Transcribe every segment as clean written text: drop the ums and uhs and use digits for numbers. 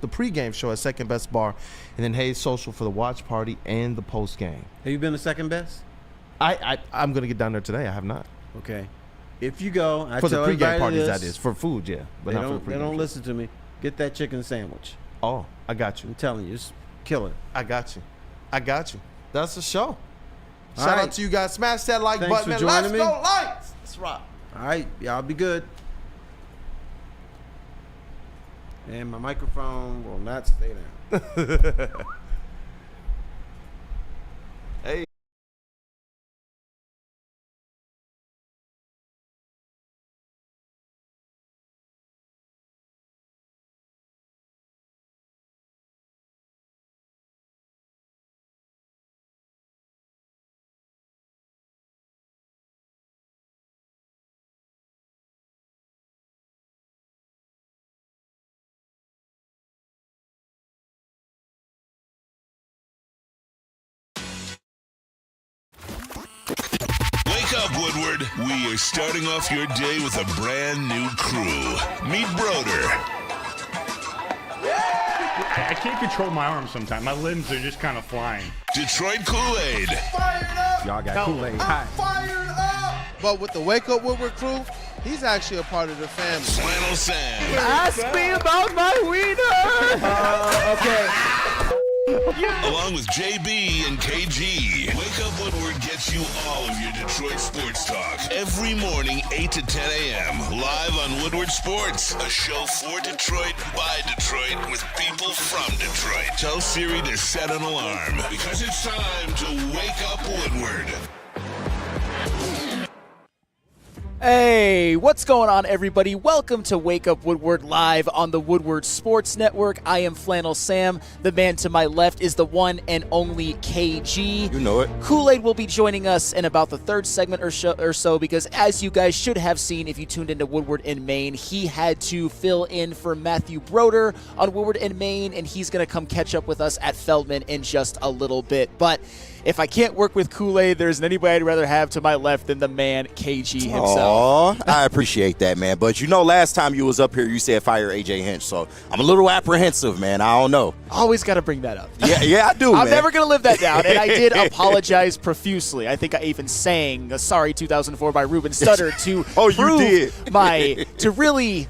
the pregame show at Second Best Bar, and then Hayes Social for the watch party and the post game. Have you been to Second Best? I'm gonna get down there today. I have not. Okay. If you go, I For the tell pregame everybody parties, this, that is. For food, yeah. But not for the pregame. They don't show. listen to me. Get that chicken sandwich. Oh, I got you. I'm telling you, just kill it. I got you. That's the show. All Shout right. out to you guys. Smash that like Thanks button, for man. Let's joining me. go, lights. Let's rock. All right, y'all be good. And my microphone will not stay down. Hey. Wake up, Woodward. We are starting off your day with a brand new crew. Meet Broder, I can't control my arms sometimes. My limbs are just kind of flying. Detroit Kool-Aid, Y'all got Kool-Aid hot. Fired up. But with the Wake Up Woodward crew, he's actually a part of the family. Flannel Sam, Ask me about my wiener. Okay. along with JB and KG. Wake Up Woodward gets you all of your Detroit sports talk every morning, 8 to 10 a.m. live on Woodward Sports, a show for Detroit by Detroit with people from Detroit. Tell Siri to set an alarm because it's time to wake up Woodward. Hey, what's going on, everybody? Welcome to Wake Up Woodward live on the Woodward Sports Network. I am Flannel Sam. The man to my left is the one and only KG. You know it. Kool-Aid will be joining us in about the third segment or so because, as you guys should have seen if you tuned into Woodward in Maine, he had to fill in for Matthew Broder on Woodward in Maine, and he's going to come catch up with us at Feldman in just a little bit. But if I can't work with Kool-Aid, there isn't anybody I'd rather have to my left than the man, KG himself. Aw, I appreciate that, man. But you know, last time you was up here, you said fire AJ Hinch, so I'm a little apprehensive, man. I don't know. Always got to bring that up. Yeah, I do, I'm man. never going to live that down, and I did apologize profusely. I think I even sang Sorry 2004 by Ruben Studdard to Oh, you prove did. to really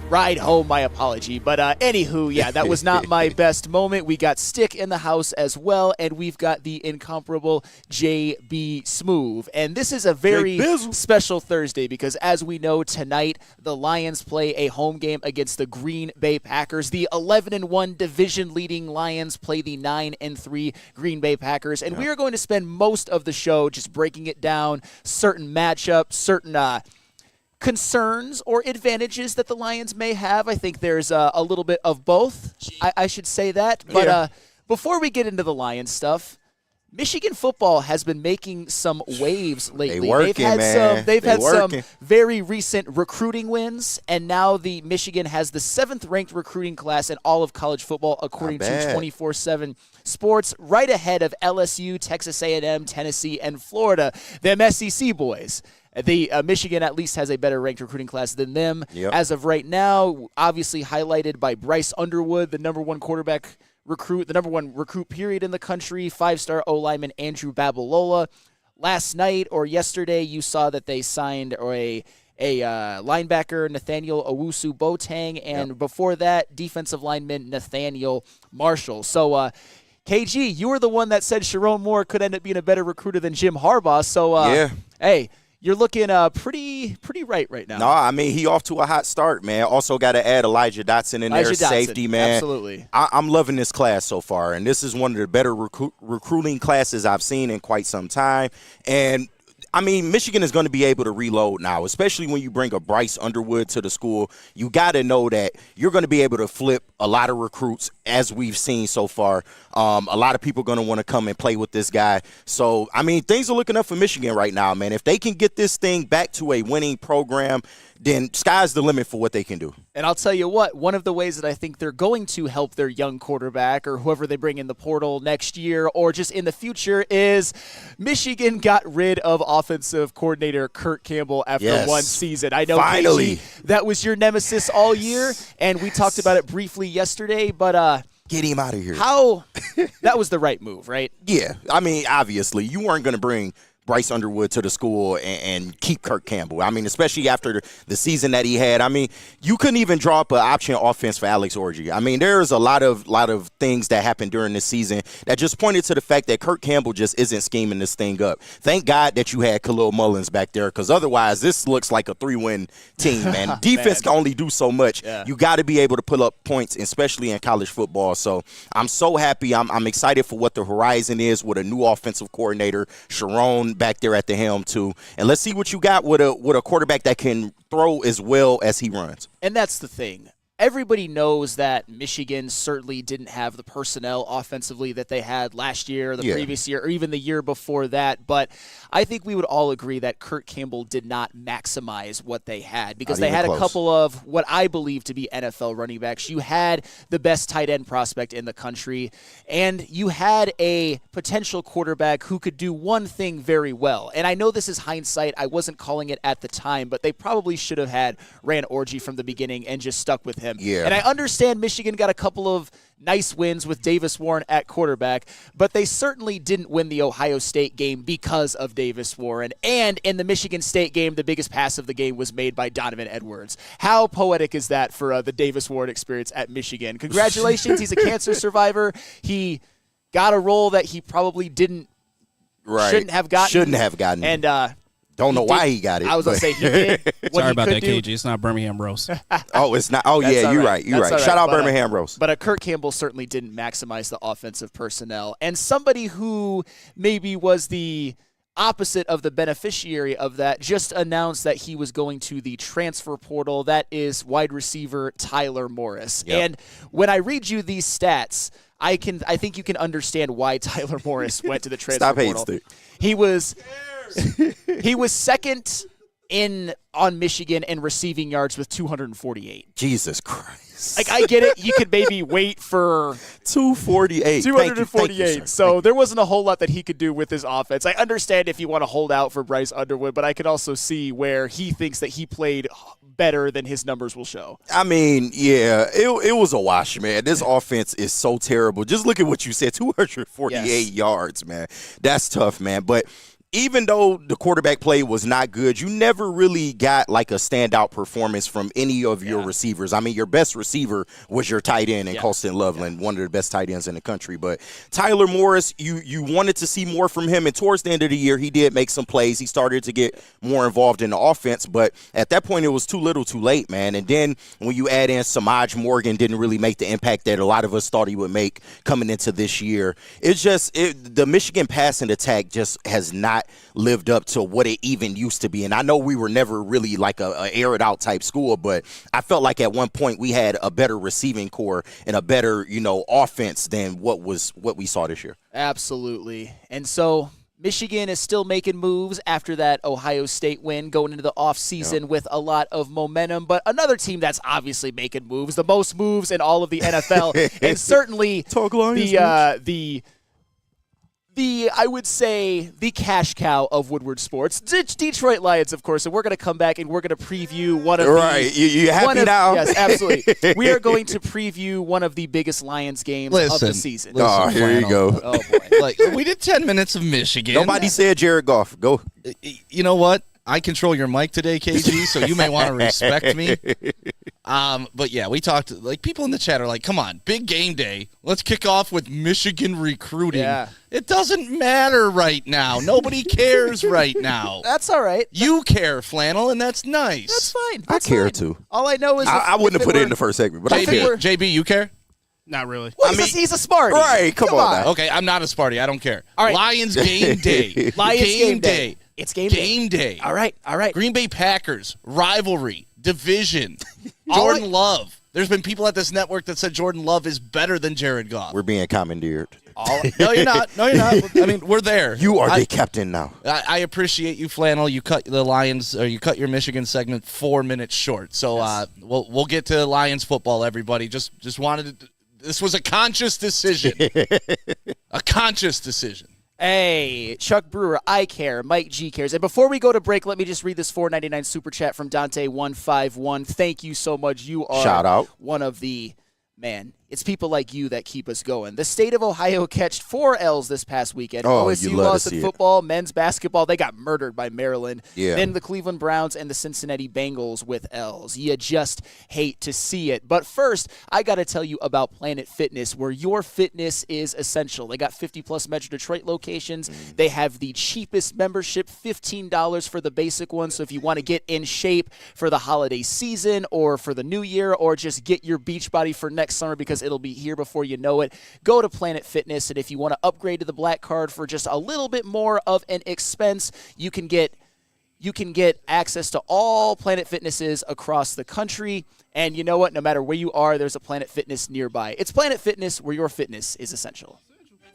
ride home my apology. But anywho, yeah, that was not my best moment. We got Stick in the house as well, and we've got the incomparable JB Smooth. And this is a very special Thursday because, as we know, tonight the Lions play a home game against the Green Bay Packers. The 11-1 division-leading Lions play the 9-3 Green Bay Packers. And we are going to spend most of the show just breaking it down, certain matchups, certain concerns or advantages that the Lions may have. I think there's a little bit of both. I should say that. But before we get into the Lions stuff, Michigan football has been making some waves lately. They've had some very recent recruiting wins, and now the Michigan has the 7th ranked recruiting class in all of college football according to 24/7 Sports, right ahead of LSU, Texas A&M, Tennessee, and Florida, them SEC boys. The Michigan at least has a better ranked recruiting class than them as of right now, obviously highlighted by Bryce Underwood, the number one recruit period in the country, 5-star O-lineman Andrew Babalola. Last night or yesterday, you saw that they signed a linebacker, Nathaniel Owusu-Boateng, and before that, defensive lineman Nathaniel Marshall. So, KG, you were the one that said Sharon Moore could end up being a better recruiter than Jim Harbaugh. So, hey, you're looking pretty right now. No, I mean, he off to a hot start, man. Also got to add Elijah Dotson in there, safety, man. Absolutely. I'm loving this class so far, and this is one of the better recruiting classes I've seen in quite some time. And I mean, Michigan is going to be able to reload now, especially when you bring a Bryce Underwood to the school. You got to know that you're going to be able to flip a lot of recruits, as we've seen so far. A lot of people are going to want to come and play with this guy. So, I mean, things are looking up for Michigan right now, man. If they can get this thing back to a winning program, then sky's the limit for what they can do. And I'll tell you what, one of the ways that I think they're going to help their young quarterback or whoever they bring in the portal next year or just in the future is Michigan got rid of offensive coordinator Kurt Campbell after Yes. one season. I know, Finally. KG, that was your nemesis all year, and we talked about it briefly yesterday, but Get him out of here. that was the right move, right? Yeah. I mean, obviously, you weren't going to bring Bryce Underwood to the school and keep Kirk Campbell. I mean, especially after the season that he had. I mean, you couldn't even draw up an option offense for Alex Orji. I mean, there's a lot of things that happened during this season that just pointed to the fact that Kirk Campbell just isn't scheming this thing up. Thank God that you had Khalil Mullins back there, because otherwise this looks like a 3-win team, man. Defense can only do so much. Yeah. You got to be able to pull up points, especially in college football. So I'm so happy. I'm excited for what the horizon is with a new offensive coordinator, Sharon, back there at the helm too, and let's see what you got with a quarterback that can throw as well as he runs. And that's the thing. Everybody knows that Michigan certainly didn't have the personnel offensively that they had last year, or the previous year, or even the year before that. But I think we would all agree that Kurt Campbell did not maximize what they had, because they had a couple of what I believe to be NFL running backs. You had the best tight end prospect in the country, and you had a potential quarterback who could do one thing very well. And I know this is hindsight. I wasn't calling it at the time, but they probably should have had Ran Orji from the beginning and just stuck with him. Yeah. And I understand Michigan got a couple of nice wins with Davis Warren at quarterback, but they certainly didn't win the Ohio State game because of Davis Warren. And in the Michigan State game, the biggest pass of the game was made by Donovan Edwards. How poetic is that for the Davis Warren experience at Michigan? Congratulations. He's a cancer survivor. He got a role that he probably shouldn't have gotten. And don't know why he got it. I was going to say he did. Sorry about that, KG. It's not Birmingham roast. Oh, it's not. Oh, yeah, you're right. You're right. Shout out Birmingham roast. But Kurt Campbell certainly didn't maximize the offensive personnel. And somebody who maybe was the opposite of the beneficiary of that just announced that he was going to the transfer portal. That is wide receiver Tyler Morris. Yep. And when I read you these stats, I think you can understand why Tyler Morris went to the transfer portal. Stop hating. He was second on Michigan in receiving yards with 248. Jesus Christ. Like, I get it. You could maybe wait for 248. 248. Thank you, so there wasn't a whole lot that he could do with his offense. I understand if you want to hold out for Bryce Underwood, but I could also see where he thinks that he played better than his numbers will show. I mean, yeah, it was a wash, man. This offense is so terrible. Just look at what you said, 248 yards, man. That's tough, man. But even though the quarterback play was not good, you never really got like a standout performance from any of your receivers. I mean, your best receiver was your tight end in Colston Loveland, one of the best tight ends in the country. But Tyler Morris, you wanted to see more from him, and towards the end of the year, he did make some plays. He started to get more involved in the offense, but at that point, it was too little too late, man. And then when you add in Samaj Morgan, didn't really make the impact that a lot of us thought he would make coming into this year. It's just the Michigan passing attack just has not lived up to what it even used to be. And I know we were never really like a air it out type school, but I felt like at one point we had a better receiving core and a better, offense than what we saw this year. Absolutely. And so Michigan is still making moves after that Ohio State win, going into the offseason with a lot of momentum. But another team that's obviously making moves, the most moves in all of the NFL, and certainly I would say the cash cow of Woodward Sports, Detroit Lions, of course. And we're going to come back and we're going to preview one of you happy now? Yes, absolutely. We are going to preview one of the biggest Lions games of the season. Oh, here you go. Oh, boy. Like, we did 10 minutes of Michigan. Nobody said Jared Goff. Go. You know what? I control your mic today, KG, so you may want to respect me. But yeah, we talked, like, people in the chat are like, come on, big game day. Let's kick off with Michigan recruiting. Yeah. It doesn't matter right now. Nobody cares right now. That's all right. You care, Flannel, and that's nice. That's fine. I care too. All I know is I wouldn't have put it in the first segment, but I care. JB, you care? Not really. Well, he's a Sparty. Right, come on now. Okay, I'm not a Sparty. I don't care. All right. Lions game day. Lions game day. It's game day. Game day. All right. Green Bay Packers, rivalry, division, Jordan Love. There's been people at this network that said Jordan Love is better than Jared Goff. We're being commandeered. No, you're not. I mean, we're there. You are the captain now. I appreciate you, Flannel. You cut the Lions, or you cut your Michigan segment 4 minutes short. So we'll get to Lions football, everybody. Just wanted to. This was a conscious decision. A conscious decision. Hey, Chuck Brewer, I care. Mike G cares. And before we go to break, let me just read this $4.99 super chat from Dante151. Thank you so much. You are Shout out. one of the, man, it's people like you that keep us going. The state of Ohio catched 4 L's this past weekend. Oh, OSU you love to lost see in it. football, men's basketball. They got murdered by Maryland. Yeah. Then the Cleveland Browns and the Cincinnati Bengals with L's. You just hate to see it. But first, I got to tell you about Planet Fitness, where your fitness is essential. They got 50-plus Metro Detroit locations. They have the cheapest membership, $15 for the basic one. So if you want to get in shape for the holiday season or for the new year or just get your beach body for next summer because it'll be here before you know it, go to Planet Fitness. And if you want to upgrade to the Black Card for just a little bit more of an expense, you can get access to all Planet Fitnesses across the country. And you know what? No matter where you are, there's a Planet Fitness nearby. It's Planet Fitness, where your fitness is essential.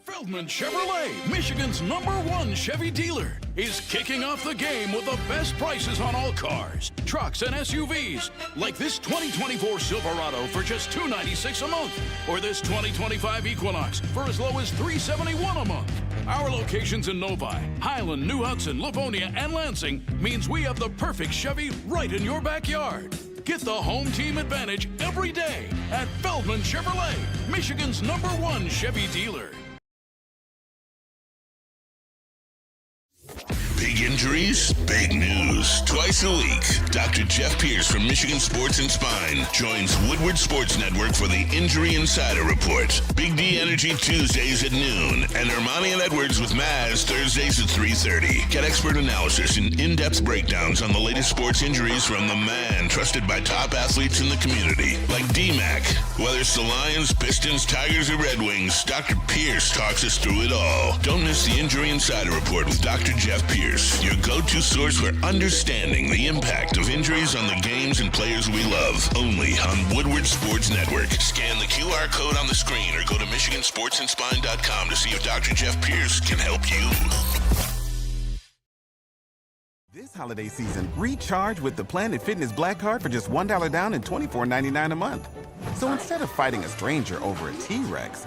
Feldman Chevrolet, Michigan's #1 Chevy dealer, is kicking off the game with the best prices on all cars, trucks, and SUVs, like this 2024 Silverado for just $296 a month, or this 2025 Equinox for as low as $371 a month. Our locations in Novi, Highland, New Hudson, Livonia, and Lansing means we have the perfect Chevy right in your backyard. Get the home team advantage every day at Feldman Chevrolet, Michigan's #1 Chevy dealer. Big injuries, big news. Twice a week, Dr. Jeff Pierce from Michigan Sports and Spine joins Woodward Sports Network for the Injury Insider Report. Big D Energy Tuesdays at noon, and Ermanni and Edwards with Maz Thursdays at 3:30. Get expert analysis and in-depth breakdowns on the latest sports injuries from the man trusted by top athletes in the community, like D-Mac. Whether it's the Lions, Pistons, Tigers, or Red Wings, Dr. Pierce talks us through it all. Don't miss the Injury Insider Report with Dr. Jeff Pierce, your go-to source for understanding the impact of injuries on the games and players we love. Only on Woodward Sports Network. Scan the QR code on the screen or go to MichiganSportsandSpine.com to see if Dr. Jeff Pierce can help you. This holiday season, recharge with the Planet Fitness Black Card for just $1 down and $24.99 a month. So instead of fighting a stranger over a T-Rex,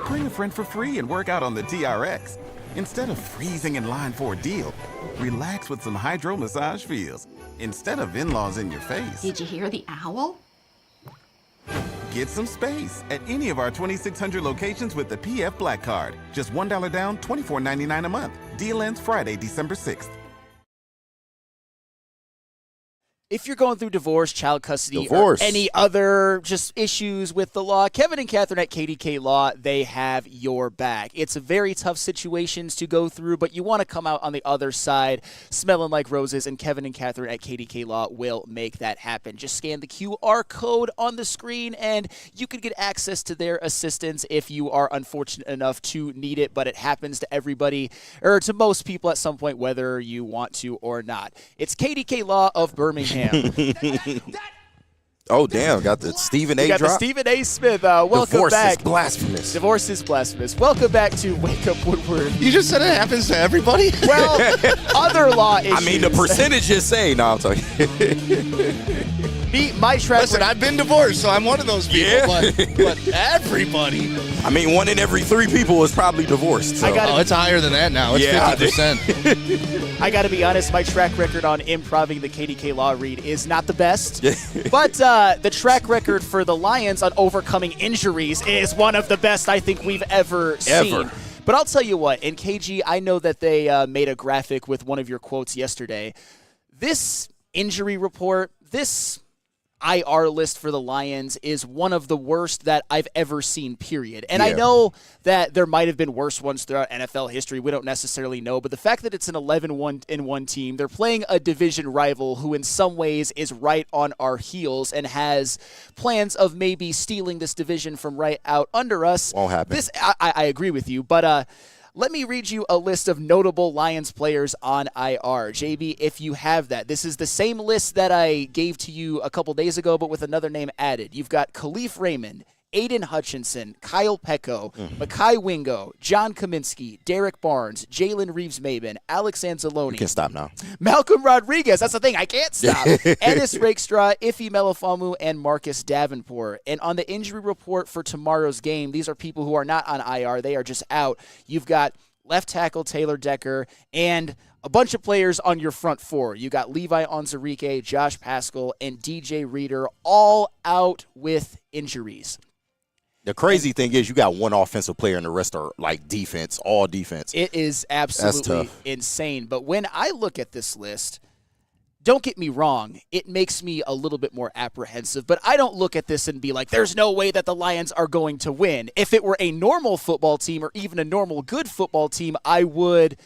bring a friend for free and work out on the TRX. Instead of freezing in line for a deal, relax with some hydro massage feels. Instead of in-laws in your face, Did you hear the owl? get some space at any of our 2,600 locations with the PF Black Card. Just $1 down, $24.99 a month. Deal ends Friday, December 6th. If you're going through divorce, child custody, Divorce. or any other just issues with the law, Kevin and Catherine at KDK Law, they have your back. It's a very tough situations to go through, but you want to come out on the other side smelling like roses, and Kevin and Catherine at KDK Law will make that happen. Just scan the QR code on the screen, and you can get access to their assistance if you are unfortunate enough to need it, but it happens to everybody, or to most people at some point, whether you want to or not. It's KDK Law of Birmingham. Oh, damn. Got the Stephen A. We got the drop. Stephen A. Smith. Welcome Divorce back. is blasphemous. Divorce is blasphemous. Welcome back to Wake Up Woodward. You just said it happens to everybody? Well, other law issues. I mean, the percentages say. No, I'm talking. Meet my track. Listen, I've been divorced, so I'm one of those people. Yeah. But everybody. I mean, 1 in every 3 people is probably divorced. So. I Oh, it's higher than that now. It's Yeah, 50%. I got to be honest, my track record on improving the KDK Law read is not the best. But the track record for the Lions on overcoming injuries is one of the best I think we've ever seen. But I'll tell you what, in KG, I know that they made a graphic with one of your quotes yesterday. This injury report, this IR list for the Lions is one of the worst that I've ever seen, period. And I know that there might have been worse ones throughout NFL history. We don't necessarily know. But the fact that it's an 11-1 team, they're playing a division rival who in some ways is right on our heels and has plans of maybe stealing this division from right out under us. Won't happen. I agree with you. But let me read you a list of notable Lions players on IR. JB, if you have that. This is the same list that I gave to you a couple days ago, but with another name added. You've got Khalif Raymond, Aiden Hutchinson, Kyle Pecco, Mekhi Wingo, John Kaminsky, Derek Barnes, Jalen Reeves-Maben, Alex Anzalone. You can stop now. Malcolm Rodriguez. That's the thing. I can't stop. Ennis Rakestraw, Ife Melifomu, and Marcus Davenport. And on the injury report for tomorrow's game, these are people who are not on IR. They are just out. You've got left tackle Taylor Decker, and a bunch of players on your front four. You got Levi Onwuzurike, Josh Paschal, and DJ Reader all out with injuries. The crazy thing is you got one offensive player and the rest are like defense, all defense. It is absolutely insane. But when I look at this list, don't get me wrong, it makes me a little bit more apprehensive, but I don't look at this and be like, there's no way that the Lions are going to win. If it were a normal football team or even a normal good football team, I would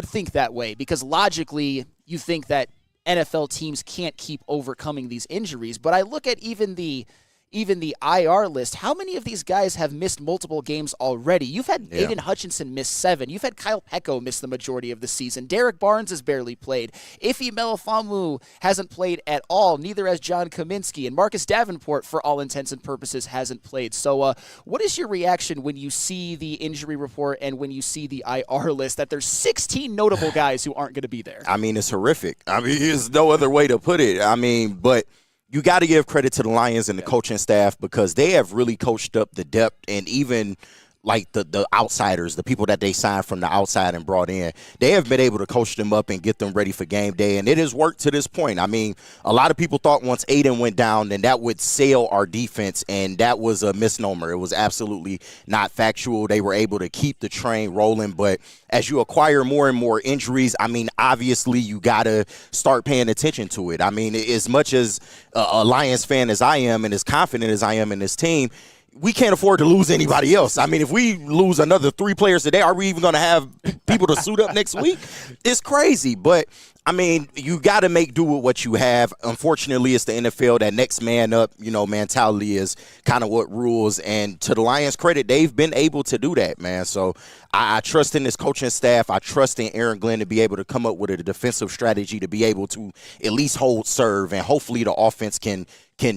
think that way, because logically you think that NFL teams can't keep overcoming these injuries. But I look at even the IR list. How many of these guys have missed multiple games already? You've had Aiden Hutchinson miss 7. You've had Kyle Pecco miss the majority of the season. Derek Barnes has barely played. Ife Melifonwu hasn't played at all. Neither has John Kaminsky. And Marcus Davenport, for all intents and purposes, hasn't played. So what is your reaction when you see the injury report and when you see the IR list that there's 16 notable guys who aren't going to be there? I mean, it's horrific. I mean, there's no other way to put it. I mean, but you got to give credit to the Lions and the coaching staff, because they have really coached up the depth, and even like the outsiders, the people that they signed from the outside and brought in, they have been able to coach them up and get them ready for game day, and it has worked to this point. I mean, a lot of people thought once Aiden went down, then that would sail our defense, and that was a misnomer. It was absolutely not factual. They were able to keep the train rolling, but as you acquire more and more injuries, I mean, obviously you got to start paying attention to it. I mean, as much as a Lions fan as I am and as confident as I am in this team, we can't afford to lose anybody else. I mean, if we lose another 3 players today, are we even going to have people to suit up next week? It's crazy. But, I mean, you got to make do with what you have. Unfortunately, it's the NFL. That next man up, mentality is kind of what rules. And to the Lions' credit, they've been able to do that, man. So I trust in this coaching staff. I trust in Aaron Glenn to be able to come up with a defensive strategy to be able to at least hold serve, and hopefully the offense can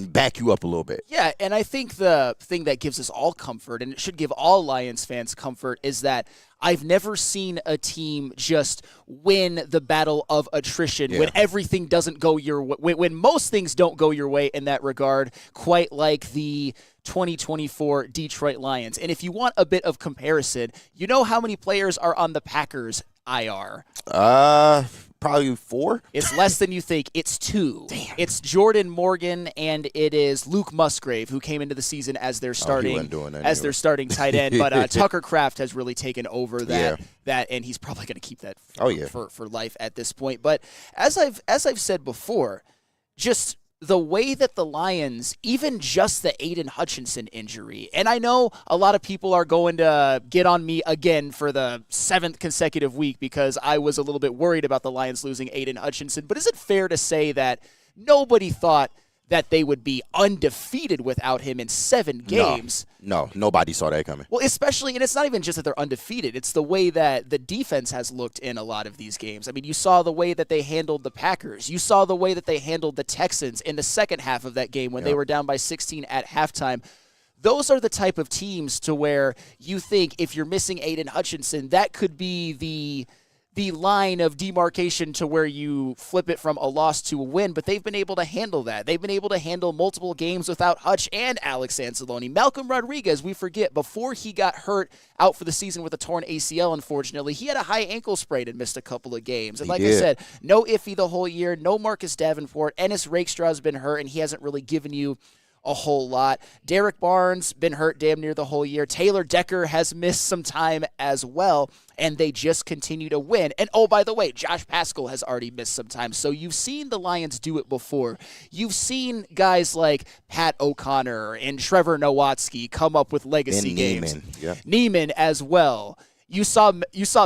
back you up a little bit. Yeah, and I think the thing that gives us all comfort, and it should give all Lions fans comfort, is that I've never seen a team just win the battle of attrition when everything doesn't go your way, when most things don't go your way in that regard, quite like the 2024 Detroit Lions. And if you want a bit of comparison, you know how many players are on the Packers IR? Probably 4. It's less than you think. It's 2. Damn. It's Jordan Morgan and it is Luke Musgrave, who came into the season as their starting their starting tight end. But Tucker Kraft has really taken over that, and he's probably going to keep that for life at this point. But as I've said before, just the way that the Lions, even just the Aiden Hutchinson injury, and I know a lot of people are going to get on me again for the 7th consecutive week because I was a little bit worried about the Lions losing Aiden Hutchinson, but is it fair to say that nobody thought that they would be undefeated without him in 7 games? No, nobody saw that coming. Well, especially, and it's not even just that they're undefeated. It's the way that the defense has looked in a lot of these games. I mean, you saw the way that they handled the Packers. You saw the way that they handled the Texans in the second half of that game when they were down by 16 at halftime. Those are the type of teams to where you think if you're missing Aiden Hutchinson, that could be the line of demarcation to where you flip it from a loss to a win, but they've been able to handle that. They've been able to handle multiple games without Hutch and Alex Anzalone. Malcolm Rodriguez, we forget, before he got hurt out for the season with a torn ACL, unfortunately, he had a high ankle sprain and missed a couple of games. And like I said, no Iffy the whole year, no Marcus Davenport. Ennis Rakestraw's been hurt, and he hasn't really given you a whole lot. Derek Barnes been hurt damn near the whole year. Taylor Decker has missed some time as well, and they just continue to win. And oh, by the way, Josh Paschal has already missed some time. So you've seen the Lions do it before. You've seen guys like Pat O'Connor and Trevor Nowatzki come up with legacy games. Neiman as well. You saw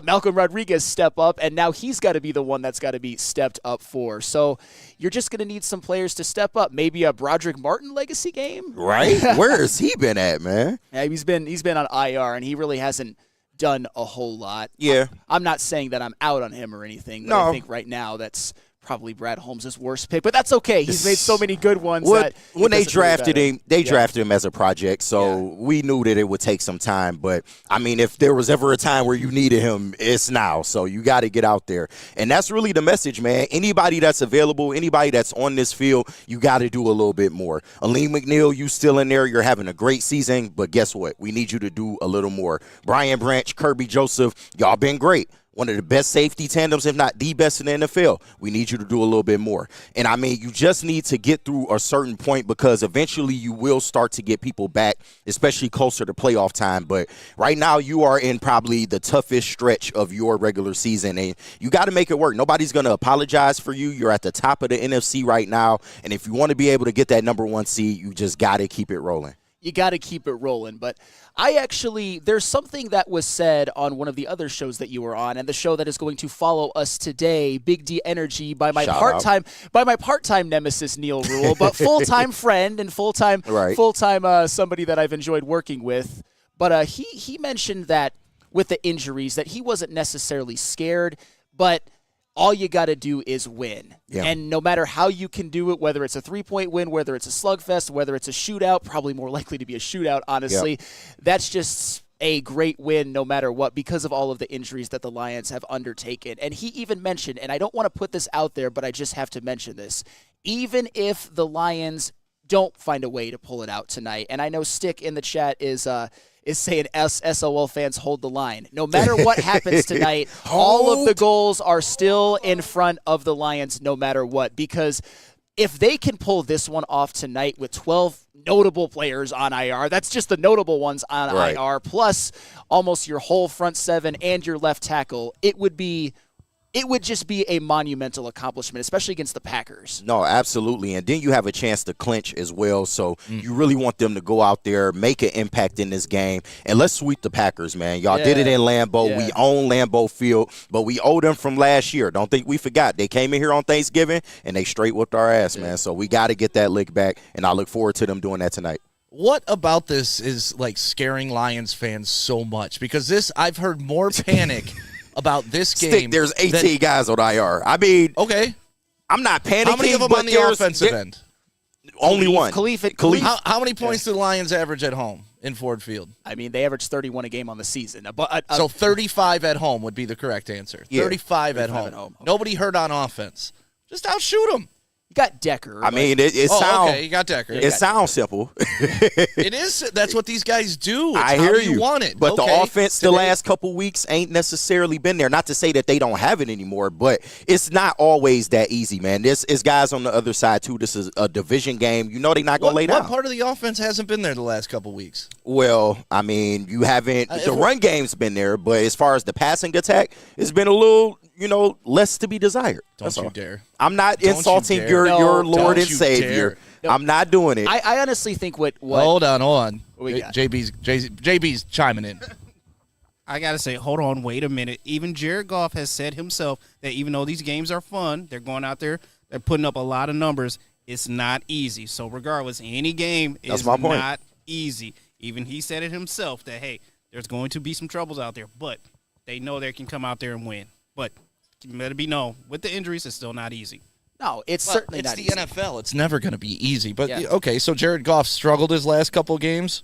Malcolm Rodriguez step up, and now he's got to be the one that's got to be stepped up for. So you're just going to need some players to step up. Maybe a Broderick Martin legacy game, right? Where has he been at, man? Yeah, he's been on IR, and he really hasn't done a whole lot. Yeah, I'm not saying that I'm out on him or anything. But I think right now that's probably Brad Holmes' worst pick, but that's okay. He's made so many good ones. Well, that when they it doesn't really drafted matter. him, they drafted him as a project, so we knew that it would take some time. But, I mean, if there was ever a time where you needed him, it's now. So you got to get out there. And that's really the message, man. Anybody that's available, anybody that's on this field, you got to do a little bit more. Aleem McNeil, you still in there. You're having a great season, but guess what? We need you to do a little more. Brian Branch, Kirby Joseph, y'all been great. One of the best safety tandems, if not the best in the NFL. We need you to do a little bit more. And, I mean, you just need to get through a certain point because eventually you will start to get people back, especially closer to playoff time. But right now you are in probably the toughest stretch of your regular season, and you got to make it work. Nobody's going to apologize for you. You're at the top of the NFC right now, and if you want to be able to get that number 1 seed, you just got to keep it rolling. You got to keep it rolling. But there's something that was said on one of the other shows that you were on, and the show that is going to follow us today, Big D Energy, by my part-time nemesis Neil Rule, but full-time friend and full-time somebody that I've enjoyed working with. But he mentioned that with the injuries that he wasn't necessarily scared, but all you got to do is win. Yeah. And no matter how you can do it, whether it's a 3-point win, whether it's a slugfest, whether it's a shootout, probably more likely to be a shootout, honestly, that's just a great win no matter what because of all of the injuries that the Lions have undertaken. And he even mentioned, and I don't want to put this out there, but I just have to mention this, even if the Lions don't find a way to pull it out tonight, and I know Stick in the chat is saying SOL fans hold the line. No matter what happens tonight, all of the goals are still in front of the Lions no matter what, because if they can pull this one off tonight with 12 notable players on IR, that's just the notable ones on IR, plus almost your whole front seven and your left tackle, it would just be a monumental accomplishment, especially against the Packers. No, absolutely. And then you have a chance to clinch as well. So you really want them to go out there, make an impact in this game, and let's sweep the Packers, man. Y'all did it in Lambeau. We own Lambeau Field, but we owe them from last year. Don't think we forgot. They came in here on Thanksgiving, and they straight whipped our ass, man. So we got to get that lick back, and I look forward to them doing that tonight. What about this is, like, scaring Lions fans so much? Because I've heard more panic about this game. Stick, there's 18 guys on IR. I mean, okay, I'm not panicking. How many of them on the offensive end? Only one. Khalif. How many points do the Lions average at home in Ford Field? I mean, they average 31 a game on the season. So 35 at home would be the correct answer. Yeah. 35 at home. Okay. Nobody hurt on offense. Just outshoot them. You got Decker. I mean, it sounds. Okay, you got Decker. It sounds simple. It is. That's what these guys do. It's I hear how you want it. But the offense the last couple weeks ain't necessarily been there. Not to say that they don't have it anymore, but it's not always that easy, man. This is guys on the other side, too. This is a division game. You know they're not going to lay down. What part of the offense hasn't been there the last couple weeks? Well, I mean, you haven't. The run game's been there, but as far as the passing attack, it's been a little, less to be desired. Don't you dare. I'm not insulting your Lord and Savior. No. I'm not doing it. I honestly think what Hold on. JB's chiming in. I got to say, hold on, wait a minute. Even Jared Goff has said himself that even though these games are fun, they're going out there, they're putting up a lot of numbers, it's not easy. So regardless, any game is not easy. Even he said it himself that, hey, there's going to be some troubles out there, but they know they can come out there and win. But let it be known, with the injuries, it's still not easy. No, it's certainly not easy. It's the NFL. It's never going to be easy. But, okay, so Jared Goff struggled his last couple of games.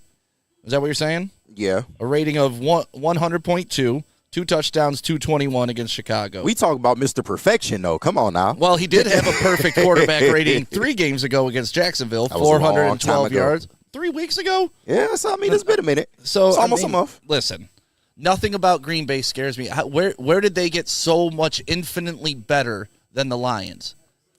Is that what you're saying? Yeah. A rating of 100.2, 2 touchdowns, 221 against Chicago. We talk about Mr. Perfection, though. Come on now. Well, he did have a perfect quarterback rating 3 games ago against Jacksonville, 412 yards. 3 weeks ago? Yeah, so, I mean, it's been a minute. So it's almost a month. Listen. Nothing about Green Bay scares me. Where did they get so much infinitely better than the Lions?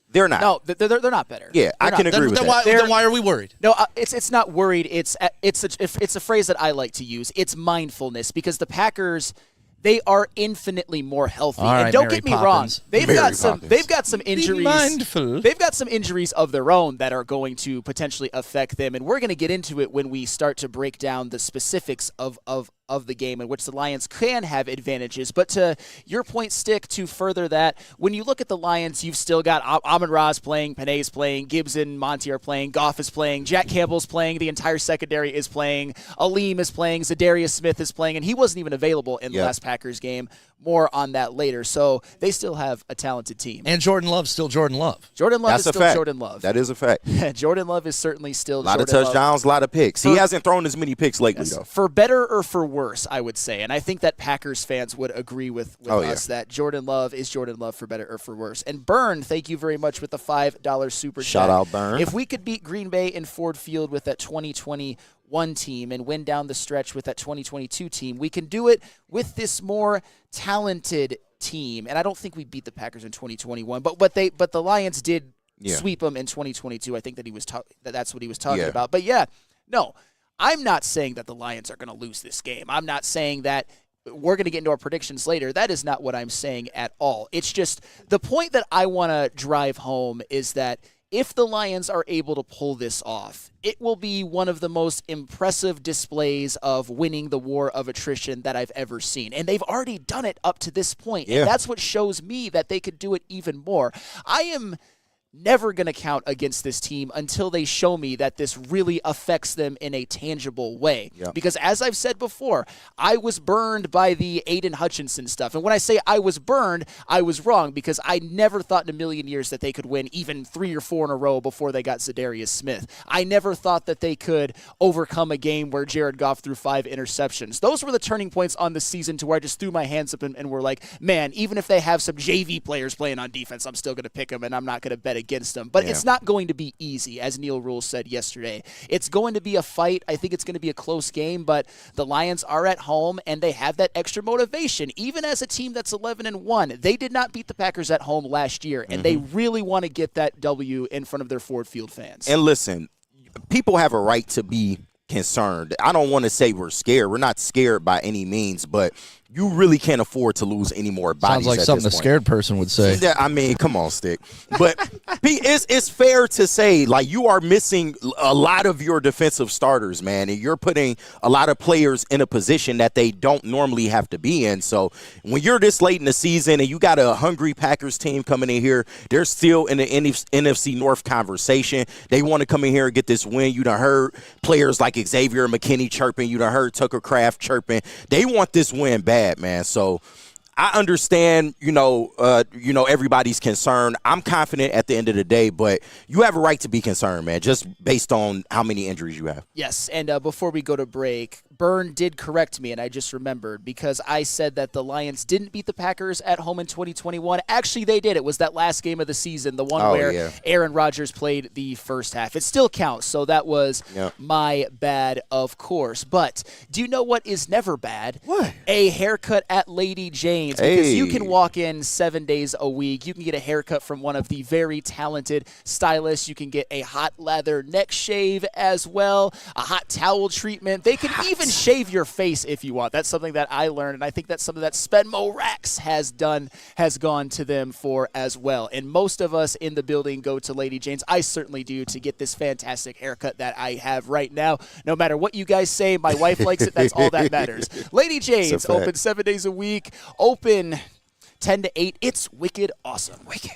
They're not. No, they're not better. Yeah, I can agree with that. Then why are we worried? No, it's not worried. It's a phrase that I like to use. It's mindfulness, because the Packers, they are infinitely more healthy. All right, and don't Mary get me Poppins. wrong, they've got some injuries. Be mindful. They've got some injuries of their own that are going to potentially affect them, and we're going to get into it when we start to break down the specifics of of the game in which the Lions can have advantages. But to your point, Stick, to further that, when you look at the Lions, you've still got Amon-Ra's playing, Panay's playing, Gibbs and Monty are playing, Goff is playing, Jack Campbell's playing, the entire secondary is playing, Aleem is playing, Zadarius Smith is playing, and he wasn't even available in the last Packers game. More on that later. So they still have a talented team. And Jordan Love's still Jordan Love. Jordan Love That's is a still fact. Jordan Love. That is a fact. Jordan Love is certainly still A lot Jordan of touchdowns, a lot of picks. He hasn't thrown as many picks lately, though. For better or for worse, I would say. And I think that Packers fans would agree with us that Jordan Love is Jordan Love for better or for worse. And Byrne, thank you very much with the $5 super chat. Shout out, Byrne. If we could beat Green Bay in Ford Field with that 2021 team and win down the stretch with that 2022 team, we can do it with this more talented team. And I don't think we beat the Packers in 2021, but the Lions did sweep them in 2022. I think that that's what he was talking about. But no, I'm not saying that the Lions are going to lose this game. I'm not saying that we're going to get into our predictions later. That is not what I'm saying at all. It's just the point that I want to drive home is that if the Lions are able to pull this off, it will be one of the most impressive displays of winning the war of attrition that I've ever seen. And they've already done it up to this point. And that's what shows me that they could do it even more. I am never going to count against this team until they show me that this really affects them in a tangible way. Because as I've said before, I was burned by the Aiden Hutchinson stuff. And when I say I was burned, I was wrong, because I never thought in a million years that they could win even 3 or 4 in a row before they got Zadarius Smith. I never thought that they could overcome a game where Jared Goff threw 5 interceptions. Those were the turning points on the season to where I just threw my hands up and were like, man, even if they have some JV players playing on defense, I'm still going to pick them, and I'm not going to bet against them. But it's not going to be easy, as Neil Rule said yesterday. It's going to be a fight. I think it's going to be a close game, but the Lions are at home, and they have that extra motivation. Even as a team that's 11-1, they did not beat the Packers at home last year, and they really want to get that W in front of their Ford Field fans. And listen, people have a right to be concerned. I don't want to say we're scared. We're not scared by any means, but you really can't afford to lose any more bodies. Sounds like something a scared person would say. Yeah, I mean, come on, Stick. But it's fair to say, like, you are missing a lot of your defensive starters, man, and you're putting a lot of players in a position that they don't normally have to be in. So when you're this late in the season and you got a hungry Packers team coming in here, they're still in the NFC North conversation. They want to come in here and get this win. You done heard players like Xavier McKinney chirping. You done heard Tucker Kraft chirping. They want this win bad, man. So I understand, everybody's concerned. I'm confident at the end of the day, but you have a right to be concerned, man, just based on how many injuries you have. Yes, and before we go to break, Byrne did correct me, and I just remembered, because I said that the Lions didn't beat the Packers at home in 2021. Actually, they did. It was that last game of the season, the one where Aaron Rodgers played the first half. It still counts, so that was my bad, of course. But do you know what is never bad? What? A haircut at Lady Jane's. Because you can walk in 7 days a week. You can get a haircut from one of the very talented stylists. You can get a hot lather neck shave as well, a hot towel treatment. They can even shave your face if you want. That's something that I learned, and I think that's something that Spenmo Rax has gone to them for as well. And most of us in the building go to Lady Jane's. I certainly do, to get this fantastic haircut that I have right now. No matter what you guys say, my wife likes it. That's all that matters. Lady Jane's, open 7 days a week, open 10 to 8. It's wicked awesome. Wicked.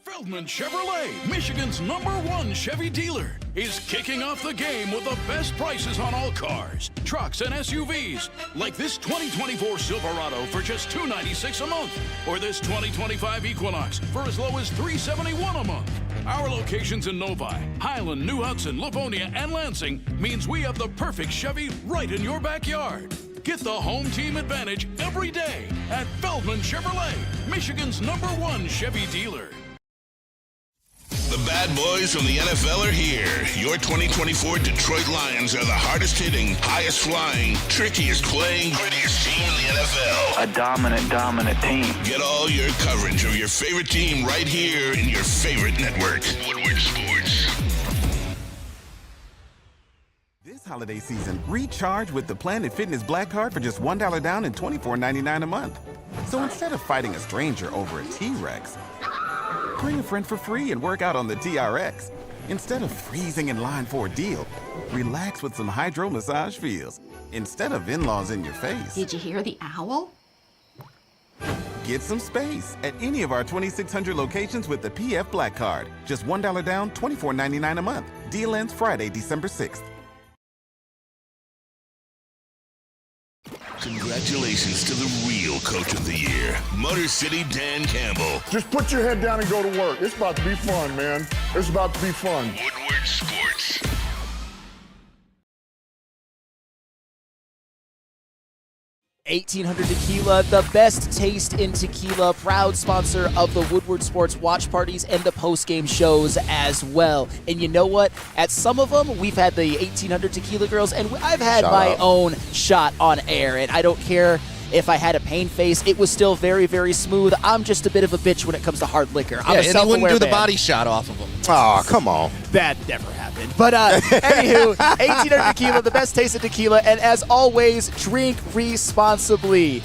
Feldman Chevrolet, Michigan's #1 Chevy dealer, is kicking off the game with the best prices on all cars, trucks, and SUVs, like this 2024 Silverado for just $296 a month, or this 2025 Equinox for as low as $371 a month. Our locations in Novi, Highland, New Hudson, Livonia, and Lansing means we have the perfect Chevy right in your backyard. Get the home team advantage every day at Feldman Chevrolet, Michigan's #1 Chevy dealer. The bad boys from the NFL are here. Your 2024 Detroit Lions are the hardest hitting, highest flying, trickiest playing, grittiest team in the NFL. A dominant team. Get all your coverage of your favorite team right here in your favorite network. Woodward Sports. This holiday season, recharge with the Planet Fitness Black Card for just $1 down and $24.99 a month. So instead of fighting a stranger over a T-Rex, bring a friend for free and work out on the TRX. Instead of freezing in line for a deal, relax with some hydro massage feels. Instead of in-laws in your face, Did you hear the owl? get some space at any of our 2,600 locations with the PF Black Card. Just $1 down, $24.99 a month. Deal ends Friday, December 6th. Congratulations to the real Coach of the Year, Motor City Dan Campbell. Just put your head down and go to work. It's about to be fun, man. It's about to be fun. Woodward Sports. $1,800 Tequila, the best taste in tequila, proud sponsor of the Woodward Sports watch parties and the post-game shows as well. And you know what? At some of them, we've had the 1,800 Tequila girls, and I've had my own shot on air, and I don't care if I had a pain face. It was still very, very smooth. I'm just a bit of a bitch when it comes to hard liquor. I'm a and he wouldn't do the man. body shot off of him. Oh, come on. That never happened. But anywho, 1,800 Tequila, the best taste of tequila, and as always, drink responsibly.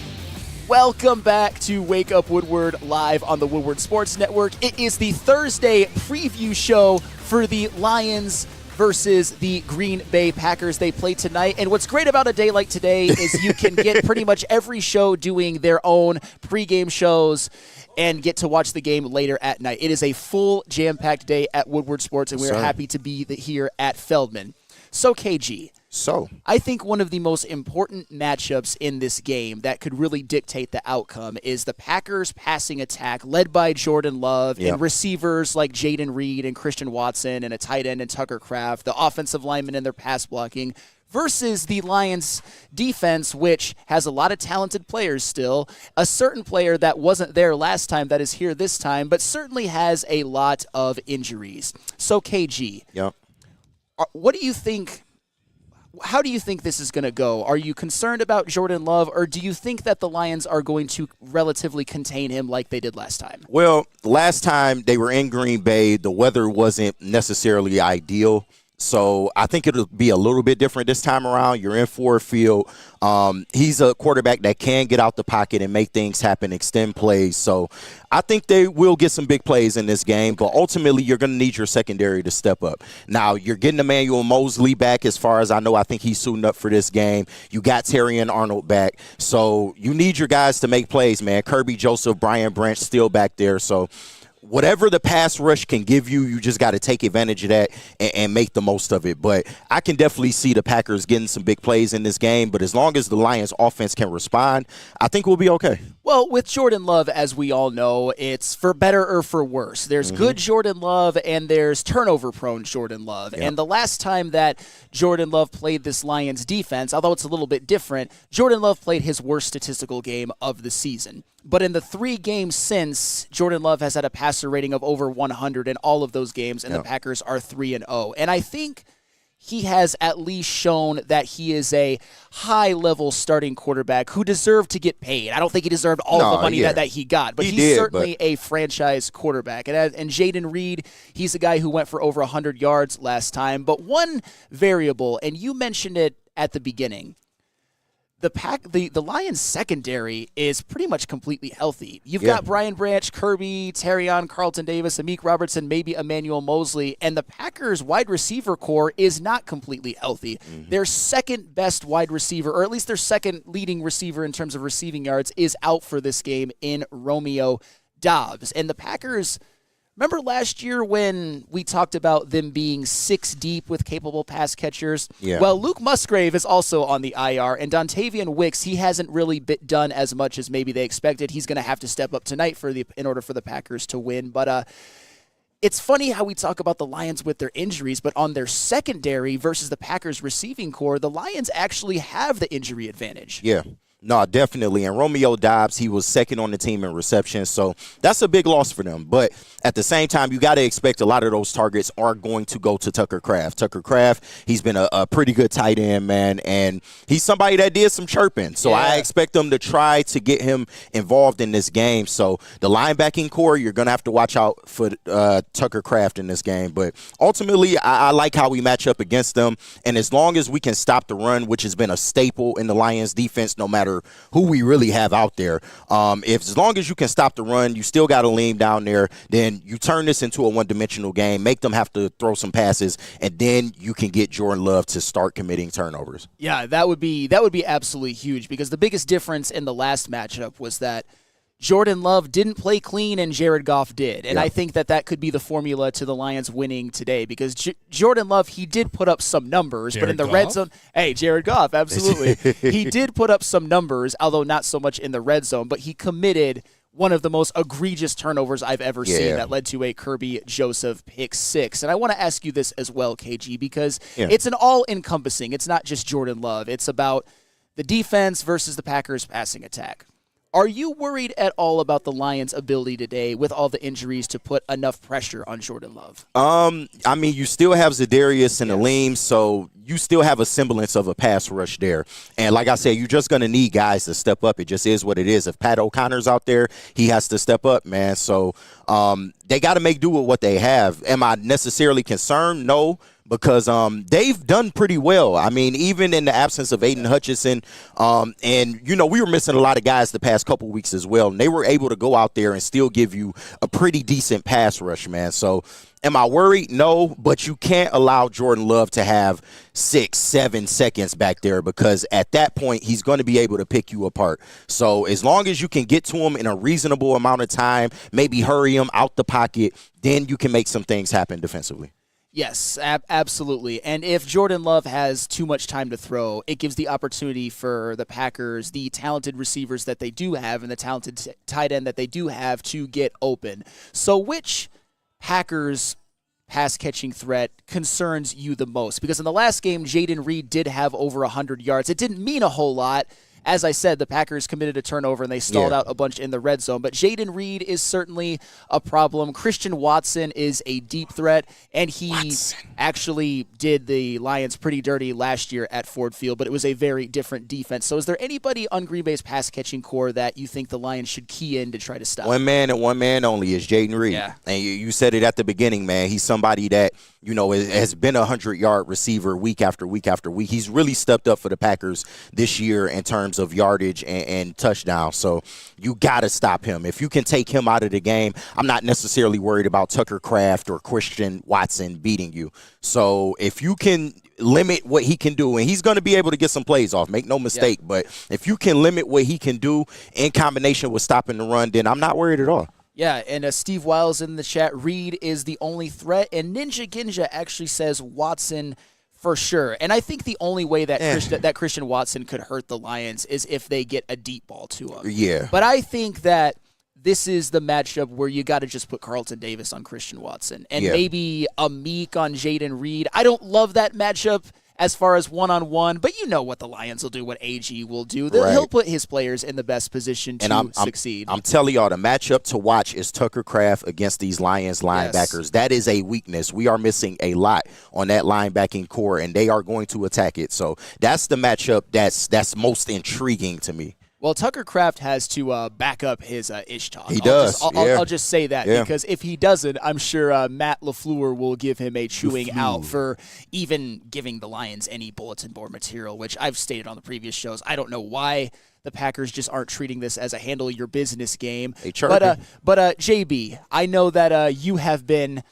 Welcome back to Wake Up Woodward live on the Woodward Sports Network. It is the Thursday preview show for the Lions versus the Green Bay Packers. They play tonight. And what's great about a day like today is you can get pretty much every show doing their own pregame shows and get to watch the game later at night. It is a full jam-packed day at Woodward Sports, and we're happy to be here at Feldman. So, KG. I think one of the most important matchups in this game that could really dictate the outcome is the Packers' passing attack led by Jordan Love and receivers like Jaden Reed and Christian Watson and a tight end and Tucker Kraft, the offensive linemen and their pass blocking, versus the Lions' defense, which has a lot of talented players still, a certain player that wasn't there last time that is here this time, but certainly has a lot of injuries. So, KG, what do you think? How do you think this is going to go? Are you concerned about Jordan Love, or do you think that the Lions are going to relatively contain him like they did last time? Well, last time they were in Green Bay, the weather wasn't necessarily ideal. So I think it'll be a little bit different this time around. You're in Ford Field. He's a quarterback that can get out the pocket and make things happen, extend plays. So I think they will get some big plays in this game, but ultimately you're going to need your secondary to step up. Now, you're getting Emmanuel Mosley back as far as I know. I think he's suiting up for this game. You got Terry and Arnold back. So you need your guys to make plays, man. Kirby Joseph, Brian Branch still back there. So whatever the pass rush can give you, you just got to take advantage of that and make the most of it. But I can definitely see the Packers getting some big plays in this game. But as long as the Lions offense can respond, I think we'll be okay. Well, with Jordan Love, as we all know, it's for better or for worse. There's good Jordan Love and there's turnover-prone Jordan Love. And the last time that Jordan Love played this Lions defense, although it's a little bit different, Jordan Love played his worst statistical game of the season. But in the 3 games since, Jordan Love has had a passer rating of over 100 in all of those games, and the Packers are 3-0. And I think he has at least shown that he is a high-level starting quarterback who deserved to get paid. I don't think he deserved all of the money that he got, but he's certainly a franchise quarterback. And Jaden Reed, he's a guy who went for over 100 yards last time. But one variable, and you mentioned it at the beginning, the Lions secondary is pretty much completely healthy. You've got Brian Branch, Kirby, Terrion, Carlton Davis, Amik Robertson, maybe Emmanuel Mosley, and the Packers wide receiver core is not completely healthy. Their second best wide receiver, or at least their second leading receiver in terms of receiving yards, is out for this game in Romeo Doubs. And the Packers, remember last year when we talked about them being 6 deep with capable pass catchers? Well, Luke Musgrave is also on the IR, and Dontavian Wicks, he hasn't really done as much as maybe they expected. He's going to have to step up tonight in order for the Packers to win. But it's funny how we talk about the Lions with their injuries, but on their secondary versus the Packers receiving core, the Lions actually have the injury advantage. No, definitely. And Romeo Doubs, he was second on the team in reception, so that's a big loss for them. But at the same time, you got to expect a lot of those targets are going to go to Tucker Kraft. Tucker Kraft, he's been a pretty good tight end, man, and he's somebody that did some chirping. So I expect them to try to get him involved in this game. So the linebacking core, you're going to have to watch out for Tucker Kraft in this game. But ultimately, I like how we match up against them. And as long as we can stop the run, which has been a staple in the Lions defense no matter matter who we really have out there. If as long as you can stop the run, you still got to lean down there, then you turn this into a one-dimensional game, make them have to throw some passes, and then you can get Jordan Love to start committing turnovers. Yeah, that would be absolutely huge, because the biggest difference in the last matchup was that Jordan Love didn't play clean and Jared Goff did. And I think that could be the formula to the Lions winning today, because Jordan Love, he did put up some numbers, but in the red zone, Jared Goff, absolutely. He did put up some numbers, although not so much in the red zone, but he committed one of the most egregious turnovers I've ever seen that led to a Kirby Joseph pick six. And I want to ask you this as well, KG, because it's an all-encompassing. It's not just Jordan Love. It's about the defense versus the Packers' passing attack. Are you worried at all about the Lions' ability today, with all the injuries, to put enough pressure on Jordan Love? I mean, you still have Zadarius and Aleem, so you still have a semblance of a pass rush there. And like I said, you're just going to need guys to step up. It just is what it is. If Pat O'Connor's out there, he has to step up, man. So they got to make do with what they have. Am I necessarily concerned? No. Because they've done pretty well. I mean, even in the absence of Aiden Hutchinson, and, you know, we were missing a lot of guys the past couple weeks as well, and they were able to go out there and still give you a pretty decent pass rush, man. So am I worried? No, but you can't allow Jordan Love to have 6-7 seconds back there, because at that point, he's going to be able to pick you apart. So as long as you can get to him in a reasonable amount of time, maybe hurry him out the pocket, then you can make some things happen defensively. Yes, absolutely. And if Jordan Love has too much time to throw, it gives the opportunity for the Packers, the talented receivers that they do have and the talented tight end that they do have, to get open. So which Packers pass-catching threat concerns you the most? Because in the last game, Jayden Reed did have over 100 yards. It didn't mean a whole lot. As I said, the Packers committed a turnover and they stalled out a bunch in the red zone. But Jayden Reed is certainly a problem. Christian Watson is a deep threat, and he actually did the Lions pretty dirty last year at Ford Field, but it was a very different defense. So is there anybody on Green Bay's pass-catching core that you think the Lions should key in to try to stop? One man and one man only is Jayden Reed. Yeah. And you said it at the beginning, man. He's somebody that, you know, has been a 100-yard receiver week after week after week. He's really stepped up for the Packers this year in terms of yardage and touchdowns. So you got to stop him. If you can take him out of the game, I'm not necessarily worried about Tucker Kraft or Christian Watson beating you. So if you can limit what he can do, and he's going to be able to get some plays off, make no mistake, but if you can limit what he can do in combination with stopping the run, then I'm not worried at all. Yeah, and Steve Wiles in the chat, Reed is the only threat, and Ninja Ginja actually says Watson for sure. And I think the only way that Christian Watson could hurt the Lions is if they get a deep ball to him. Yeah. But I think that this is the matchup where you got to just put Carlton Davis on Christian Watson and maybe a Meek on Jayden Reed. I don't love that matchup as far as one-on-one, but you know what the Lions will do, what AG will do. He'll put his players in the best position to succeed. I'm telling y'all, the matchup to watch is Tucker Kraft against these Lions linebackers. Yes. That is a weakness. We are missing a lot on that linebacking core, and they are going to attack it. So that's the matchup that's most intriguing to me. Well, Tucker Kraft has to back up his ish talk. He does. I'll just say that because if he doesn't, I'm sure Matt LaFleur will give him a chewing out for even giving the Lions any bulletin board material, which I've stated on the previous shows. I don't know why the Packers just aren't treating this as a handle your business game. But JB, I know that you have been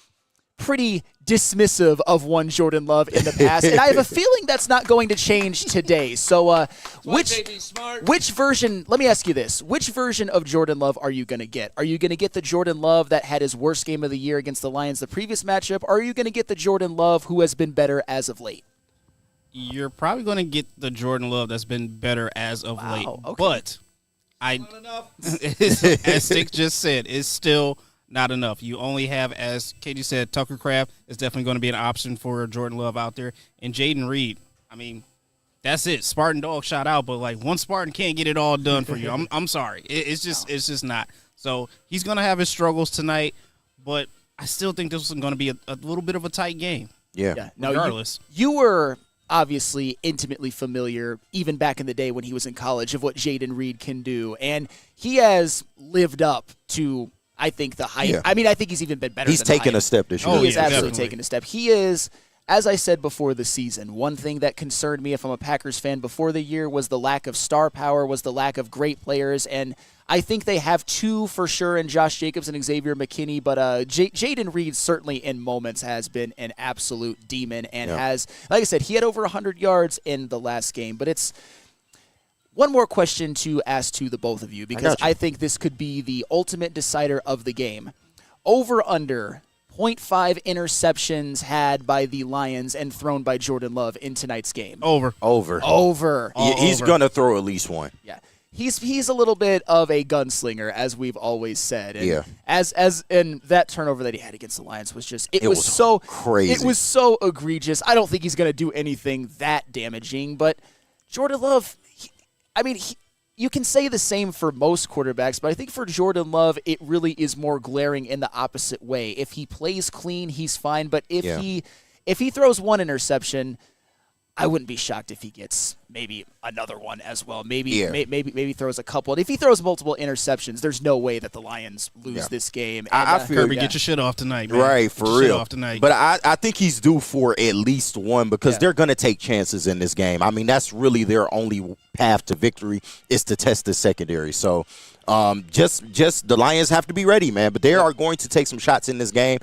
pretty dismissive of one Jordan Love in the past, and I have a feeling that's not going to change today. So which version, let me ask you this, which version of Jordan Love are you going to get? Are you going to get the Jordan Love that had his worst game of the year against the Lions the previous matchup, or are you going to get the Jordan Love who has been better as of late? You're probably going to get the Jordan Love that's been better as of late. Okay. But as Stick just said, it's still not enough. You only have, as Katie said, Tucker Kraft is definitely going to be an option for Jordan Love out there. And Jayden Reed, I mean, that's it. Spartan dog shot out, but like one Spartan can't get it all done for you. I'm sorry. It's just not. So he's going to have his struggles tonight, but I still think this is going to be a little bit of a tight game. Yeah. Now, regardless. You were obviously intimately familiar, even back in the day when he was in college, of what Jayden Reed can do. And he has lived up to, I think, the hype. Yeah. I mean, I think he's even been better. He's taken a step this year. He is absolutely taken a step. He is, as I said before the season, one thing that concerned me if I'm a Packers fan before the year was the lack of star power, was the lack of great players, and I think they have two for sure in Josh Jacobs and Xavier McKinney, but Jaden Reed certainly in moments has been an absolute demon and has, like I said, he had over 100 yards in the last game, but it's one more question to ask to the both of you because I think this could be the ultimate decider of the game. Over-under 0.5 interceptions had by the Lions and thrown by Jordan Love in tonight's game. Over. He's going to throw at least one. Yeah. He's a little bit of a gunslinger, as we've always said. And and that turnover that he had against the Lions was just it was so crazy. It was so egregious. I don't think he's going to do anything that damaging, but Jordan Love, you can say the same for most quarterbacks, but I think for Jordan Love, it really is more glaring in the opposite way. If he plays clean, he's fine, but if he throws one interception, I wouldn't be shocked if he gets maybe another one as well. Maybe throws a couple. And if he throws multiple interceptions, there's no way that the Lions lose this game. And, I feel Kirby, get your shit off tonight, man. Right, for real. Shit off tonight. But I think he's due for at least one because they're going to take chances in this game. I mean, that's really their only path to victory is to test the secondary. So just the Lions have to be ready, man. But they are going to take some shots in this game.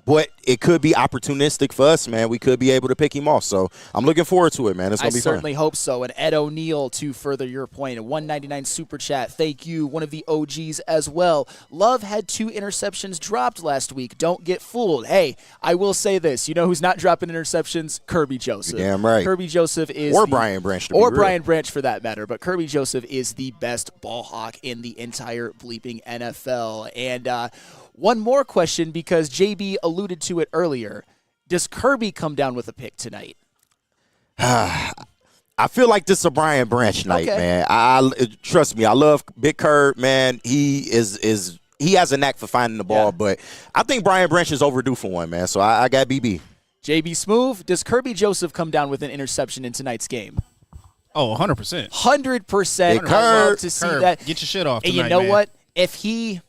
But it could be opportunistic for us, man. We could be able to pick him off. So I'm looking forward to it, man. It's going to be fun. I certainly hope so. And Ed O'Neill, to further your point, a $1.99 super chat. Thank you, one of the OGs as well. Love had 2 interceptions dropped last week. Don't get fooled. Hey, I will say this. You know who's not dropping interceptions? Kirby Joseph. Damn right. Kirby Joseph is Brian Branch. Brian Branch for that matter. But Kirby Joseph is the best ball hawk in the entire bleeping NFL. And one more question, because JB alluded to it earlier. Does Kirby come down with a pick tonight? I feel like this is a Brian Branch night, man. Trust me, I love Big Kirk, man. He has a knack for finding the ball, but I think Brian Branch is overdue for one, man. So I got BB. JB Smoove, does Kirby Joseph come down with an interception in tonight's game? Oh, 100%. 100%. I love to see that. Get your shit off tonight, and you know man. what? If he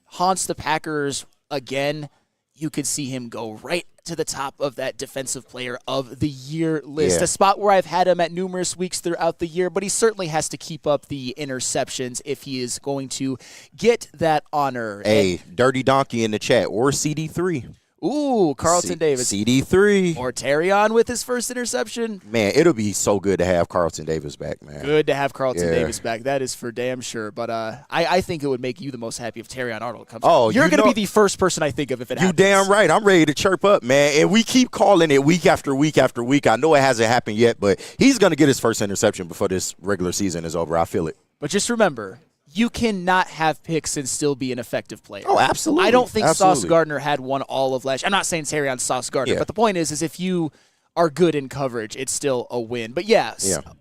haunts the Packers again, you could see him go right to the top of that defensive player of the year list, a spot where I've had him at numerous weeks throughout the year, but he certainly has to keep up the interceptions if he is going to get that honor. Hey, Dirty Donkey in the chat, or CD3. Ooh, Carlton Davis. CD3. Or Terrion with his first interception. Man, it'll be so good to have Carlton Davis back, man. Good to have Carlton Davis back. That is for damn sure. But I think it would make you the most happy if Terrion Arnold comes back. You're going to be the first person I think of if it happens. You damn right. I'm ready to chirp up, man. And we keep calling it week after week after week. I know it hasn't happened yet, but he's going to get his first interception before this regular season is over. I feel it. But just remember, you cannot have picks and still be an effective player. Oh, absolutely. I don't think Sauce Gardner had one all of last year. I'm not saying Terrion Sauce Gardner, but the point is if you are good in coverage, it's still a win. But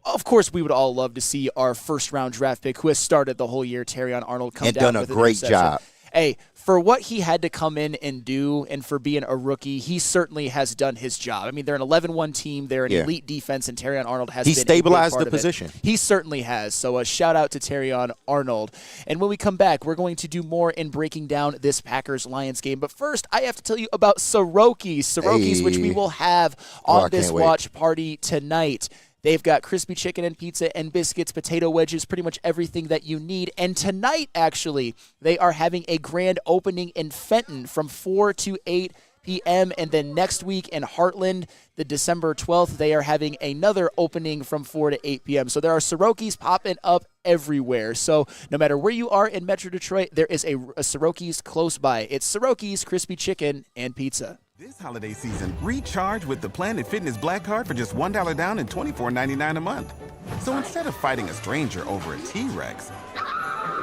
of course, we would all love to see our first-round draft pick, who has started the whole year, Terrion Arnold, come down done with a great job. Hey, for what he had to come in and do and for being a rookie, he certainly has done his job. I mean, they're an 11-1 team. They're an elite defense, and Terrion Arnold has been stabilized a big part the position. He certainly has. So a shout-out to Terrion Arnold. And when we come back, we're going to do more in breaking down this Packers-Lions game. But first, I have to tell you about Soroki's, which we will have on this watch party tonight. They've got crispy chicken and pizza and biscuits, potato wedges, pretty much everything that you need. And tonight, actually, they are having a grand opening in Fenton from 4 to 8 p.m. And then next week in Heartland, the December 12th, they are having another opening from 4 to 8 p.m. So there are Soroki's popping up everywhere. So no matter where you are in Metro Detroit, there is a Soroki's close by. It's Soroki's crispy chicken and pizza. This holiday season, recharge with the Planet Fitness Black Card for just $1 down and $24.99 a month. So instead of fighting a stranger over a T-Rex,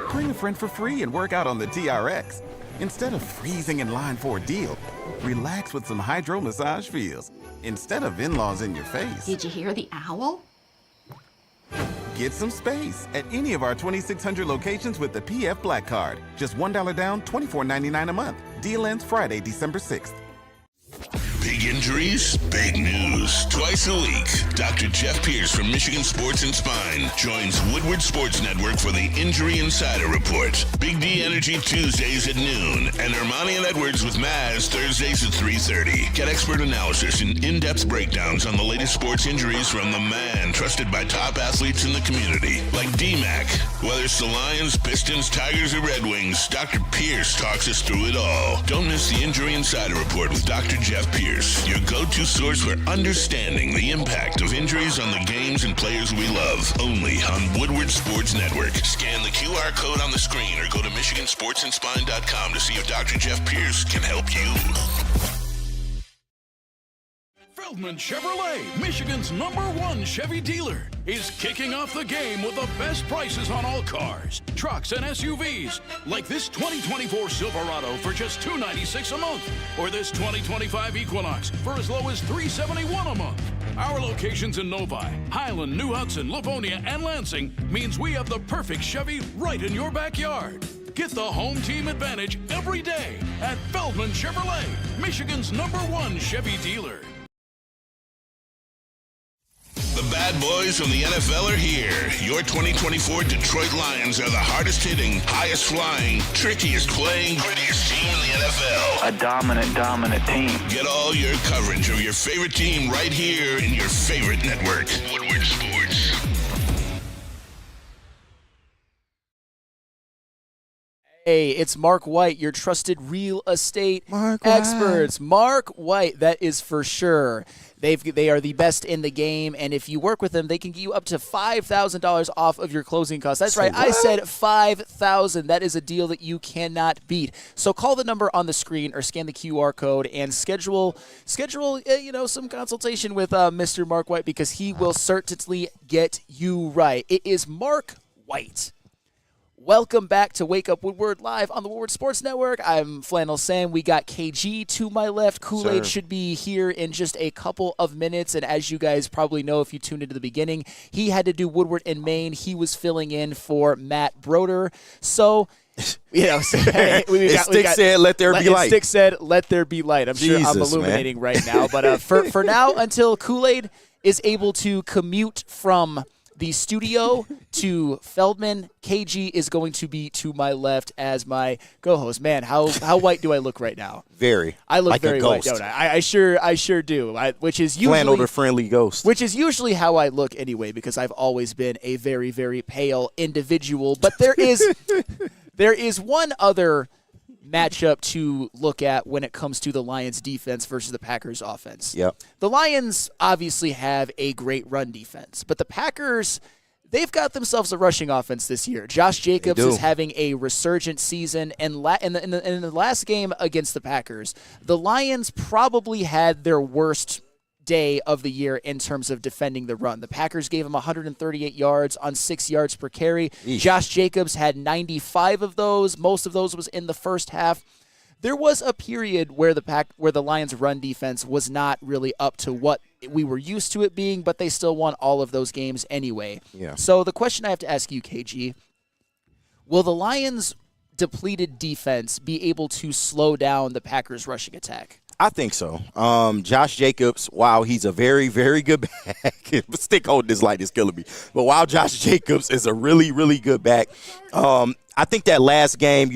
bring a friend for free and work out on the TRX. Instead of freezing in line for a deal, relax with some hydro massage feels. Instead of in-laws in your face. Did you hear the owl? Get some space at any of our 2,600 locations with the PF Black Card. Just $1 down, $24.99 a month. Deal ends Friday, December 6th. Big injuries, big news. Twice a week, Dr. Jeff Pierce from Michigan Sports and Spine joins Woodward Sports Network for the Injury Insider Report. Big D Energy Tuesdays at noon, and Ermanni and Edwards with Maz Thursdays at 3:30. Get expert analysis and in-depth breakdowns on the latest sports injuries from the man trusted by top athletes in the community, like D-Mac. Whether it's the Lions, Pistons, Tigers, or Red Wings, Dr. Pierce talks us through it all. Don't miss the Injury Insider Report with Dr. Jeff Pierce, your go-to source for understanding the impact of injuries on the games and players we love. Only on Woodward Sports Network. Scan the QR code on the screen or go to MichiganSportsandSpine.com to see if Dr. Jeff Pierce can help you. Feldman Chevrolet, Michigan's #1 Chevy dealer, is kicking off the game with the best prices on all cars, trucks, and SUVs, like this 2024 Silverado for just $296 a month, or this 2025 Equinox for as low as $371 a month. Our locations in Novi, Highland, New Hudson, Livonia, and Lansing means we have the perfect Chevy right in your backyard. Get the home team advantage every day at Feldman Chevrolet, Michigan's #1 Chevy dealer. The bad boys from the NFL are here. Your 2024 Detroit Lions are the hardest hitting, highest flying, trickiest playing, grittiest team in the NFL. A dominant team. Get all your coverage of your favorite team right here in your favorite network. Woodward Sports. Hey, it's Mark White, your trusted real estate experts. Mark White, that is for sure. They are the best in the game, and if you work with them, they can get you up to $5,000 off of your closing costs. That's right, I said $5,000. That is a deal that you cannot beat. So call the number on the screen or scan the QR code and schedule some consultation with Mr. Mark White, because he will certainly get you right. It is Mark White. Welcome back to Wake Up Woodward live on the Woodward Sports Network. I'm Flannel Sam. We got KG to my left. Kool-Aid should be here in just a couple of minutes. And as you guys probably know, if you tuned into the beginning, he had to do Woodward in Maine. He was filling in for Matt Broder. So, Stick said, let there be light. Stick said, let there be light. I'm sure I'm illuminating right now. But for now, until Kool-Aid is able to commute from the studio to Feldman, KG is going to be to my left as my co-host. Man, how white do I look right now? Very. I look like very a ghost. white, don't I? I sure do. Which is usually flannel the friendly ghost. Which is usually how I look anyway, because I've always been a very, very pale individual. But there is one other matchup to look at when it comes to the Lions defense versus the Packers offense. Yep. The Lions obviously have a great run defense, but the Packers, they've got themselves a rushing offense this year. Josh Jacobs is having a resurgent season, and in the last game against the Packers, the Lions probably had their worst day of the year in terms of defending the run. The Packers gave him 138 yards on 6 yards per carry. Eesh. Josh Jacobs had 95 of those. Most of those was in the first half. There was a period where the Lions' run defense was not really up to what we were used to it being, but they still won all of those games anyway. Yeah. So the question I have to ask you, KG, will the Lions' depleted defense be able to slow down the Packers' rushing attack? I think so. Josh Jacobs, wow, he's a very, very good back. Stick holding this light is killing me. But while Josh Jacobs is a really, really good back, I think that last game,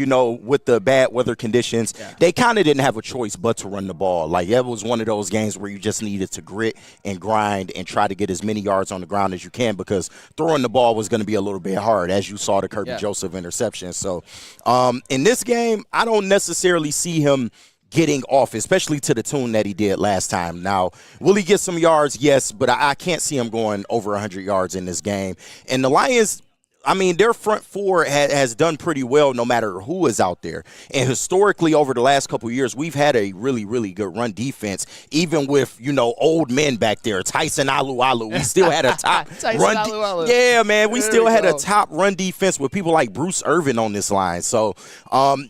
with the bad weather conditions, they kind of didn't have a choice but to run the ball. Like, it was one of those games where you just needed to grit and grind and try to get as many yards on the ground as you can, because throwing the ball was going to be a little bit hard, as you saw the Kirby Joseph interception. So in this game, I don't necessarily see him getting off, especially to the tune that he did last time. Now, will he get some yards? Yes, but I can't see him going over 100 yards in this game. And the Lions, I mean, their front four has done pretty well no matter who is out there. And historically, over the last couple of years, we've had a really, really good run defense, even with, old men back there. Tyson Alualu. We still had a top run. Yeah, man. We still had a top run defense with people like Bruce Irvin on this line. So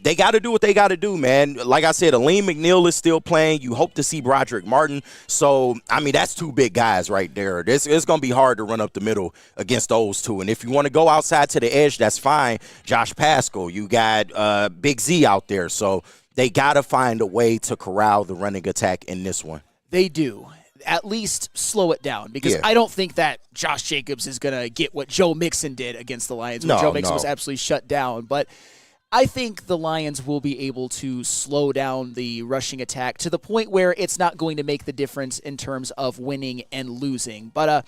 they got to do what they got to do, man. Like I said, Aleem McNeil is still playing. You hope to see Broderick Martin. So, I mean, that's two big guys right there. It's going to be hard to run up the middle against those two. And if you want to go outside to the edge, that's fine. Josh Pascal, you got Big Z out there, so they got to find a way to corral the running attack in this one. They do. At least slow it down, because I don't think that Josh Jacobs is going to get what Joe Mixon did against the Lions when Joe Mixon was absolutely shut down. But I think the Lions will be able to slow down the rushing attack to the point where it's not going to make the difference in terms of winning and losing. But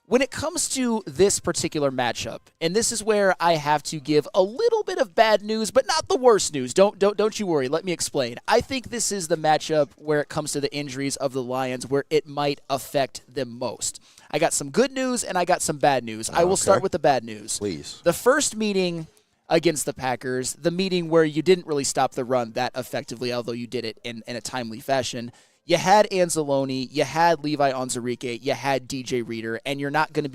when it comes to this particular matchup, and this is where I have to give a little bit of bad news, but not the worst news. Don't you worry. Let me explain. I think this is the matchup where it comes to the injuries of the Lions where it might affect them most. I got some good news and I got some bad news. I will start with the bad news. Please. The first meeting against the Packers, the meeting where you didn't really stop the run that effectively, although you did it in a timely fashion. You had Anzalone, you had Levi Onwuzurike, you had DJ Reader, and they're not going to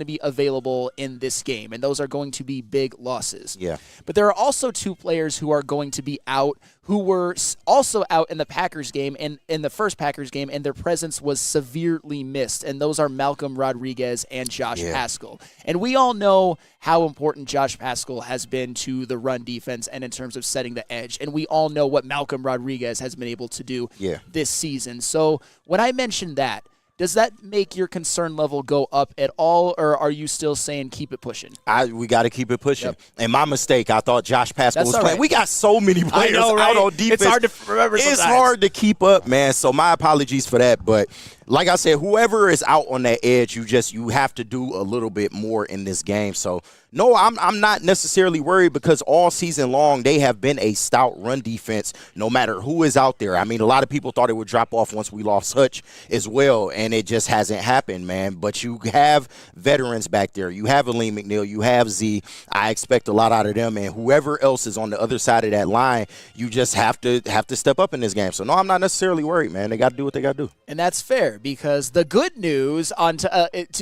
be available in this game, and those are going to be big losses. Yeah. But there are also two players who are going to be out, who were also out in the Packers game, and in the first Packers game, and their presence was severely missed, and those are Malcolm Rodriguez and Josh Paschal. And we all know how important Josh Paschal has been to the run defense and in terms of setting the edge, and we all know what Malcolm Rodriguez has been able to do this season. So when I mentioned that, does that make your concern level go up at all, or are you still saying keep it pushing? We got to keep it pushing. And my mistake, I thought Josh Paschal was playing. Right. We got so many players out on defense. It's hard to remember sometimes. It's hard to keep up, man. So my apologies for that. But like I said, whoever is out on that edge, you have to do a little bit more in this game. So no, I'm not necessarily worried, because all season long they have been a stout run defense no matter who is out there. I mean, a lot of people thought it would drop off once we lost Hutch as well, and it just hasn't happened, man. But you have veterans back there. You have Aleem McNeil. You have Z. I expect a lot out of them, and whoever else is on the other side of that line, you just have to step up in this game. So no, I'm not necessarily worried, man. They got to do what they got to do. And that's fair, because the good news,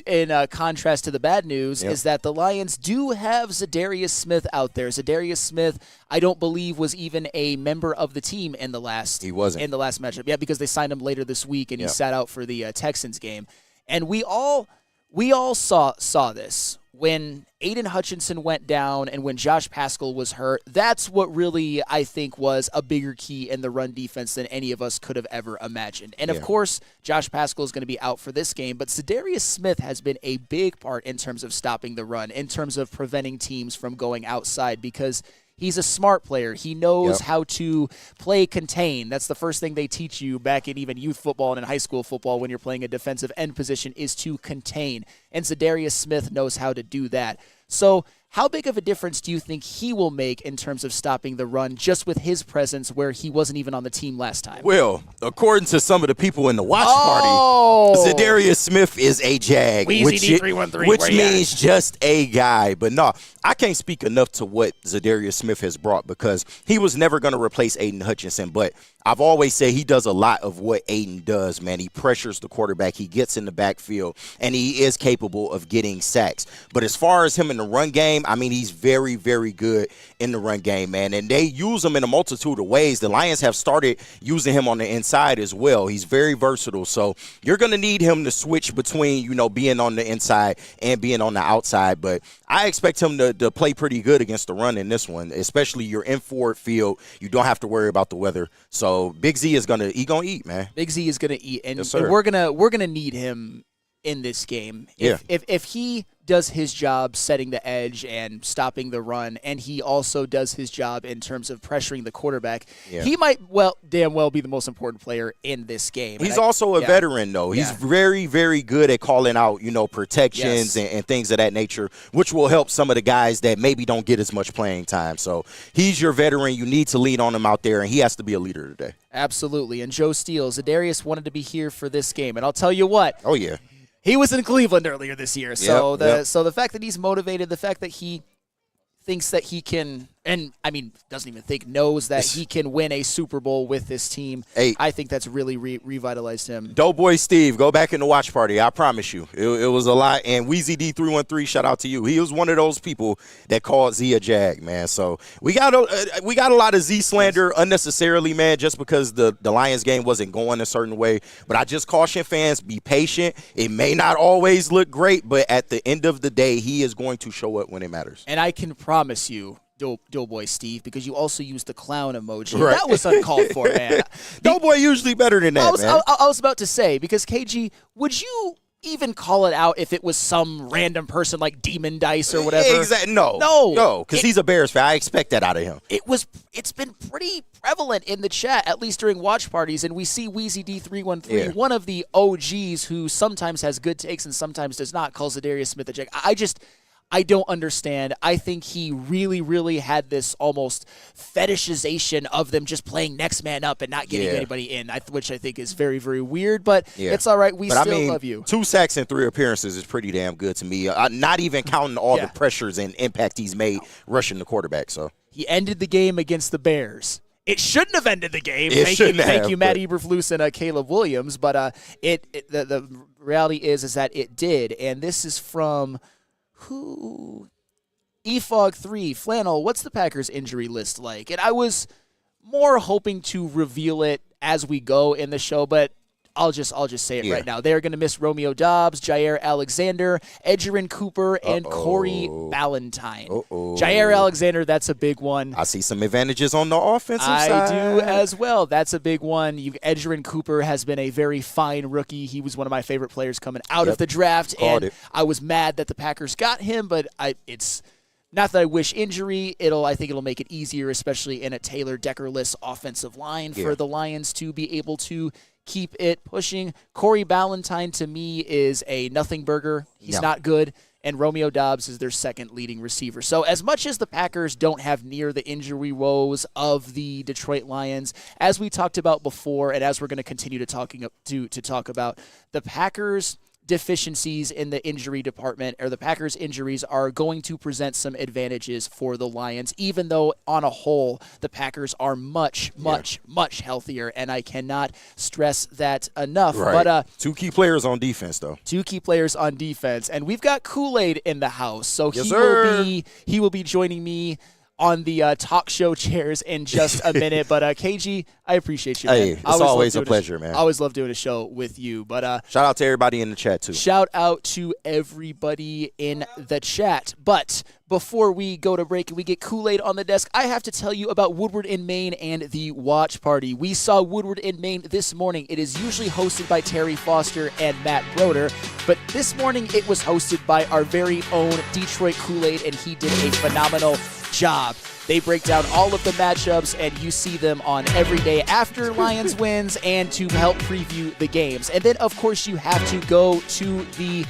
in contrast to the bad news, is that the Lions do have Zadarius Smith out there. Zadarius Smith, I don't believe, was even a member of the team in the last matchup. Yeah, because they signed him later this week, and he sat out for the Texans game. And we all saw this when Aiden Hutchinson went down and when Josh Paschal was hurt. That's what really, I think, was a bigger key in the run defense than any of us could have ever imagined. And, of course, Josh Paschal is going to be out for this game, but Zadarius Smith has been a big part in terms of stopping the run, in terms of preventing teams from going outside, because he's a smart player. He knows how to play contain. That's the first thing they teach you back in even youth football and in high school football when you're playing a defensive end position, is to contain. And Zadarius Smith knows how to do that. So how big of a difference do you think he will make in terms of stopping the run just with his presence where he wasn't even on the team last time? Well, according to some of the people in the watch party, Zadarius Smith is a Jag, which means just a guy. But no, I can't speak enough to what Zadarius Smith has brought, because he was never going to replace Aiden Hutchinson. But I've always said he does a lot of what Aiden does, man. He pressures the quarterback, he gets in the backfield, and he is capable of getting sacks. But as far as him in the run game, I mean, he's very, very good in the run game, man. And they use him in a multitude of ways. The Lions have started using him on the inside as well. He's very versatile. So you're going to need him to switch between, being on the inside and being on the outside. But I expect him to play pretty good against the run in this one, especially you're in Ford Field. You don't have to worry about the weather. So Big Z is gonna eat, man. Big Z is gonna eat, and, yes, and we're gonna need him in this game. If he does his job setting the edge and stopping the run, and he also does his job in terms of pressuring the quarterback, he might damn well be the most important player in this game. He's also a veteran, though. He's very, very good at calling out, protections and things of that nature, which will help some of the guys that maybe don't get as much playing time. So he's your veteran. You need to lean on him out there, and he has to be a leader today. Absolutely. And Joe Steele, Zadarius wanted to be here for this game, and I'll tell you what. Oh, yeah. He was in Cleveland earlier this year, so the fact that he's motivated, the fact that he thinks that he can, and I mean, doesn't even think, knows that he can win a Super Bowl with this team. I think that's really revitalized him. Doughboy Steve, go back in the watch party. I promise you. It was a lot. And Weezy D313, shout out to you. He was one of those people that called Z a Jag, man. So we got a lot of Z slander unnecessarily, man, just because the Lions game wasn't going a certain way. But I just caution fans, be patient. It may not always look great, but at the end of the day, he is going to show up when it matters. And I can promise you, Doughboy Steve, because you also used the clown emoji. Right. That was uncalled for, man. Doughboy usually better than that, man. I was about to say, because KG, would you even call it out if it was some random person like Demon Dice or whatever? Exactly. No, because he's a Bears fan. I expect that out of him. It's been pretty prevalent in the chat, at least during watch parties, and we see Wheezy D313, one of the OGs who sometimes has good takes and sometimes does not, calls Zadarius Smith a jack. I don't understand. I think he really, really had this almost fetishization of them just playing next man up and not getting anybody in, which I think is very, very weird, but it's all right. We still love you. 2 sacks and 3 appearances is pretty damn good to me, not even counting all the pressures and impact he's made rushing the quarterback. So he ended the game against the Bears. It shouldn't have ended the game. Thank you, Matt Eberflus and Caleb Williams, but the reality is that it did, and this is from... Who? EFOG3, Flannel, what's the Packers injury list like? And I was more hoping to reveal it as we go in the show, but I'll just say it right now. They're going to miss Romeo Doubs, Jair Alexander, Edgerrin Cooper, and Corey Ballantyne. Jair Alexander, that's a big one. I see some advantages on the offensive side. I do as well. That's a big one. Edgerrin Cooper has been a very fine rookie. He was one of my favorite players coming out of the draft, and I was mad that the Packers got him, but it's not that I wish injury. I think it'll make it easier, especially in a Taylor Decker-less offensive line for the Lions to be able to keep it pushing. Corey Ballantyne, to me, is a nothing burger. He's not good. And Romeo Doubs is their second leading receiver. So as much as the Packers don't have near the injury woes of the Detroit Lions, as we talked about before, and as we're going to continue to talk about, the Packers' deficiencies in the injury department, or the Packers' injuries, are going to present some advantages for the Lions, even though on a whole the Packers are much healthier, and I cannot stress that enough. Right. But 2 key players on defense, though. 2 key players on defense, and we've got Kool-Aid in the house, so he will be joining me on the talk show chairs in just a minute. But KG, I appreciate you, man. Hey, it's always a pleasure, man. I always love doing a show with you. But shout out to everybody in the chat, too. Shout out to everybody in the chat. But before we go to break and we get Kool-Aid on the desk, I have to tell you about Woodward in Maine and the watch party. We saw Woodward in Maine this morning. It is usually hosted by Terry Foster and Matt Broder, but this morning it was hosted by our very own Detroit Kool-Aid, and he did a phenomenal job. They break down all of the matchups, and you see them on every day after Lions wins and to help preview the games. And then, of course, you have to go to the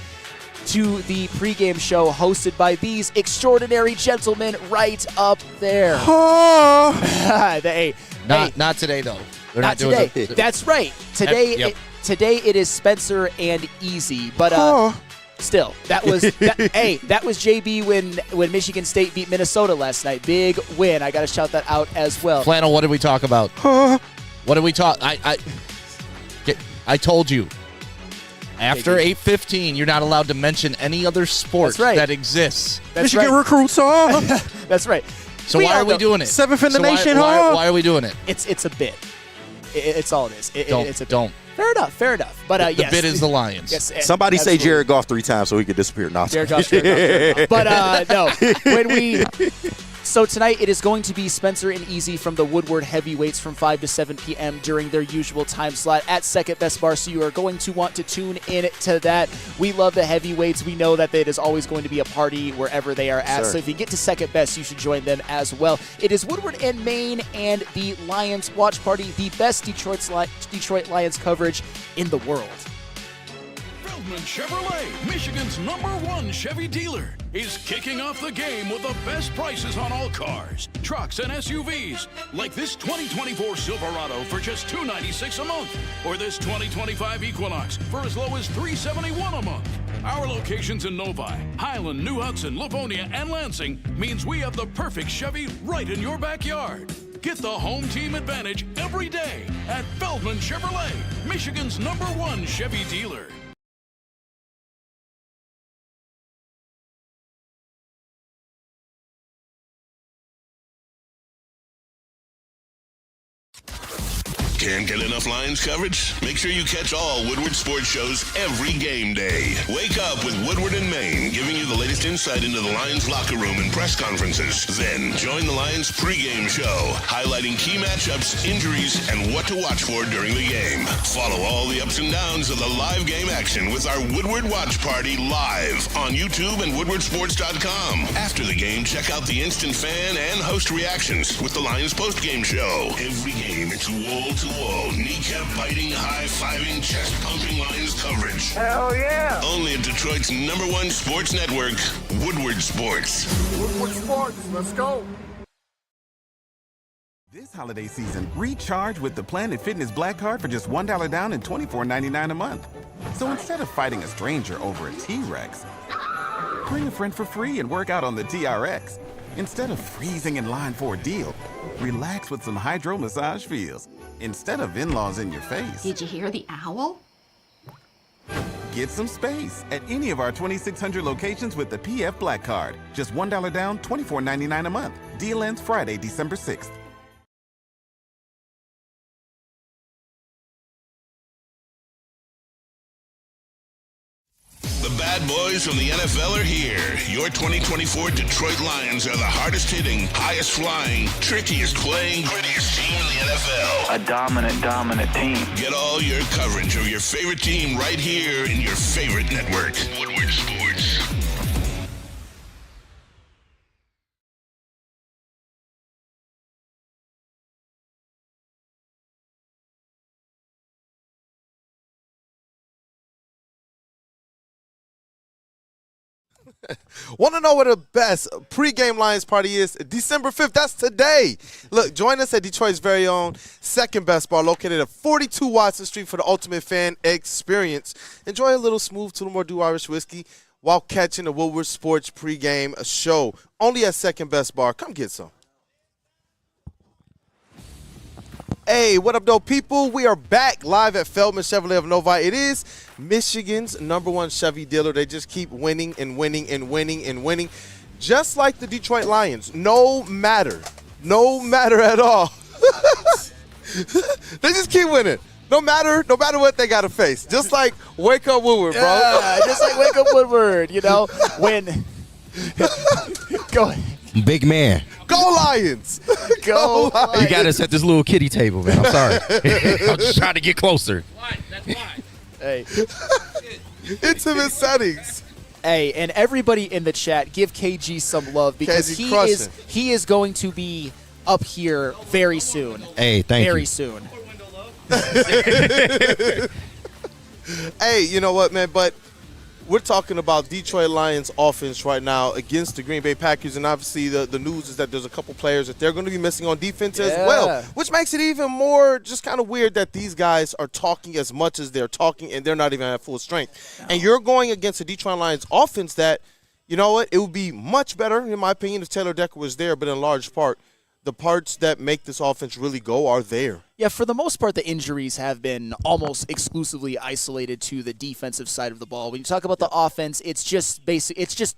pregame show hosted by these extraordinary gentlemen right up there. Not today, though. They're not doing today. That's right. Today, today it is Spencer and Easy, but still, that was that was JB when Michigan State beat Minnesota last night. Big win. I got to shout that out as well. Flannel, what did we talk about? What did we talk? I told you. After 8:15, you're not allowed to mention any other sport that exists. Michigan recruits, That's right. So why are we doing it? 7th in the nation, why are we doing it? It's a bit. It's all it is. It's a bit. Don't. Fair enough. But the bid is the Lions. Yes, somebody say Jared Goff 3 times so he could disappear. No, Jared Goff. But no, so tonight it is going to be Spencer and Easy from the Woodward Heavyweights from 5 to 7 p.m. during their usual time slot at Second Best Bar, so you are going to want to tune in to that. We love the heavyweights. We know that it is always going to be a party wherever they are at, so if you get to Second Best, you should join them as well. It is Woodward and Maine and the Lions Watch Party, the best Detroit Lions coverage in the world. Feldman Chevrolet, Michigan's #1 Chevy dealer, is kicking off the game with the best prices on all cars, trucks, and SUVs, like this 2024 Silverado for just $296 a month, or this 2025 Equinox for as low as $371 a month. Our locations in Novi, Highland, New Hudson, Livonia, and Lansing means we have the perfect Chevy right in your backyard. Get the home team advantage every day at Feldman Chevrolet, Michigan's #1 Chevy dealer. Can't get enough Lions coverage? Make sure you catch all Woodward sports shows every game day. Wake up with Woodward and Maine, giving you the latest insight into the Lions locker room and press conferences. Then join the Lions pregame show, highlighting key matchups, injuries, and what to watch for during the game. Follow all the ups and downs of the live game action with our Woodward Watch Party live on YouTube and WoodwardSports.com. After the game, check out the instant fan and host reactions with the Lions postgame show. Every game, it's wall-to-wall, kneecap-biting, high-fiving, chest-pumping Lions coverage. Hell yeah! Only at Detroit's #1 sports network, Woodward Sports. Woodward Sports, let's go. This holiday season, recharge with the Planet Fitness Black Card for just $1 down and $24.99 a month. So instead of fighting a stranger over a T-Rex, bring a friend for free and work out on the TRX. Instead of freezing in line for a deal, relax with some hydro massage feels. Instead of in-laws in your face. Did you hear the owl? Get some space at any of our 2,600 locations with the PF Black Card. Just $1 down, $24.99 a month. Deal ends Friday, December 6th. The bad boys from the NFL are here. Your 2024 Detroit Lions are the hardest hitting, highest flying, trickiest playing, grittiest team in the NFL. A dominant team. Get all your coverage of your favorite team right here in your favorite network. Woodward Sports. Want to know what the best pregame Lions party is? December 5th, that's today. Look, join us at Detroit's very own second best bar located at 42 Watson Street for the ultimate fan experience. Enjoy a little smooth Tullamore Dew Irish whiskey while catching the Woodward Sports pregame show. Only at second best bar. Come get some. Hey, what up, though, people? We are back live at Feldman Chevrolet of Novi. It is Michigan's #1 Chevy dealer. They just keep winning and winning and winning and winning, just like the Detroit Lions. No matter at all. They just keep winning. No matter what they got to face. Just like Wake Up Woodward, bro. Yeah, just like Wake Up Woodward, you know, when – go ahead. Big man. Go Lions! Go Lions! You got us at this little kiddie table, man. I'm sorry. I'm just trying to get closer. That's why. Hey. Intimate settings. Hey, and everybody in the chat, give KG some love because he is going to be up here very soon. Hey, thank you. Very soon. Hey, you know what, man? But we're talking about Detroit Lions offense right now against the Green Bay Packers, and obviously the news is that there's a couple players that they're going to be missing on defense as well, which makes it even more just kind of weird that these guys are talking as much as they're talking and they're not even at full strength. No. And you're going against the Detroit Lions offense that, you know what, it would be much better, in my opinion, if Taylor Decker was there, but in large part, the parts that make this offense really go are there. Yeah, for the most part, the injuries have been almost exclusively isolated to the defensive side of the ball. When you talk about the offense, it's just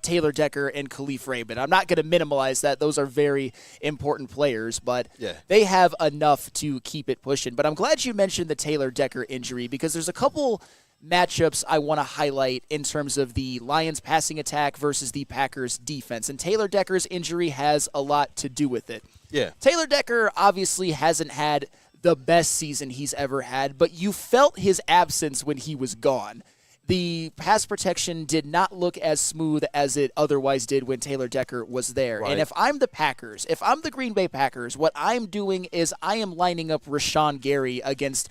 Taylor Decker and Khalif Raymond. I'm not going to minimize that; those are very important players, but they have enough to keep it pushing. But I'm glad you mentioned the Taylor Decker injury because there's a couple matchups I want to highlight in terms of the Lions passing attack versus the Packers defense, and Taylor Decker's injury has a lot to do with it. Yeah, Taylor Decker obviously hasn't had the best season he's ever had, but you felt his absence when he was gone. The pass protection did not look as smooth as it otherwise did when Taylor Decker was there. Right. And if I'm the Packers, if I'm the Green Bay Packers, what I'm doing is I am lining up Rashawn Gary against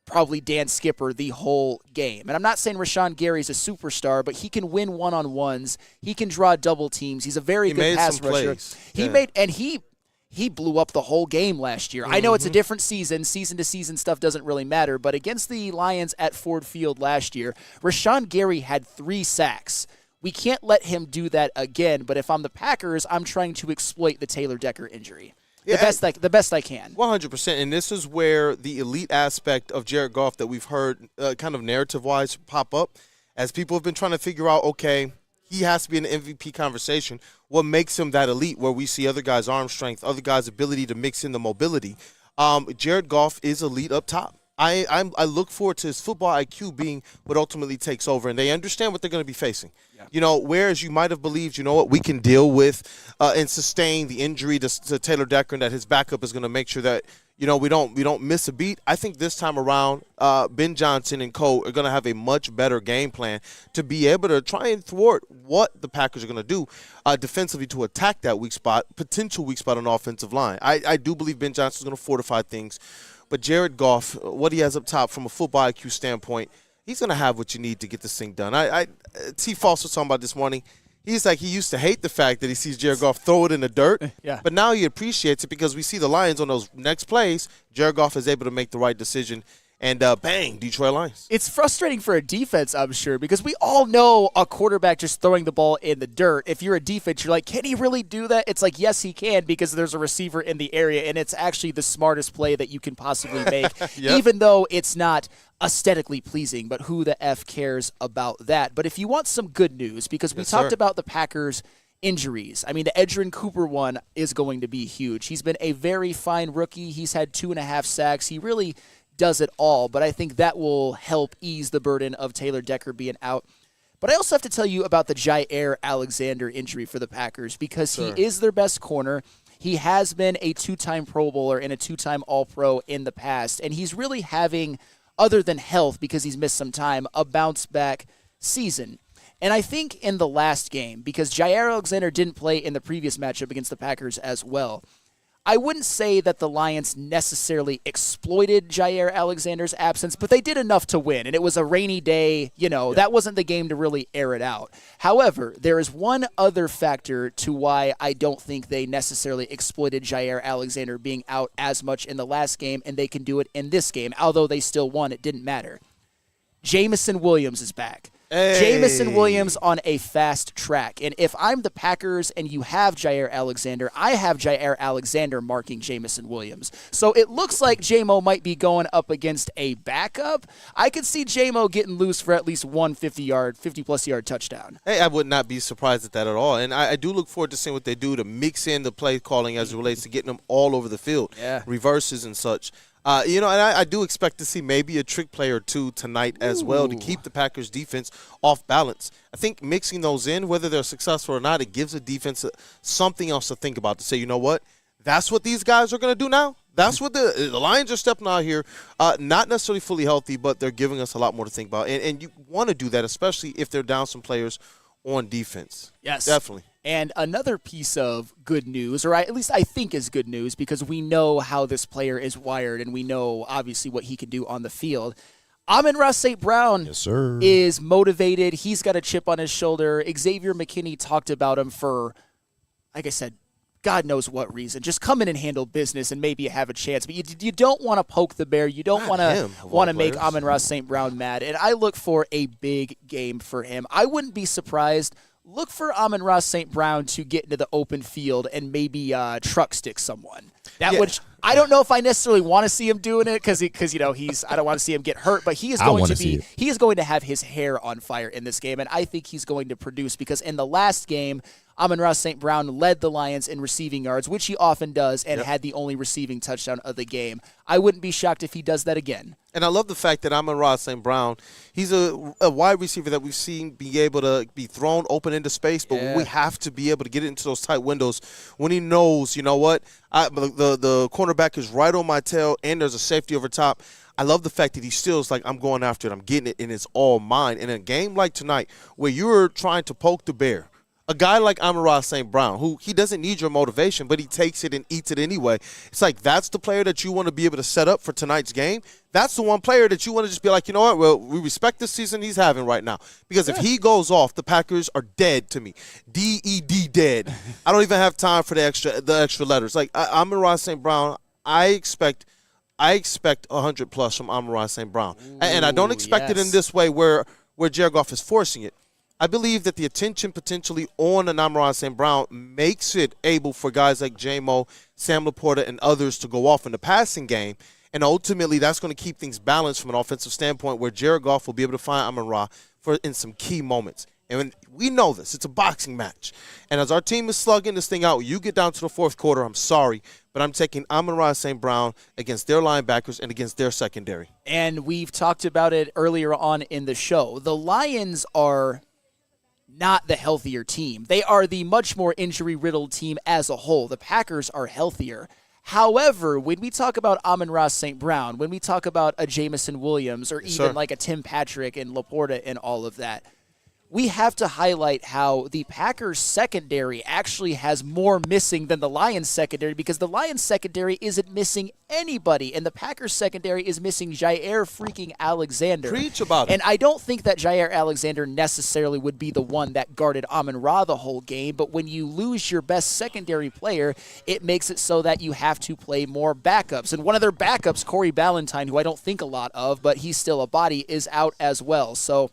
probably Dan Skipper the whole game. And I'm not saying Rashawn Gary's a superstar, but he can win one-on-ones. He can draw double teams. He's a very good pass rusher. He blew up the whole game last year. I know it's a different season. Season-to-season stuff doesn't really matter. But against the Lions at Ford Field last year, Rashawn Gary had 3 sacks. We can't let him do that again. But if I'm the Packers, I'm trying to exploit the Taylor Decker injury. The best I can. 100%. And this is where the elite aspect of Jared Goff that we've heard kind of narrative-wise pop up as people have been trying to figure out, okay, he has to be in the MVP conversation. What makes him that elite where we see other guys' arm strength, other guys' ability to mix in the mobility? Jared Goff is elite up top. I look forward to his football IQ being what ultimately takes over, and they understand what they're going to be facing. Yeah. Whereas you might have believed, we can deal with and sustain the injury to Taylor Decker, and that his backup is going to make sure that we don't miss a beat. I think this time around, Ben Johnson and co are going to have a much better game plan to be able to try and thwart what the Packers are going to do defensively to attack that potential weak spot on the offensive line. I do believe Ben Johnson is going to fortify things. But Jared Goff, what he has up top from a football IQ standpoint, he's going to have what you need to get this thing done. T. Foss was talking about this morning. He's like, he used to hate the fact that he sees Jared Goff throw it in the dirt. Yeah. But now he appreciates it because we see the Lions on those next plays. Jared Goff is able to make the right decision. And bang, Detroit Lions. It's frustrating for a defense, I'm sure, because we all know a quarterback just throwing the ball in the dirt. If you're a defense, you're like, can he really do that? It's like, yes, he can, because there's a receiver in the area, and it's actually the smartest play that you can possibly make, even though it's not aesthetically pleasing. But who the F cares about that? But if you want some good news, because we talked about the Packers' injuries. I mean, the Edgerrin Cooper one is going to be huge. He's been a very fine rookie. He's had 2.5 sacks. He really does it all, but I think that will help ease the burden of Taylor Decker being out. But I also have to tell you about the Jair Alexander injury for the Packers, because he is their best corner. He has been a 2-time Pro Bowler and a 2-time All-Pro in the past, and he's really having, other than health, because he's missed some time, a bounce-back season. And I think in the last game, because Jair Alexander didn't play in the previous matchup against the Packers as well, I wouldn't say that the Lions necessarily exploited Jair Alexander's absence, but they did enough to win, and it was a rainy day. That wasn't the game to really air it out. However, there is one other factor to why I don't think they necessarily exploited Jair Alexander being out as much in the last game, and they can do it in this game. Although they still won, it didn't matter. Jamison Williams is back. Hey. Jamison Williams on a fast track. And if I'm the Packers and you have Jair Alexander, I have Jair Alexander marking Jamison Williams. So it looks like J-Mo might be going up against a backup. I could see J-Mo getting loose for at least one 50-plus yard touchdown. Hey, I would not be surprised at that at all. And I do look forward to seeing what they do to mix in the play calling as it relates to getting them all over the field. Reverses and such. And I do expect to see maybe a trick play or two tonight as well to keep the Packers' defense off balance. I think mixing those in, whether they're successful or not, it gives the defense something else to think about, to say, you know what, that's what these guys are going to do now. That's what the Lions are stepping out here, not necessarily fully healthy, but they're giving us a lot more to think about. And you want to do that, especially if they're down some players on defense. Yes. Definitely. And another piece of good news, or at least I think is good news, because we know how this player is wired and we know obviously what he can do on the field. Amon-Ra St. Brown is motivated. He's got a chip on his shoulder. Xavier McKinney talked about him for, like I said, God knows what reason. Just come in and handle business and maybe have a chance. But you don't want to poke the bear. You don't want to make Amon-Ra St. Brown mad. And I look for a big game for him. I wouldn't be surprised. Look for Amon-Ra St. Brown to get into the open field and maybe truck stick someone. Which I don't know if I necessarily want to see him doing it because I don't want to see him get hurt, but he is going to have his hair on fire in this game, and I think he's going to produce, because in the last game, Amon-Ra St. Brown led the Lions in receiving yards, which he often does, and had the only receiving touchdown of the game. I wouldn't be shocked if he does that again. And I love the fact that Amon-Ra St. Brown, he's a wide receiver that we've seen be able to be thrown open into space, but we have to be able to get into those tight windows when he knows, you know what, the cornerback is right on my tail and there's a safety over top. I love the fact that he still is like, I'm going after it, I'm getting it, and it's all mine. In a game like tonight where you're trying to poke the bear, a guy like Amon-Ra St. Brown, who he doesn't need your motivation, but he takes it and eats it anyway. It's like that's the player that you want to be able to set up for tonight's game. That's the one player that you want to just be like, you know what, well, we respect the season he's having right now. Because if he goes off, the Packers are dead to me. D-E-D, dead. I don't even have time for the extra letters. Like Amon-Ra St. Brown, I expect 100+ from Amon-Ra St. Brown. And I don't expect it in this way where Jared Goff is forcing it. I believe that the attention potentially on an Amon-Ra St. Brown makes it able for guys like J-Mo, Sam Laporta, and others to go off in the passing game. And ultimately, that's going to keep things balanced from an offensive standpoint where Jared Goff will be able to find Amon-Ra in some key moments. And we know this. It's a boxing match. And as our team is slugging this thing out, you get down to the fourth quarter, I'm sorry, but I'm taking Amon-Ra St. Brown against their linebackers and against their secondary. And we've talked about it earlier on in the show. The Lions are not the healthier team. They are the much more injury-riddled team as a whole. The Packers are healthier. However, when we talk about Amon-Ra St. Brown, when we talk about a Jamison Williams, or even like a Tim Patrick and Laporta and all of that, we have to highlight how the Packers secondary actually has more missing than the Lions secondary, because the Lions secondary isn't missing anybody, and the Packers secondary is missing Jair freaking Alexander. Preach about it. And I don't think that Jair Alexander necessarily would be the one that guarded Amon-Ra the whole game, but when you lose your best secondary player, it makes it so that you have to play more backups. And one of their backups, Corey Ballantyne, who I don't think a lot of, but he's still a body, is out as well. So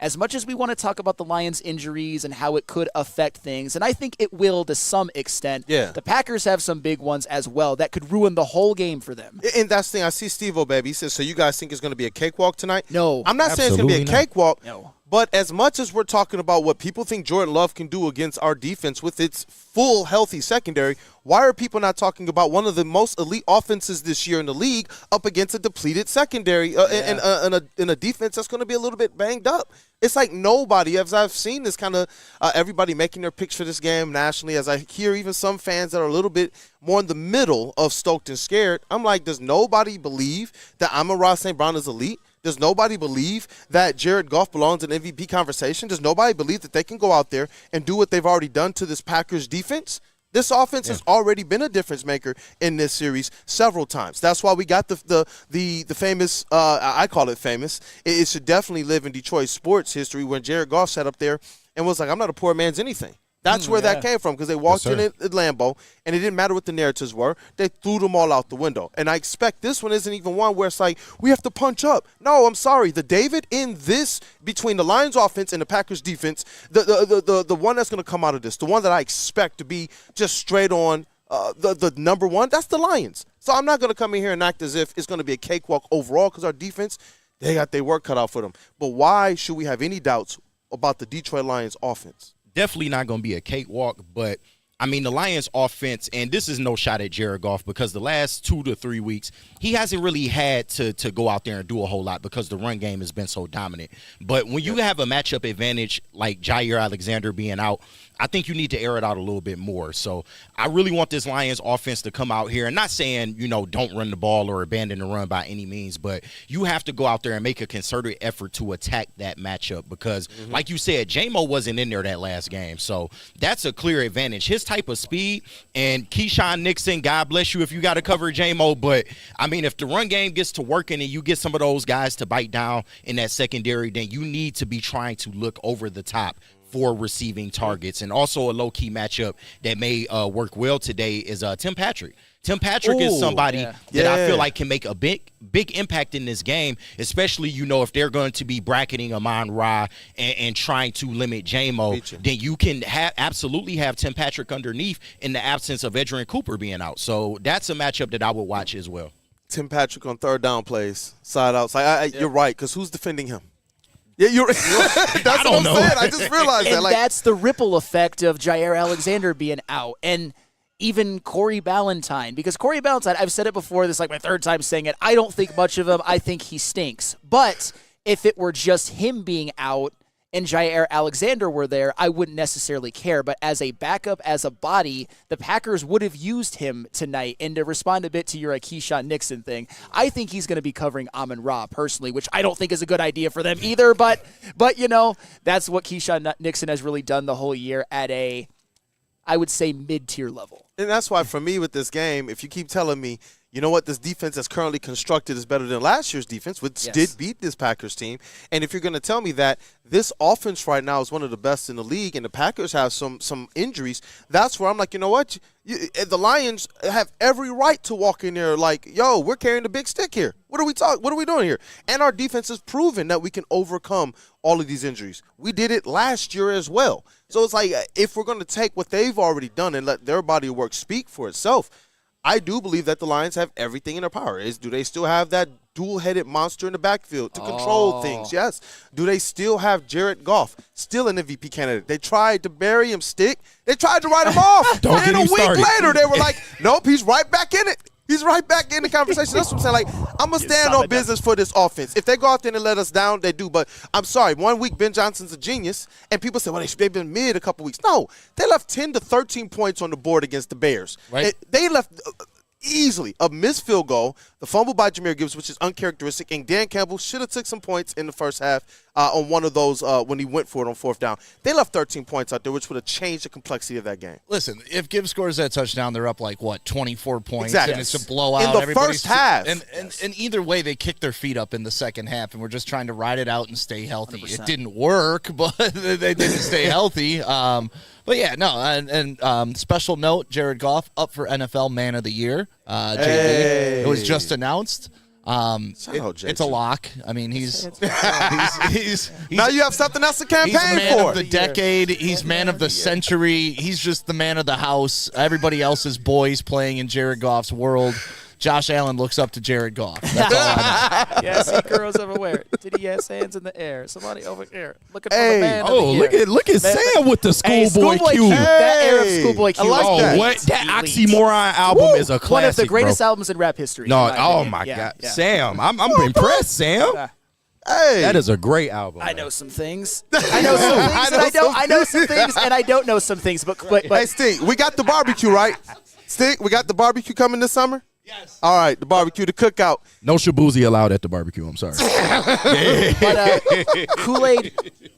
as much as we want to talk about the Lions' injuries and how it could affect things, and I think it will to some extent, the Packers have some big ones as well that could ruin the whole game for them. And that's the thing. I see Steve-O, baby. He says, so you guys think it's going to be a cakewalk tonight? No. I'm not saying it's going to be a cakewalk. No. But as much as we're talking about what people think Jordan Love can do against our defense with its full, healthy secondary, why are people not talking about one of the most elite offenses this year in the league up against a depleted secondary and a defense that's going to be a little bit banged up? It's like nobody, as I've seen this kind of everybody making their picks for this game nationally, as I hear even some fans that are a little bit more in the middle of stoked and scared, I'm like, does nobody believe that Amon-Ra St. Brown is elite? Does nobody believe that Jared Goff belongs in MVP conversation? Does nobody believe that they can go out there and do what they've already done to this Packers defense? This offense has already been a difference maker in this series several times. That's why we got the famous, I call it famous. It should definitely live in Detroit sports history when Jared Goff sat up there and was like, I'm not a poor man's anything. That's where that came from, because they walked in at Lambeau, and it didn't matter what the narratives were. They threw them all out the window. And I expect this one isn't even one where it's like, we have to punch up. No, I'm sorry. The David in this, between the Lions offense and the Packers defense, the one that's going to come out of this, the one that I expect to be just straight on the number one, that's the Lions. So I'm not going to come in here and act as if it's going to be a cakewalk overall, because our defense, they got their work cut out for them. But why should we have any doubts about the Detroit Lions offense? Definitely not going to be a cakewalk, but I mean, the Lions offense, and this is no shot at Jared Goff, because the last 2 to 3 weeks, he hasn't really had to go out there and do a whole lot because the run game has been so dominant. But when you have a matchup advantage like Jair Alexander being out, I think you need to air it out a little bit more. So I really want this Lions offense to come out here, and not saying, don't run the ball or abandon the run by any means, but you have to go out there and make a concerted effort to attack that matchup, because like you said, J-Mo wasn't in there that last game. So that's a clear advantage. His type of speed, and Keyshawn Nixon, God bless you if you got to cover J-Mo, but I mean, if the run game gets to working and you get some of those guys to bite down in that secondary, then you need to be trying to look over the top for receiving targets. And also a low-key matchup that may work well today is Tim Patrick. Tim Patrick is somebody that I feel like can make a big impact in this game, especially, if they're going to be bracketing Amon-Ra and trying to limit J-Mo, then you can absolutely have Tim Patrick underneath in the absence of Edgerrin Cooper being out. So that's a matchup that I would watch as well. Tim Patrick on third down plays, side outside. You're right, because who's defending him? Yeah, you're that's what I'm saying. I just realized that. And that's the ripple effect of Jair Alexander being out. And even Corey Ballantyne, because Corey Ballantyne, I've said it before, this is like my third time saying it, I don't think much of him. I think he stinks. But if it were just him being out and Jair Alexander were there, I wouldn't necessarily care. But as a backup, as a body, the Packers would have used him tonight. And to respond a bit to your Keyshawn Nixon thing, I think he's going to be covering Amon-Ra personally, which I don't think is a good idea for them either. But that's what Keyshawn Nixon has really done the whole year at a, I would say, mid-tier level. And that's why for me with this game, if you keep telling me, you know what, this defense that's currently constructed is better than last year's defense, which did beat this Packers team. And if you're going to tell me that this offense right now is one of the best in the league and the Packers have some injuries, that's where I'm like, you know what, the Lions have every right to walk in there like, yo, we're carrying the big stick here. What are we doing here? And our defense has proven that we can overcome all of these injuries. We did it last year as well. So it's like, if we're going to take what they've already done and let their body of work speak for itself, I do believe that the Lions have everything in their power. Do they still have that dual-headed monster in the backfield to control things? Yes. Do they still have Jared Goff, still an MVP candidate? They tried to bury him, Stick. They tried to write him off. And a week later, they were like, nope, he's right back in it. He's right back in the conversation. That's what I'm saying. Like, I'm going to stand on business for this offense. If they go out there and let us down, they do. But I'm sorry. 1 week, Ben Johnson's a genius. And people say, well, they've been mid a couple weeks. No. They left 10 to 13 points on the board against the Bears. Right. They left easily a missed field goal, the fumble by Jahmyr Gibbs, which is uncharacteristic, and Dan Campbell should have took some points in the first half on one of those when he went for it on fourth down. They left 13 points out there, which would have changed the complexity of that game. Listen, if Gibbs scores that touchdown, they're up like, 24 points, exactly. and it's a blowout. In the first half. And either way, they kicked their feet up in the second half, and we're just trying to ride it out and stay healthy. 100%. It didn't work, but they didn't stay healthy. But yeah, no, and special note, Jared Goff up for NFL Man of the Year. JD. It was just announced. It's a lock. I mean, he's now you have something else to campaign he's man for. Of the decade. He's man of the century. He's just the man of the house. Everybody else is boys playing in Jared Goff's world. Josh Allen looks up to Jared Goff. That's all I know. Yes, he girls everywhere. Did he has hands in the air? Somebody over here looking for the man of the year. Look at Sam with the schoolboy cue. That era of schoolboy cue. I like that. What? That Oxymoron album is a classic. One of the greatest albums in rap history. No, in my opinion. God, Yeah. Sam, I'm impressed, Sam. Hey, that is a great album. I know some things. I know some things, and I don't. I know some things, and I don't know some things. But hey, Steve, we got the barbecue, right? Steve, we got the barbecue coming this summer. Yes. All right, the barbecue, the cookout. No shabuzi allowed at the barbecue. I'm sorry. But Kool-Aid,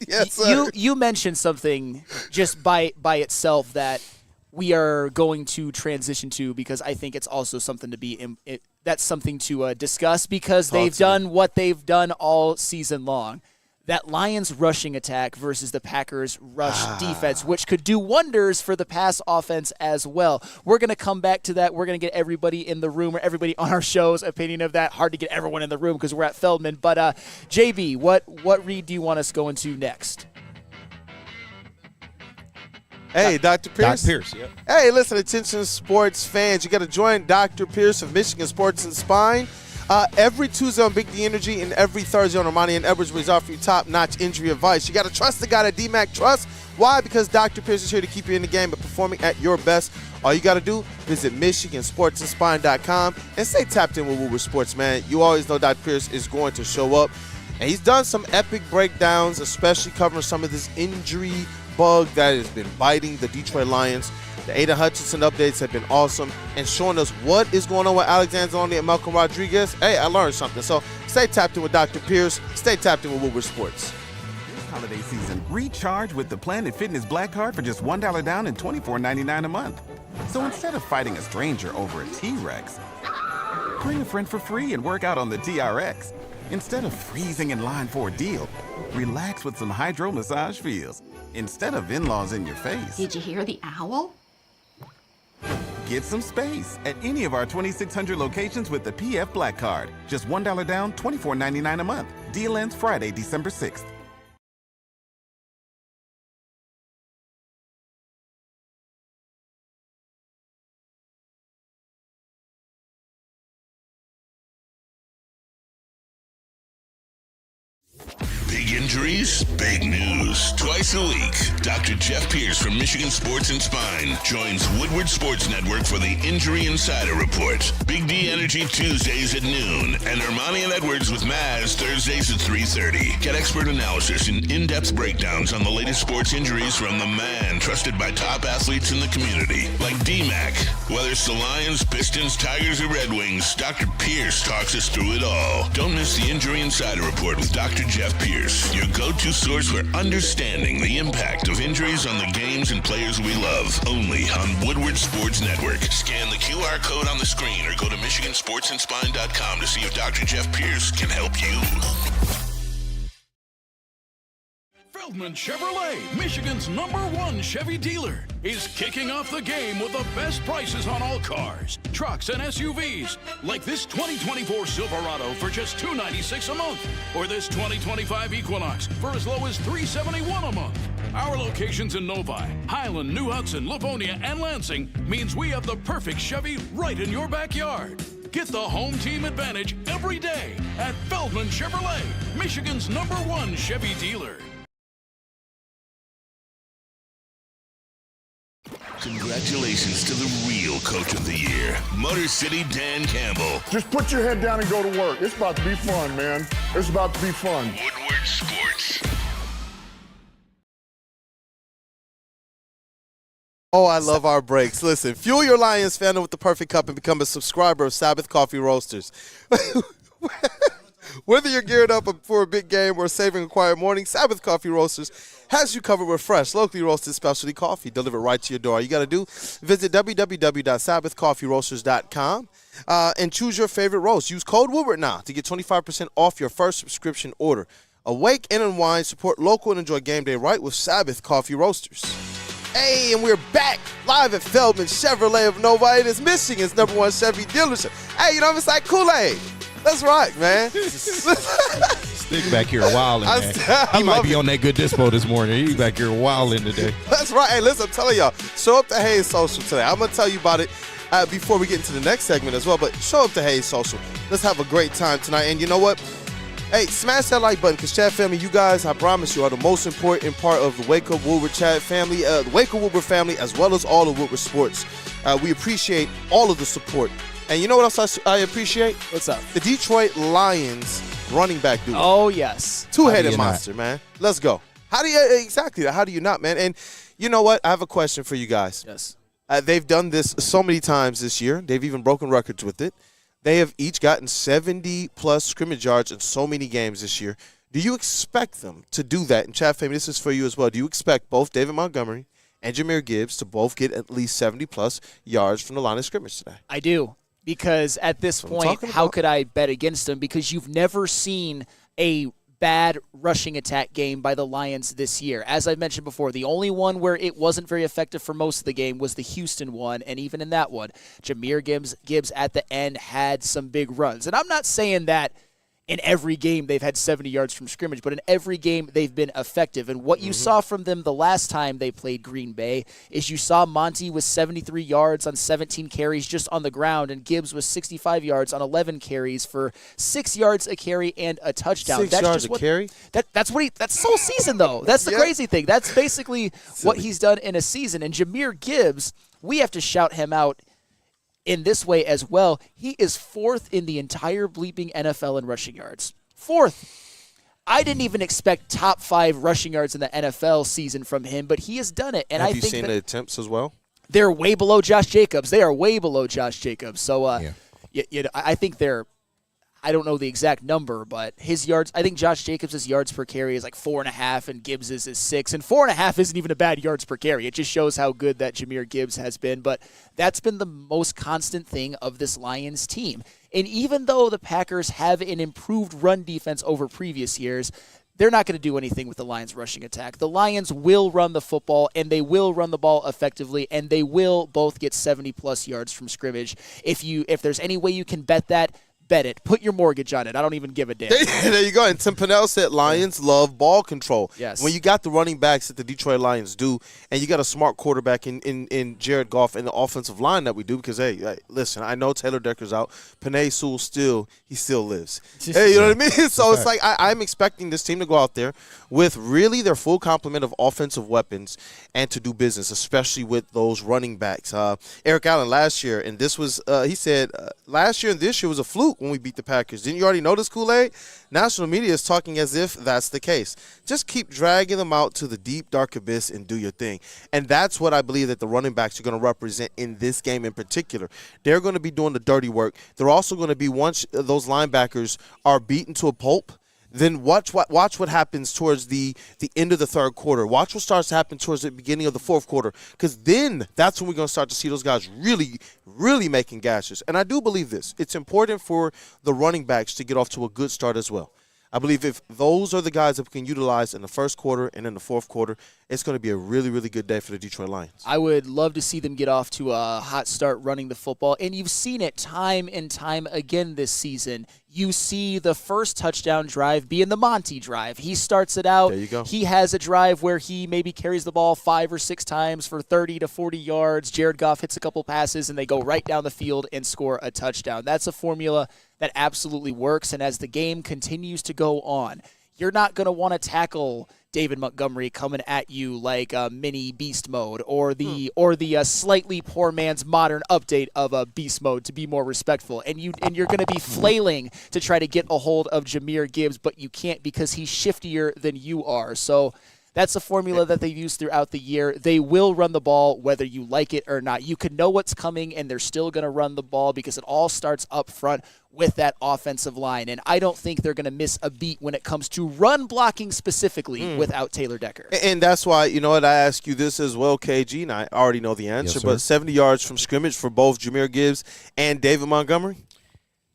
Yes, sir. you mentioned something just by itself that we are going to transition to, because I think it's also something to be that's something to discuss, because they've done what they've done all season long. That Lions rushing attack versus the Packers rush defense, which could do wonders for the pass offense as well. We're going to come back to that. We're going to get everybody in the room, or everybody on our show's opinion of that. Hard to get everyone in the room because we're at Feldman. But JB, what read do you want us going to next? Hey, Dr. Pierce. Dr. Pierce, yep. Hey, listen, attention sports fans. You got to join Dr. Pierce of Michigan Sports and Spine. Every Tuesday on Big D Energy and every Thursday on Ermanni and Edwards, where he's offering top-notch injury advice. You got to trust the guy that DMAC trusts. Why? Because Dr. Pierce is here to keep you in the game but performing at your best. All you got to do, visit MichiganSportsandSpine.com and stay tapped in with Woodward Sports, man. You always know Dr. Pierce is going to show up. And he's done some epic breakdowns, especially covering some of this injury bug that has been biting the Detroit Lions. The Ada Hutchinson updates have been awesome and showing us what is going on with Alexander Arnold and Malcolm Rodriguez. Hey, I learned something. So stay tapped in with Dr. Pierce. Stay tapped in with Woodward Sports. This holiday season, recharge with the Planet Fitness Black Card for just $1 down and $24.99 a month. So instead of fighting a stranger over a T-Rex, bring a friend for free and work out on the TRX. Instead of freezing in line for a deal, relax with some hydro massage feels. Instead of in-laws in your face. Did you hear the owl? Get some space at any of our 2,600 locations with the PF Black Card. Just $1 down, $24.99 a month. Deal ends Friday, December 6th. Big injuries, big news. Twice a week, Dr. Jeff Pierce from Michigan Sports and Spine joins Woodward Sports Network for the Injury Insider Report. Big D Energy Tuesdays at noon, and Ermanni and Edwards with Maz Thursdays at 3:30. Get expert analysis and in-depth breakdowns on the latest sports injuries from the man trusted by top athletes in the community, like DMAC. Whether it's the Lions, Pistons, Tigers, or Red Wings, Dr. Pierce talks us through it all. Don't miss the Injury Insider Report with Dr. Jeff Pierce, your go-to source for understanding the impact of injuries on the games and players we love. Only on Woodward Sports Network. Scan the QR code on the screen or go to MichiganSportsandSpine.com to see if Dr. Jeff Pierce can help you. Feldman Chevrolet, Michigan's #1 Chevy dealer, is kicking off the game with the best prices on all cars, trucks, and SUVs, like this 2024 Silverado for just $296 a month, or this 2025 Equinox for as low as $371 a month. Our locations in Novi, Highland, New Hudson, Livonia, and Lansing means we have the perfect Chevy right in your backyard. Get the home team advantage every day at Feldman Chevrolet, Michigan's #1 Chevy dealer. Congratulations to the real coach of the year, Motor City Dan Campbell. Just put your head down and go to work. It's about to be fun, man. It's about to be fun. Woodward Sports. Oh, I love our breaks. Listen, fuel your Lions fandom with the perfect cup and become a subscriber of Sabbath Coffee Roasters. Whether you're geared up for a big game or savoring a quiet morning, Sabbath Coffee Roasters has you covered with fresh, locally roasted specialty coffee delivered right to your door. All you got to do, visit www.sabbathcoffeeroasters.com and choose your favorite roast. Use code Woodward now to get 25% off your first subscription order. Awake and unwind, support local, and enjoy game day right with Sabbath Coffee Roasters. Hey, and we're back live at Feldman Chevrolet of Novi. It is Michigan's #1 Chevy dealership. Hey, you know, it's like Kool-Aid. That's right, man. Stick back here wilding, man. He might be on that good dispo this morning. He's back here wilding today. That's right. Hey, listen, I'm telling y'all, show up to Hayes Social today. I'm going to tell you about it before we get into the next segment as well, but show up to Hayes Social. Let's have a great time tonight. And you know what? Hey, smash that like button because, Chat family, you guys, I promise you, are the most important part of the Wake Up Woodward Chat family, the Wake Up Woodward family, as well as all of Woodward Sports. We appreciate all of the support. And you know what else I appreciate? What's up? The Detroit Lions running back duo. Oh, yes. Two-headed monster, man. Let's go. How do you not, man? And you know what? I have a question for you guys. Yes. They've done this so many times this year. They've even broken records with it. They have each gotten 70-plus scrimmage yards in so many games this year. Do you expect them to do that? And Chat family, this is for you as well. Do you expect both David Montgomery and Jahmyr Gibbs to both get at least 70-plus yards from the line of scrimmage today? I do. Because at this point, how could I bet against them? Because you've never seen a bad rushing attack game by the Lions this year. As I mentioned before, the only one where it wasn't very effective for most of the game was the Houston one, and even in that one, Jahmyr Gibbs at the end had some big runs. And I'm not saying that in every game they've had 70 yards from scrimmage, but in every game they've been effective. And what you saw from them the last time they played Green Bay is you saw Monty with 73 yards on 17 carries just on the ground, and Gibbs was 65 yards on 11 carries for 6 yards a carry and a touchdown. 6 yards a carry? That's the whole season, though. That's the crazy thing. That's basically what he's done in a season. And Jahmyr Gibbs, we have to shout him out in this way as well. He is 4th in the entire bleeping NFL in rushing yards. 4th. I didn't even expect top 5 rushing yards in the NFL season from him, but he has done it. And Have I you think seen the attempts as well? They're way below Josh Jacobs. They are way below Josh Jacobs. So I think they're, I don't know the exact number, but his yards, I think Josh Jacobs' yards per carry is like 4.5 and Gibbs' is 6. And 4.5 isn't even a bad yards per carry. It just shows how good that Jahmyr Gibbs has been. But that's been the most constant thing of this Lions team. And even though the Packers have an improved run defense over previous years, they're not going to do anything with the Lions' rushing attack. The Lions will run the football, and they will run the ball effectively, and they will both get 70-plus yards from scrimmage. If there's any way you can bet that, bet it. Put your mortgage on it. I don't even give a damn. There you go. And Tim Pinnell said Lions love ball control. Yes. When you got the running backs that the Detroit Lions do, and you got a smart quarterback in Jared Goff and the offensive line that we do, because, hey, listen, I know Taylor Decker's out. Penei Sewell still lives. Hey, you know what I mean? So it's like I'm expecting this team to go out there with really their full complement of offensive weapons and to do business, especially with those running backs. Eric Allen last year, and this was, he said, last year and this year was a fluke when we beat the Packers. Didn't you already know this, Kool-Aid? National media is talking as if that's the case. Just keep dragging them out to the deep, dark abyss and do your thing. And that's what I believe that the running backs are going to represent in this game in particular. They're going to be doing the dirty work. They're also going to be, once those linebackers are beaten to a pulp, then watch what happens towards the end of the third quarter. Watch what starts to happen towards the beginning of the fourth quarter, because then that's when we're going to start to see those guys really, really making gashes. And I do believe this. It's important for the running backs to get off to a good start as well. I believe if those are the guys that we can utilize in the first quarter and in the fourth quarter, it's going to be a really, really good day for the Detroit Lions. I would love to see them get off to a hot start running the football, and you've seen it time and time again this season. You see the first touchdown drive being the Monty drive. He starts it out. There you go. He has a drive where he maybe carries the ball 5 or 6 times for 30 to 40 yards. Jared Goff hits a couple passes, and they go right down the field and score a touchdown. That's a formula that absolutely works, and as the game continues to go on, you're not going to want to tackle David Montgomery coming at you like a mini beast mode or the slightly poor man's modern update of a beast mode, to be more respectful. And you're going to be flailing to try to get a hold of Jahmyr Gibbs, but you can't because he's shiftier than you are. So that's a formula that they've used throughout the year. They will run the ball whether you like it or not. You can know what's coming, and they're still going to run the ball because it all starts up front with that offensive line. And I don't think they're going to miss a beat when it comes to run blocking specifically without Taylor Decker. And that's why, you know what, I ask you this as well, KG, and I already know the answer, but 70 yards from scrimmage for both Jahmyr Gibbs and David Montgomery?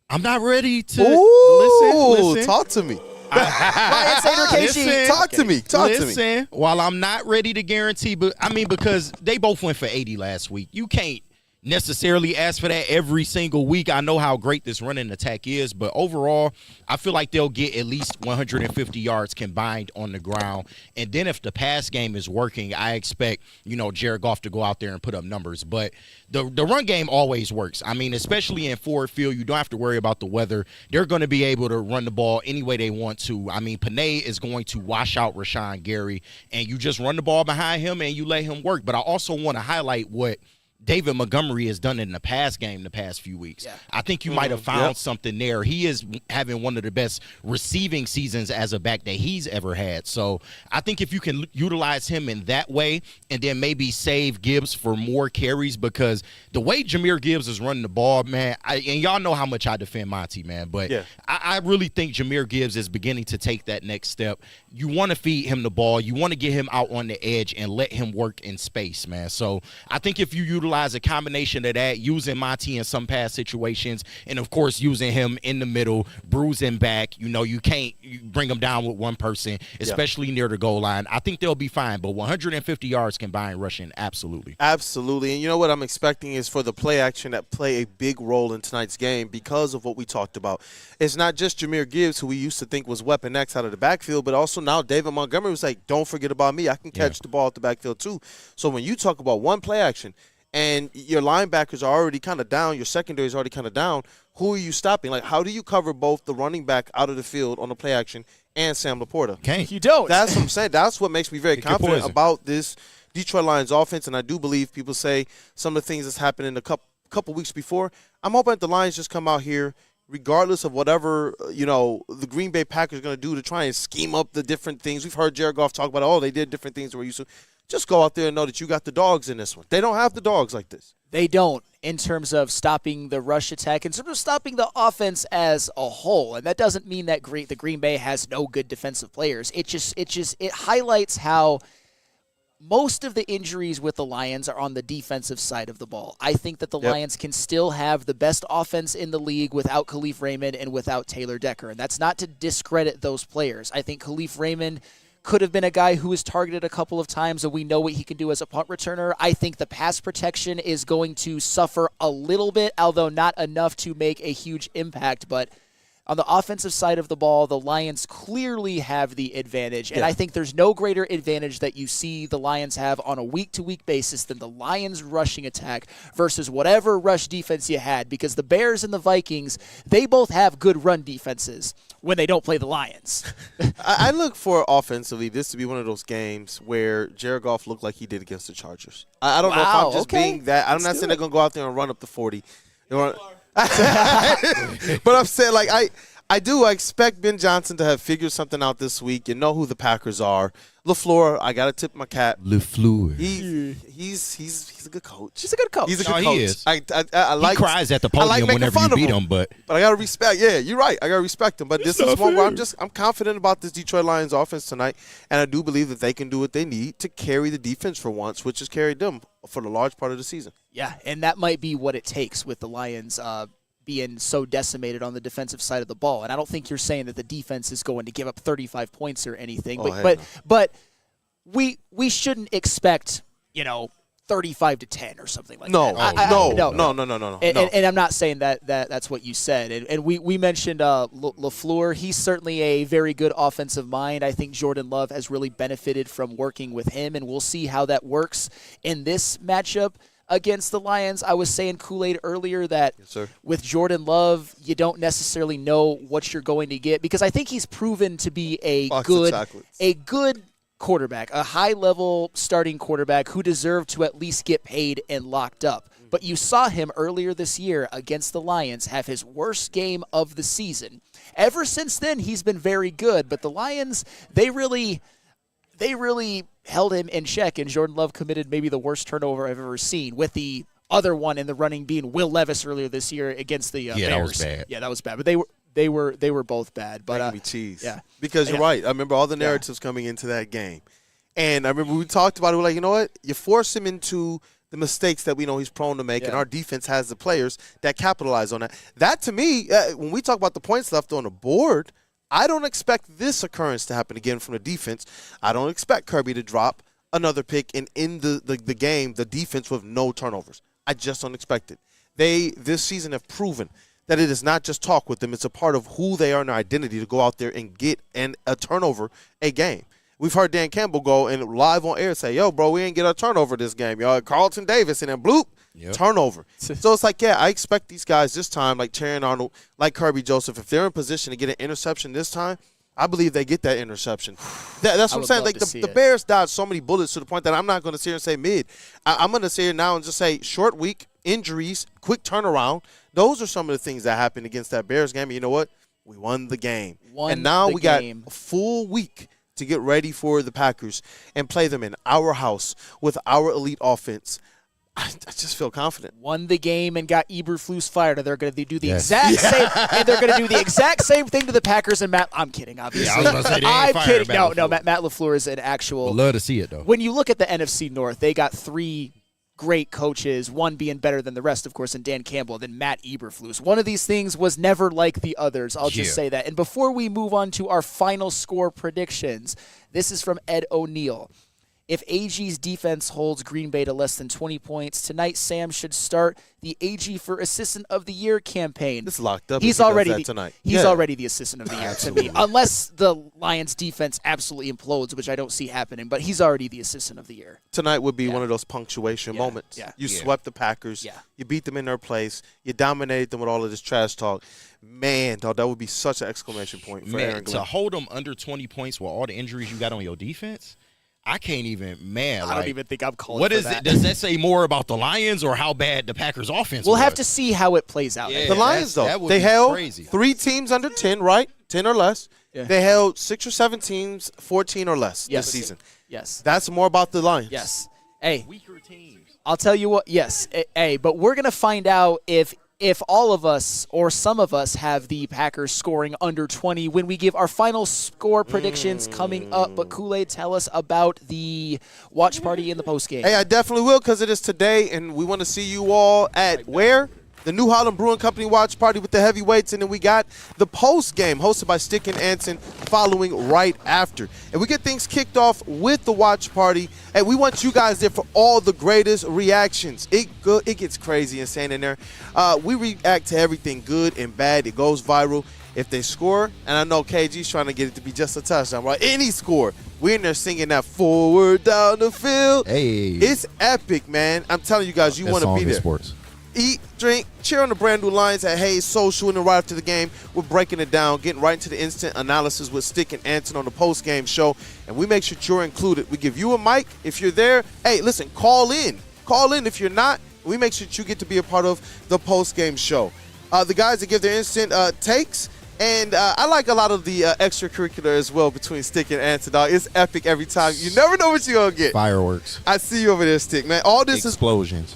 I'm not ready to listen. Talk to me. Ryan Sander, KG. Talk to me. Listen, while I'm not ready to guarantee, but I mean, because they both went for 80 last week. You can't necessarily ask for that every single week. I know how great this running attack is, but overall, I feel like they'll get at least 150 yards combined on the ground. And then if the pass game is working, I expect, Jared Goff to go out there and put up numbers. But the run game always works. I mean, especially in Ford Field, you don't have to worry about the weather. They're going to be able to run the ball any way they want to. I mean, Panay is going to wash out Rashawn Gary, and you just run the ball behind him and you let him work. But I also want to highlight what David Montgomery has done in the pass game the past few weeks. Yeah. I think you might have found something there. He is having one of the best receiving seasons as a back that he's ever had. So I think if you can utilize him in that way and then maybe save Gibbs for more carries, because the way Jahmyr Gibbs is running the ball, man, and y'all know how much I defend Monty, man, but I really think Jahmyr Gibbs is beginning to take that next step. You want to feed him the ball. You want to get him out on the edge and let him work in space, man. So I think if you utilize a combination of that, using Monty in some pass situations, and of course using him in the middle, bruising back, you can't bring him down with one person, especially near the goal line. I think they'll be fine, but 150 yards combined rushing, absolutely. Absolutely. And you know what I'm expecting is for the play action that play a big role in tonight's game because of what we talked about. It's not just Jahmyr Gibbs, who we used to think was Weapon X out of the backfield, but also now David Montgomery was like, don't forget about me. I can catch the ball at the backfield too. So when you talk about one play action, and your linebackers are already kind of down, your secondary is already kind of down, who are you stopping? Like, how do you cover both the running back out of the field on the play action and Sam Laporta? You don't. That's what I'm saying. That's what makes me very confident about this Detroit Lions offense, and I do believe people say some of the things that's happened in a couple weeks before. I'm hoping that the Lions just come out here, regardless of whatever, the Green Bay Packers are going to do to try and scheme up the different things. We've heard Jared Goff talk about, they did different things that we're used to. Just go out there and know that you got the dogs in this one. They don't have the dogs like this. They don't, in terms of stopping the rush attack, in terms of stopping the offense as a whole. And that doesn't mean that the Green Bay has no good defensive players. It highlights how most of the injuries with the Lions are on the defensive side of the ball. I think that the Lions can still have the best offense in the league without Khalif Raymond and without Taylor Decker. And that's not to discredit those players. I think Khalif Raymond could have been a guy who was targeted a couple of times, and we know what he can do as a punt returner. I think the pass protection is going to suffer a little bit, although not enough to make a huge impact. But on the offensive side of the ball, the Lions clearly have the advantage. And I think there's no greater advantage that you see the Lions have on a week-to-week basis than the Lions' rushing attack versus whatever rush defense you had, because the Bears and the Vikings, they both have good run defenses when they don't play the Lions. I look for offensively this to be one of those games where Jared Goff looked like he did against the Chargers. I don't know if I'm just being that. I'm not saying they're going to go out there and run up the 40. But I'm saying, like, I expect Ben Johnson to have figured something out this week. You know who the Packers are. LaFleur, I got to tip my cap. LaFleur. He's a good coach. He's a good coach. He's a good coach. He is. I like, he cries at the podium whenever you beat him, but I got to respect. Yeah, you're right. I got to respect him. But this is one where I'm confident about this Detroit Lions offense tonight, and I do believe that they can do what they need to carry the defense for once, which has carried them for the large part of the season. Yeah, and that might be what it takes with the Lions being so decimated on the defensive side of the ball. And I don't think you're saying that the defense is going to give up 35 points or anything. But we shouldn't expect, 35-10 or something like no. that. No. And I'm not saying that's what you said. And we mentioned LaFleur. He's certainly a very good offensive mind. I think Jordan Love has really benefited from working with him, and we'll see how that works in this matchup against the Lions. I was saying, Kool-Aid, earlier that with Jordan Love, you don't necessarily know what you're going to get, because I think he's proven to be a good quarterback, a high-level starting quarterback who deserved to at least get paid and locked up. But you saw him earlier this year against the Lions have his worst game of the season. Ever since then, he's been very good. But the Lions, they really held him in check, and Jordan Love committed maybe the worst turnover I've ever seen, with the other one in the running being Will Levis earlier this year against the Bears. That was bad. Yeah, that was bad. But they were both bad. But because you're right. I remember all the narratives coming into that game, and I remember we talked about it. We're like, you know what? You force him into the mistakes that we know he's prone to make, and our defense has the players that capitalize on that. That, to me, when we talk about the points left on the board, I don't expect this occurrence to happen again from the defense. I don't expect Kirby to drop another pick and end the game, the defense, with no turnovers. I just don't expect it. They, this season, have proven that it is not just talk with them. It's a part of who they are and their identity to go out there and get a turnover a game. We've heard Dan Campbell go and live on air say, yo, bro, we ain't get a turnover this game. Y'all, Carlton Davis, and then bloop, turnover. So it's like, I expect these guys this time, like Terran Arnold, like Kirby Joseph, if they're in position to get an interception this time, I believe they get that interception. That's what I'm saying. Like, the Bears dodged so many bullets to the point that I'm not going to sit here and say mid. I'm going to sit here now and just say short week, injuries, quick turnaround. Those are some of the things that happened against that Bears game. And you know what? We won the game. And now we got a full week to get ready for the Packers and play them in our house with our elite offense. I just feel confident. Won the game and got Eberflus fired. They're going to do the exact same, and they're going to do the exact same thing to the Packers. And Matt, I'm kidding, obviously. Yeah, I was going to say, I'm kidding. No, Matt LaFleur is an actual. Would love to see it though. When you look at the NFC North, they got three great coaches, one being better than the rest, of course, and Dan Campbell, then Matt Eberflus. One of these things was never like the others. I'll just say that. And before we move on to our final score predictions, this is from Ed O'Neill. If AG's defense holds Green Bay to less than 20 points, tonight Sam should start the AG for Assistant of the Year campaign. It's locked up. He's already tonight. He's already the Assistant of the Year to me, unless the Lions defense absolutely implodes, which I don't see happening. But he's already the Assistant of the Year. Tonight would be one of those punctuation moments. You swept the Packers. You beat them in their place. You dominated them with all of this trash talk. Man, dog, that would be such an exclamation point for Aaron Glenn. To hold them under 20 points with all the injuries you got on your defense. I can't even, I don't even think I'm calling what for is that. it? Does that say more about the Lions or how bad the Packers offense We'll was? have to see how it plays out. The Lions, though, they held 3 teams under 10, right? 10 or less. Yeah. They held 6 or 7 teams, 14 or less this season. Yes. That's more about the Lions. Yes. Hey, weaker teams. I'll tell you what, yes. Hey, but we're going to find out if all of us or some of us have the Packers scoring under 20 when we give our final score predictions coming up. But Kool-Aid, tell us about the watch party in the postgame. Hey, I definitely will, because it is today, and we want to see you all at where? The New Holland Brewing Company watch party with the heavyweights, and then we got the post game hosted by Stick and Anson following right after. And we get things kicked off with the watch party, and we want you guys there for all the greatest reactions. It gets crazy insane in there. We react to everything good and bad. It goes viral. If they score, and I know KG's trying to get it to be just a touchdown, right? Any score, we're in there singing that forward down the field. Hey, it's epic, man. I'm telling you guys, you want to be there. Sports. Eat, drink, cheer on the brand new Lions at Hayes Social, and then right after the game, we're breaking it down, getting right into the instant analysis with Stick and Anton on the post-game show, and we make sure you're included. We give you a mic if you're there. Hey, listen, call in. Call in if you're not. We make sure you get to be a part of the post-game show. The guys that give their instant takes, and I like a lot of the extracurricular as well between Stick and Anton, dog. It's epic every time. You never know what you're going to get. Fireworks. I see you over there, Stick, man. All this Explosions.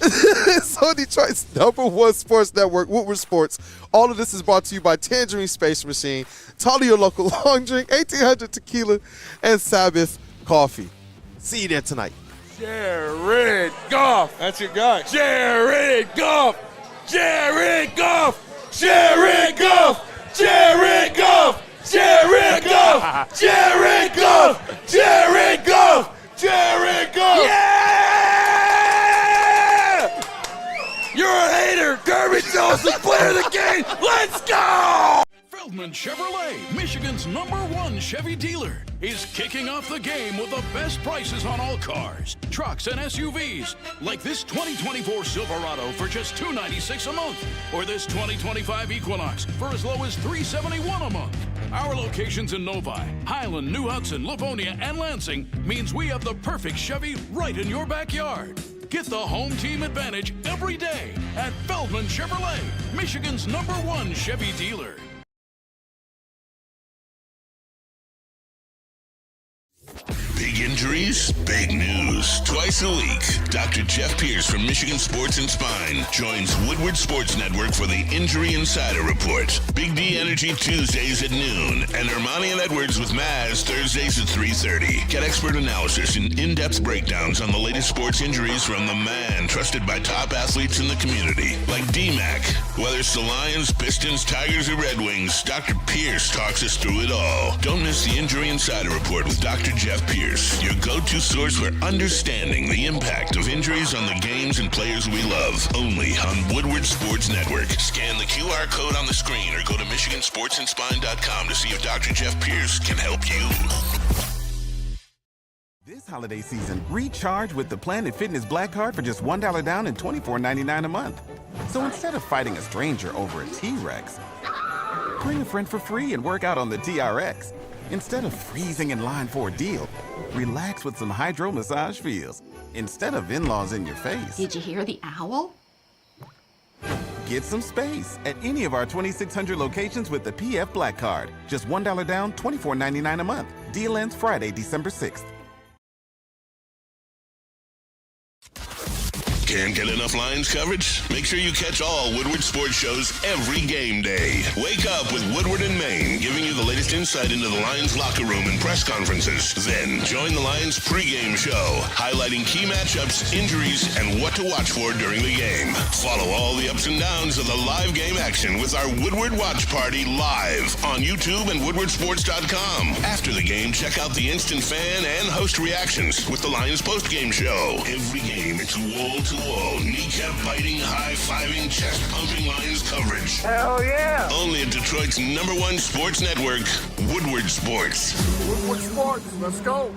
So Detroit's #1 sports network, Woodward Sports. All of this is brought to you by Tangerine Space Machine, Tully your local long drink, 1800 tequila, and Sabbath coffee. See you there tonight. Jared Goff. That's your guy. Jared Goff. Jared Goff. Jared Goff! Jared Goff! Jared Goff! Jared Goff! Jared Goff! Jared Goff! Yeah! You're a hater! Kirby Johnson, player of the game! Let's go! Feldman Chevrolet, Michigan's #1 Chevy dealer, is kicking off the game with the best prices on all cars, trucks, and SUVs, like this 2024 Silverado for just $296 a month, or this 2025 Equinox for as low as $371 a month. Our locations in Novi, Highland, New Hudson, Livonia, and Lansing means we have the perfect Chevy right in your backyard. Get the home team advantage every day at Feldman Chevrolet, Michigan's #1 Chevy dealer. Big injuries, big news. Twice a week, Dr. Jeff Pierce from Michigan Sports and Spine joins Woodward Sports Network for the Injury Insider Report. Big D Energy Tuesdays at noon, and Ermanni and Edwards with Maz Thursdays at 3:30. Get expert analysis and in-depth breakdowns on the latest sports injuries from the man trusted by top athletes in the community, like D-Mac. Whether it's the Lions, Pistons, Tigers, or Red Wings, Dr. Pierce talks us through it all. Don't miss the Injury Insider Report with Dr. Jeff Pierce, your go-to source for understanding the impact of injuries on the games and players we love. Only on Woodward Sports Network. Scan the QR code on the screen or go to MichiganSportsandSpine.com to see if Dr. Jeff Pierce can help you. This holiday season, recharge with the Planet Fitness Black Card for just $1 down and $24.99 a month. So instead of fighting a stranger over a T-Rex, bring a friend for free and work out on the TRX. Instead of freezing in line for a deal, relax with some hydro massage feels. Instead of in-laws in your face. Did you hear the owl? Get some space at any of our 2,600 locations with the PF Black Card. Just $1 down, $24.99 a month. Deal ends Friday, December 6th. Can't get enough Lions coverage? Make sure you catch all Woodward sports shows every game day. Wake up with Woodward and Maine, giving you the latest insight into the Lions locker room and press conferences. Then join the Lions pregame show, highlighting key matchups, injuries, and what to watch for during the game. Follow all the ups and downs of the live game action with our Woodward Watch Party live on YouTube and WoodwardSports.com. After the game, check out the instant fan and host reactions with the Lions postgame show. Every game, it's wall-to-wall, kneecap-biting, high-fiving, chest-pumping Lions coverage. Hell yeah! Only at Detroit's #1 sports network, Woodward Sports. Woodward Sports, let's go.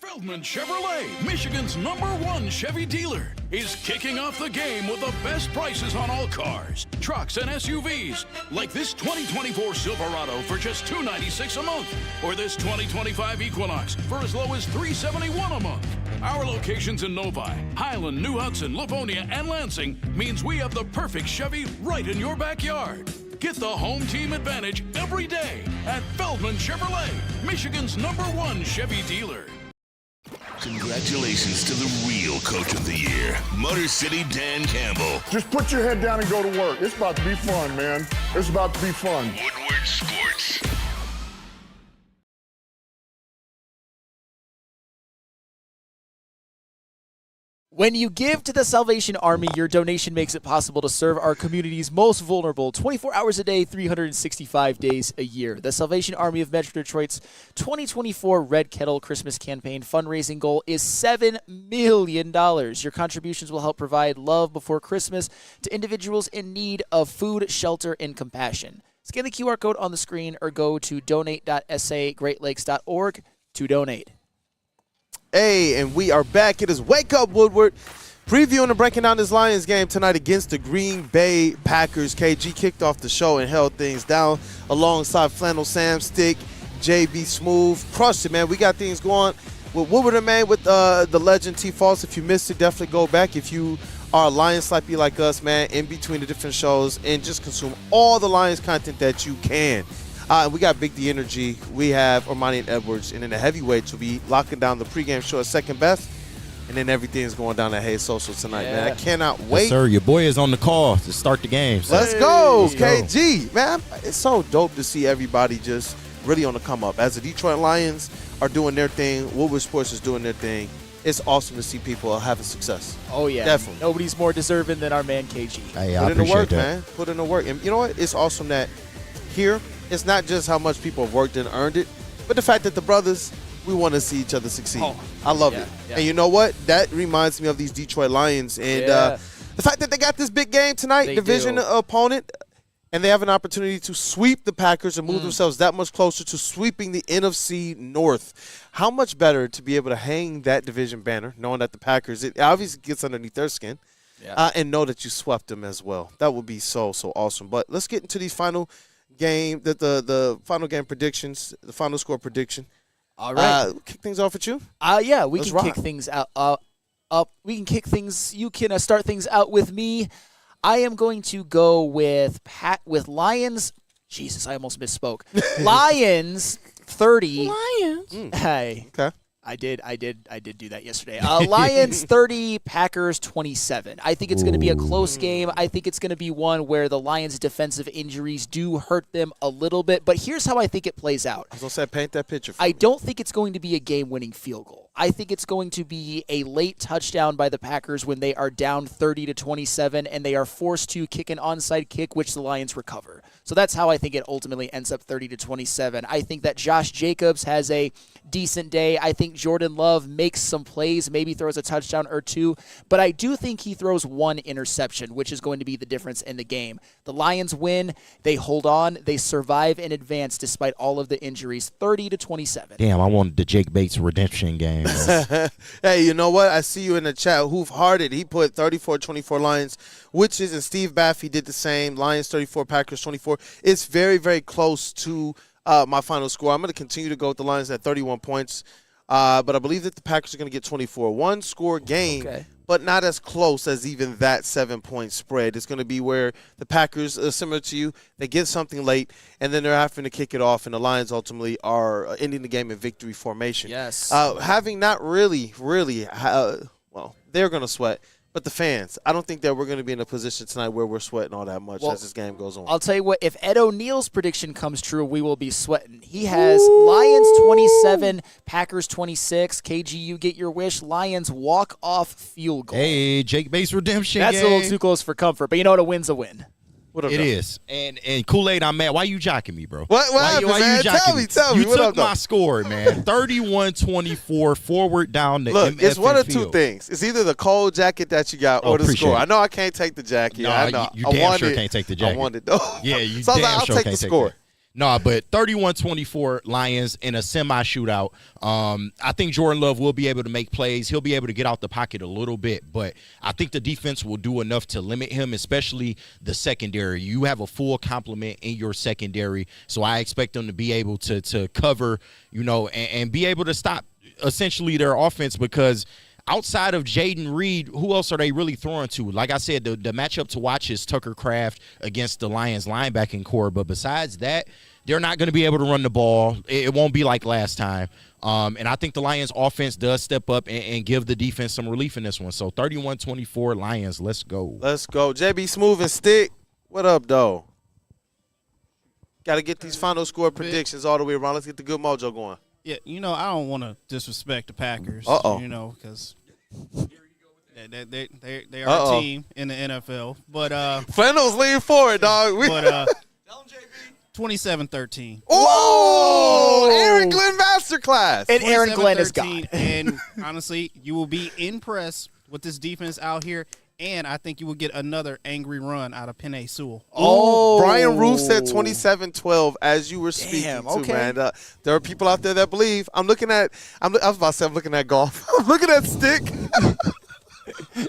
Feldman Chevrolet, Michigan's #1 Chevy dealer, is kicking off the game with the best prices on all cars, trucks, and SUVs, like this 2024 Silverado for just $296 a month, or this 2025 Equinox for as low as $371 a month. Our locations in Novi, Highland, New Hudson, Livonia, and Lansing means we have the perfect Chevy right in your backyard. Get the home team advantage every day at Feldman Chevrolet, Michigan's #1 Chevy dealer. Congratulations to the real Coach of the Year, Motor City Dan Campbell. Just put your head down and go to work. It's about to be fun, man. It's about to be fun. Woodward Sports. When you give to the Salvation Army, your donation makes it possible to serve our community's most vulnerable 24 hours a day, 365 days a year. The Salvation Army of Metro Detroit's 2024 Red Kettle Christmas Campaign fundraising goal is $7 million. Your contributions will help provide love before Christmas to individuals in need of food, shelter, and compassion. Scan the QR code on the screen or go to donate.sagreatlakes.org to donate. Hey, and we are back. It is Wake Up Woodward, previewing and breaking down this Lions game tonight against the Green Bay Packers. KG kicked off the show and held things down alongside Flannel Sam Stick, JB Smooth. Crushed it, man. We got things going with Woodward and Maine with the legend T. Falls. If you missed it, definitely go back. If you are a Lions slappy like us, man, in between the different shows, and just consume all the Lions content that you can. We got Big D Energy. We have Ermanni and Edwards. And then the heavyweights will be locking down the pregame show at second best. And then everything's going down at Hayes Social tonight, man. I cannot wait. Yes, sir, your boy is on the call to start the game. So. Let's go, KG. Man, it's so dope to see everybody just – really on the come up. As the Detroit Lions are doing their thing, Woodward Sports is doing their thing. It's awesome to see people having success. Oh, yeah. Definitely. Nobody's more deserving than our man, KG. Hey, I Put in the appreciate work, that. man. Put in the work. And you know what? It's awesome that here, it's not just how much people have worked and earned it, but the fact that the brothers, we want to see each other succeed. Oh, I love yeah, it. yeah. And you know what? That reminds me of these Detroit Lions. And the fact that they got this big game tonight, They division do. opponent, and they have an opportunity to sweep the Packers and move themselves that much closer to sweeping the NFC North. How much better to be able to hang that division banner, knowing that the Packers, it obviously gets underneath their skin, and know that you swept them as well. That would be so awesome. But let's get into these final game, the final game predictions, the final score prediction. All right. Kick things off with you. Yeah, we Let's can kick rock. things out. We can kick things. You can start things out with me. I am going to go with Lions. Jesus, I almost misspoke. Lions 30. Lions. Hey. Okay. I did do that yesterday. Lions 30, Packers 27. I think it's going to be a close game. I think it's going to be one where the Lions' defensive injuries do hurt them a little bit. But here's how I think it plays out. I was going to say, paint that picture for I me. don't think it's going to be a game-winning field goal. I think it's going to be a late touchdown by the Packers when they are down 30-27 and they are forced to kick an onside kick, which the Lions recover. So that's how I think it ultimately ends up 30-27. I think that Josh Jacobs has a decent day. I think Jordan Love makes some plays, maybe throws a touchdown or two, but I do think he throws one interception, which is going to be the difference in the game. The Lions win, they hold on, they survive and advance despite all of the injuries, 30-27. Damn, I wanted the Jake Bates redemption game. Hey, you know what? I see you in the chat. Hoof-hearted. He put 34-24 Lions, which is, and Steve Baffey did the same. Lions 34, Packers 24. It's very, very close to my final score. I'm going to continue to go with the Lions at 31 points, but I believe that the Packers are going to get 24. One-score game, but not as close as even that 7-point spread. It's going to be where the Packers, similar to you, they get something late, and then they're having to kick it off, and the Lions ultimately are ending the game in victory formation. Yes. Having not really, well, they're going to sweat. But the fans, I don't think that we're going to be in a position tonight where we're sweating all that much as this game goes on. I'll tell you what, if Ed O'Neill's prediction comes true, we will be sweating. He has Lions 27, Packers 26. KG, you get your wish. Lions walk-off field goal. Hey, Jake Bates redemption That's game. a little too close for comfort, but you know what? A win's a win. What up, It though? is. And Kool-Aid, I'm mad. Why you jocking me, bro? What happened, man? Tell me. You What took up, though? my score, man. 31-24, forward down the Look, it's one of field. two things. It's either the cold jacket that you got or the appreciate score. it. I know I can't take the jacket. No, I know. you I damn want sure it. can't take the jacket. I want it, though. Yeah, you so I was damn like, I'll sure take can't the take score. that. No, but 31-24 Lions in a semi-shootout. I think Jordan Love will be able to make plays. He'll be able to get out the pocket a little bit, but I think the defense will do enough to limit him, especially the secondary. You have a full complement in your secondary, so I expect them to be able to cover, and be able to stop essentially their offense because – outside of Jaden Reed, who else are they really throwing to? Like I said, the matchup to watch is Tucker Kraft against the Lions linebacking core. But besides that, they're not going to be able to run the ball. It won't be like last time. And I think the Lions offense does step up and give the defense some relief in this one. So 31-24 Lions, let's go. Let's go. JB Smooth and Stick, what up, though? Got to get these final score predictions all the way around. Let's get the good mojo going. Yeah, I don't want to disrespect the Packers, because they are a team in the NFL. But Flannels, lean forward, dog. But 27-13. Oh, Aaron Glenn masterclass. And Aaron Glenn is God. And honestly, you will be impressed with this defense out here. And I think you will get another angry run out of Penei Sewell. Oh, Brian Roof said 27-12 as you were speaking okay. man. There are people out there that believe. I was about to say I'm looking at golf. I'm looking at Stick.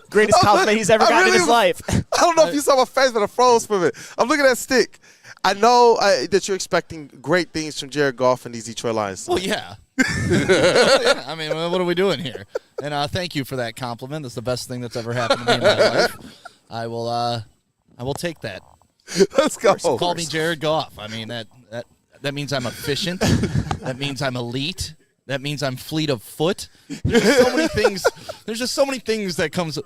Greatest compliment he's ever gotten in his life. I don't know if you saw my face, but I froze from it. I'm looking at Stick. I know that you're expecting great things from Jared Goff and these Detroit Lions. Well, yeah. Yeah. I mean, what are we doing here? And thank you for that compliment. That's the best thing that's ever happened to me in my life. I will take that. Let's go. Call me Jared Goff. I mean, that means I'm efficient. That means I'm elite. That means I'm fleet of foot. There's just so many things. There's just so many things that comes.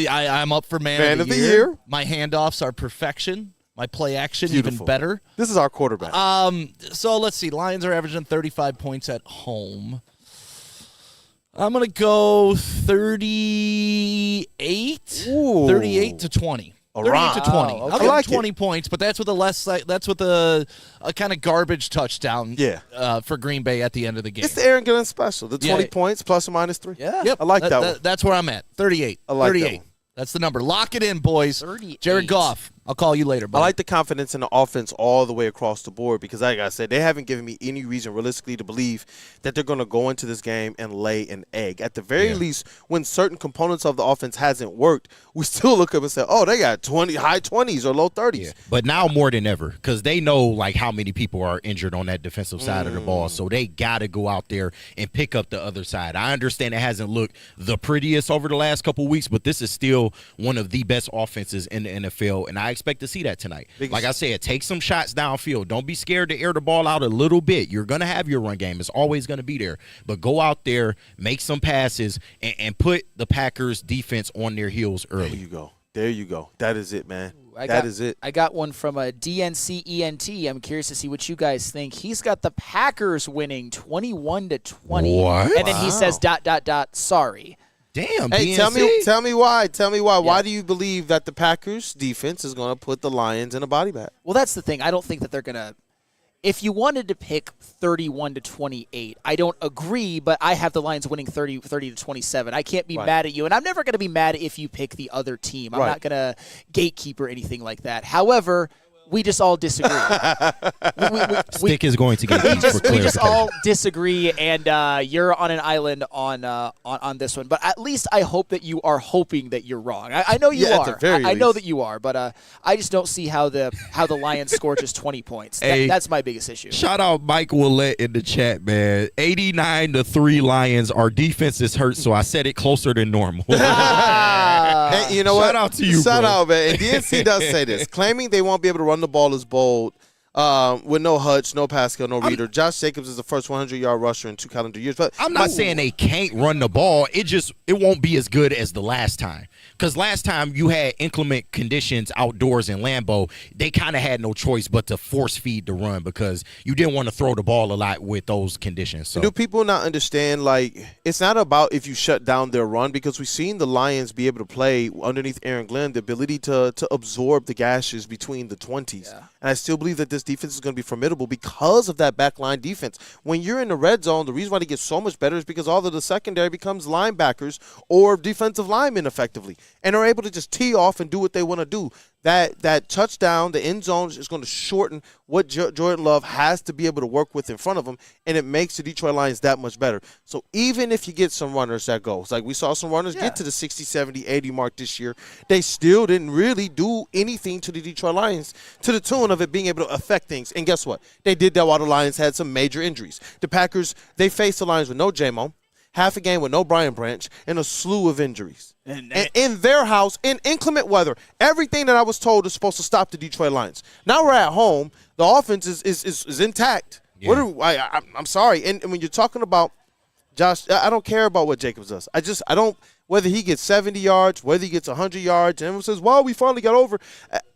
I'm up for man of the year. My handoffs are perfection. my play action Beautiful. even better. This is our quarterback. So let's see. Lions are averaging 35 points at home. I'm going to go 38. Ooh. 38 to 20. All 38 right. to 20. Wow, I'll okay. give I like 20 points, but that's with a kind of garbage touchdown Yeah. for Green Bay at the end of the game. It's the Aaron Glenn special. The 20 Yeah. points plus or minus 3. Yeah. Yep. I like that one. That's where I'm at. 38. I like that 38. one. That's the number. Lock it in, boys. 38. Jared Goff. I'll call you later, I buddy. like the confidence in the offense all the way across the board because, like I said, they haven't given me any reason realistically to believe that they're going to go into this game and lay an egg. At the very least, when certain components of the offense hasn't worked, we still look up and say, oh, they got high 20s or low 30s. Yeah. But now more than ever, because they know like how many people are injured on that defensive side of the ball, so they got to go out there and pick up the other side. I understand it hasn't looked the prettiest over the last couple of weeks, but this is still one of the best offenses in the NFL, and I expect to see that tonight. Like I said, take some shots downfield. Don't be scared to air the ball out a little bit. You're going to have your run game. It's always going to be there. But go out there, make some passes, and put the Packers defense on their heels early. There you go. There you go. That is it, man. That is it. I got one from a DNCENT. I'm curious to see what you guys think. He's got the Packers winning 21-20. What? And then he says ... sorry. Damn, Hey, DNC? tell me why. Tell me why. Yeah. Why do you believe that the Packers defense is going to put the Lions in a body bag? Well, that's the thing. I don't think that they're going to – if you wanted to pick 31-28, I don't agree, but I have the Lions winning 30-27. I can't be mad at you, and I'm never going to be mad if you pick the other team. I'm not going to gatekeep or anything like that. However – we just all disagree. Stick is going to get these for we just clarification. all disagree, and you're on an island on this one. But at least I hope that you are hoping that you're wrong. I know you Yeah, at are. the very I know least. that you are, but I just don't see how the Lions score just 20 points. Hey. That's my biggest issue. Shout out Mike Willett in the chat, man. 89-3 Lions. Our defense is hurt, so I said it closer than normal. Hey, you know what? Shout out to you, Shout bro. out, man. And DNC does say this. Claiming they won't be able to run the ball is bold. With no Hutch, no Pascal, no Reader. Josh Jacobs is the first 100-yard rusher in 2 calendar years. But I'm not saying they can't run the ball. It won't be as good as the last time. Because last time you had inclement conditions outdoors in Lambeau, they kind of had no choice but to force feed the run because you didn't want to throw the ball a lot with those conditions. So do people not understand, like, it's not about if you shut down their run because we've seen the Lions be able to play underneath Aaron Glenn, the ability to absorb the gashes between the 20s. Yeah. And I still believe that this defense is going to be formidable because of that backline defense. When you're in the red zone, the reason why they get so much better is because all of the secondary becomes linebackers or defensive linemen effectively and are able to just tee off and do what they want to do. That touchdown, the end zone is going to shorten what Jordan Love has to be able to work with in front of him, and it makes the Detroit Lions that much better. So even if you get some runners that goes, like we saw some runners get to the 60, 70, 80 mark this year, they still didn't really do anything to the Detroit Lions to the tune of it being able to affect things. And guess what? They did that while the Lions had some major injuries. The Packers, they faced the Lions with no J-Mo, half a game with no Brian Branch, and a slew of injuries. And in their house, in inclement weather, everything that I was told is supposed to stop the Detroit Lions. Now we're at home. The offense is intact. Yeah. I'm sorry. And when you're talking about Josh, I don't care about what Jacobs does. I don't, whether he gets 70 yards, whether he gets 100 yards, and everyone says, well, we finally got over.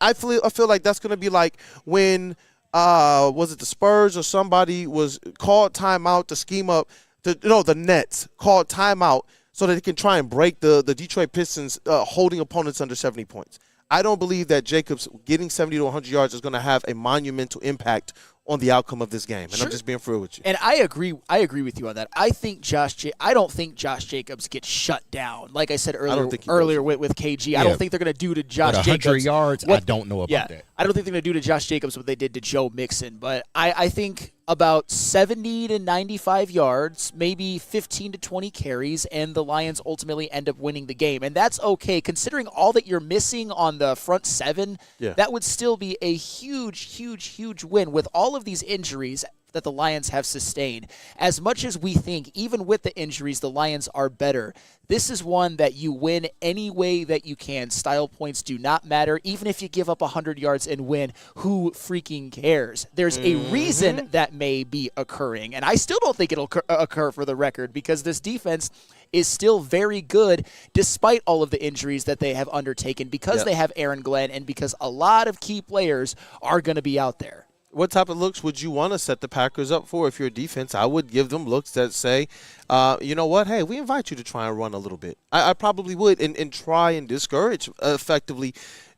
I feel like that's going to be like when, was it the Spurs or somebody was called timeout to scheme up, the Nets called timeout so that they can try and break the Detroit Pistons holding opponents under 70 points. I don't believe that Jacobs getting 70 to 100 yards is going to have a monumental impact on the outcome of this game. And I'm just being real with you. And I agree with you on that. I don't think Josh Jacobs gets shut down. Like I said earlier with KG, I don't think they're going to do to Josh Jacobs. 100 yards, I don't know about that. I don't think they're going to do to Josh Jacobs what they did to Joe Mixon. But I think about 70 to 95 yards, maybe 15 to 20 carries, and the Lions ultimately end up winning the game. And that's okay. Considering all that you're missing on the front seven, that would still be a huge, huge, huge win. With all of these injuries, that the Lions have sustained. As much as we think, even with the injuries, the Lions are better, this is one that you win any way that you can. Style points do not matter. Even if you give up 100 yards and win, who freaking cares? There's a reason that may be occurring, and I still don't think it'll occur for the record, because this defense is still very good despite all of the injuries that they have undertaken, because they have Aaron Glenn and because a lot of key players are going to be out there. What type of looks would you want to set the Packers up for if you're a defense? I would give them looks that say, you know what, hey, we invite you to try and run a little bit. I probably would, and try and discourage effectively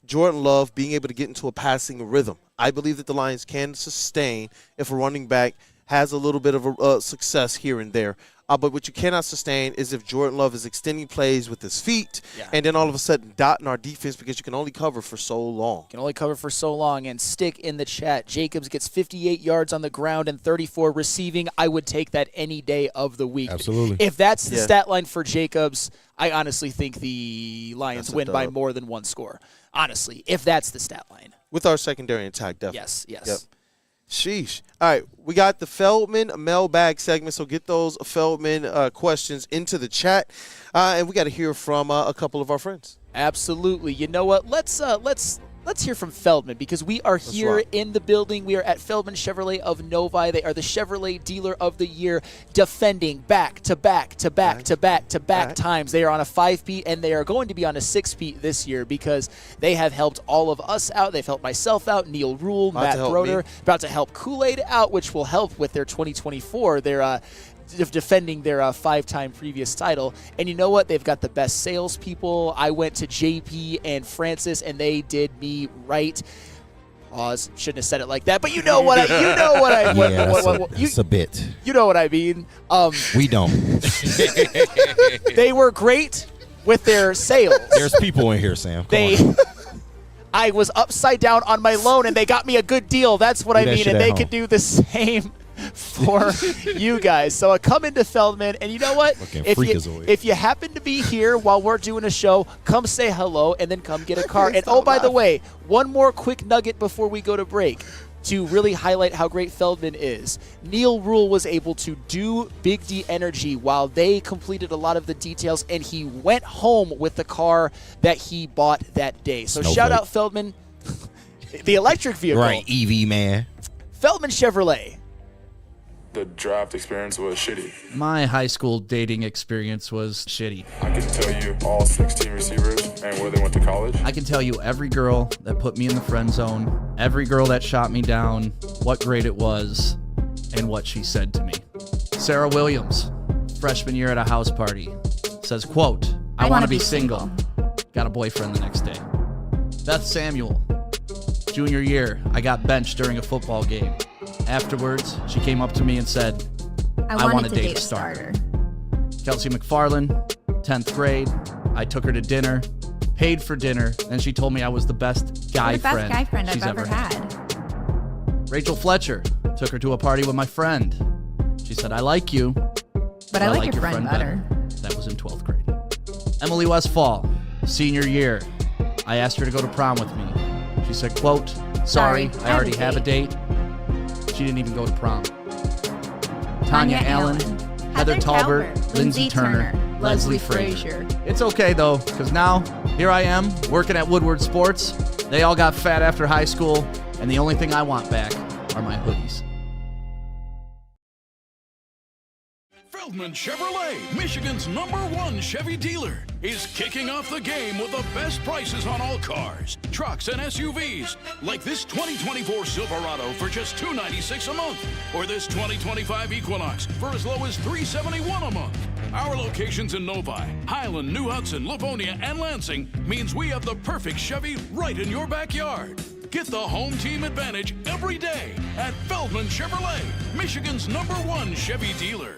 Jordan Love being able to get into a passing rhythm. I believe that the Lions can sustain if a running back has a little bit of a success here and there. But what you cannot sustain is if Jordan Love is extending plays with his feet and then all of a sudden dotting our defense, because you can only cover for so long. Can only cover for so long. And stick in the chat, Jacobs gets 58 yards on the ground and 34 receiving. I would take that any day of the week. Absolutely. If that's the stat line for Jacobs, I honestly think the Lions win by more than one score. Honestly, if that's the stat line. With our secondary intact, definitely. Yes. Yep. Sheesh. All right, we got the Feldman Mailbag segment, so get those Feldman questions into the chat, and we got to hear from a couple of our friends. Absolutely. You know what? Let's hear from Feldman, because we are here in the building. We are at Feldman Chevrolet of Novi. They are the Chevrolet Dealer of the Year, defending back-to-back times. They are on a 5-peat, and they are going to be on a 6-peat this year, because they have helped all of us out. They've helped myself out, Neil Rule, Matt Broder, about to help Kool-Aid out, which will help with their 2024. They're defending their 5-time previous title. And you know what? They've got the best salespeople. I went to JP and Francis, and they did me right. Pause. Shouldn't have said it like that, but you know what I it's a bit. You know what I mean. We don't. They were great with their sales. There's people in here, Sam. I was upside down on my loan, and they got me a good deal. That's what I mean, and they could do the same for you guys. So I come into Feldman, and you know what? If you happen to be here while we're doing a show, come say hello, and then come get a car. And by the way, one more quick nugget before we go to break to really highlight how great Feldman is. Neil Rule was able to do Big D Energy while they completed a lot of the details, and he went home with the car that he bought that day. So shout out Feldman, the electric vehicle. Right, EV man. Feldman Chevrolet. The draft experience was shitty. My high school dating experience was shitty. I can tell you all 16 receivers and where they went to college. I can tell you every girl that put me in the friend zone, every girl that shot me down, what grade it was, and what she said to me. Sarah Williams, freshman year at a house party, says, quote, I want to be single. Got a boyfriend the next day. Beth Samuel, junior year, I got benched during a football game. Afterwards, she came up to me and said, I want to date a starter. Kelsey McFarland, 10th grade. I took her to dinner, paid for dinner, and she told me I was the best guy friend she's ever had. Rachel Fletcher, took her to a party with my friend. She said, I like you, but I like your friend better. That was in 12th grade. Emily Westfall, senior year. I asked her to go to prom with me. She said, quote, sorry, I already have a date. She didn't even go to prom. Tanya Allen, Heather Talbert, Lindsey Turner, Leslie Frazier. It's okay, though, because now, here I am, working at Woodward Sports. They all got fat after high school, and the only thing I want back are my hoodies. Feldman Chevrolet, Michigan's #1 Chevy dealer, is kicking off the game with the best prices on all cars, trucks, and SUVs, like this 2024 Silverado for just $296 a month, or this 2025 Equinox for as low as $371 a month. Our locations in Novi, Highland, New Hudson, Livonia, and Lansing means we have the perfect Chevy right in your backyard. Get the home team advantage every day at Feldman Chevrolet, Michigan's #1 Chevy dealer.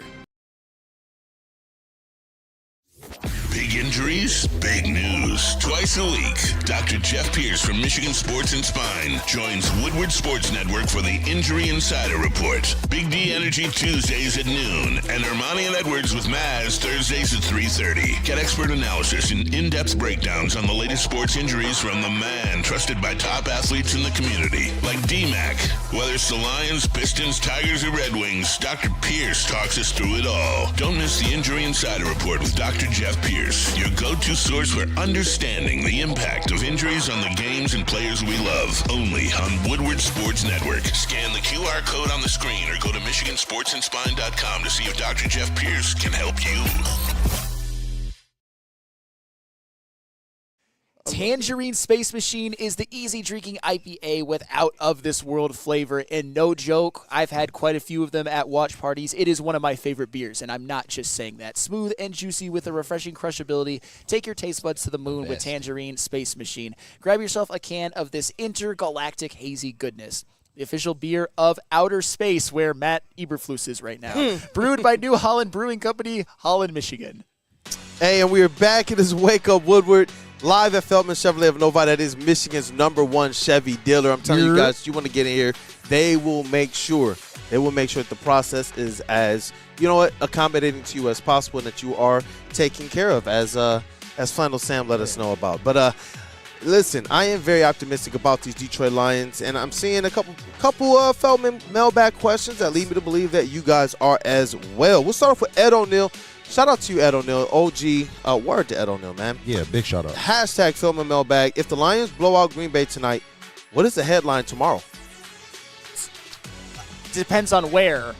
Big Big injuries, big news. Twice a week, Dr. Jeff Pierce from Michigan Sports and Spine joins Woodward Sports Network for the Injury Insider Report. Big D Energy Tuesdays at noon, and Ermanni and Edwards with Maz Thursdays at 3:30. Get expert analysis and in-depth breakdowns on the latest sports injuries from the man trusted by top athletes in the community, like D-Mac. Whether it's the Lions, Pistons, Tigers, or Red Wings, Dr. Pierce talks us through it all. Don't miss the Injury Insider Report with Dr. Jeff Pierce, your go-to source for understanding the impact of injuries on the games and players we love. Only on Woodward Sports Network. Scan the QR code on the screen or go to MichiganSportsandSpine.com to see if Dr. Jeff Pierce can help you. Tangerine Space Machine is the easy drinking IPA with out of this world flavor, and no joke, I've had quite a few of them at watch parties. It is one of my favorite beers, and I'm not just saying that. Smooth and juicy with a refreshing crushability. Take your taste buds to the moon with Tangerine Space Machine. Grab yourself a can of this intergalactic hazy goodness. The official beer of outer space, where Matt Eberflus is right now. Brewed by New Holland Brewing Company, Holland, Michigan. Hey, and we are back in this Wake Up Woodward, live at Feldman Chevrolet of Novi. That is Michigan's #1 Chevy dealer. I'm telling you guys, you want to get in here, they will make sure that the process is as, accommodating to you as possible, and that you are taken care of, as Flannel Sam let us know about. But listen, I am very optimistic about these Detroit Lions, and I'm seeing a couple Feldman Mailbag questions that lead me to believe that you guys are as well. We'll start off with Ed O'Neill. Shout out to you, Ed O'Neill. OG, word to Ed O'Neill, man. Yeah, big shout out. Hashtag Feldman Mailbag. If the Lions blow out Green Bay tonight, what is the headline tomorrow? Depends on where.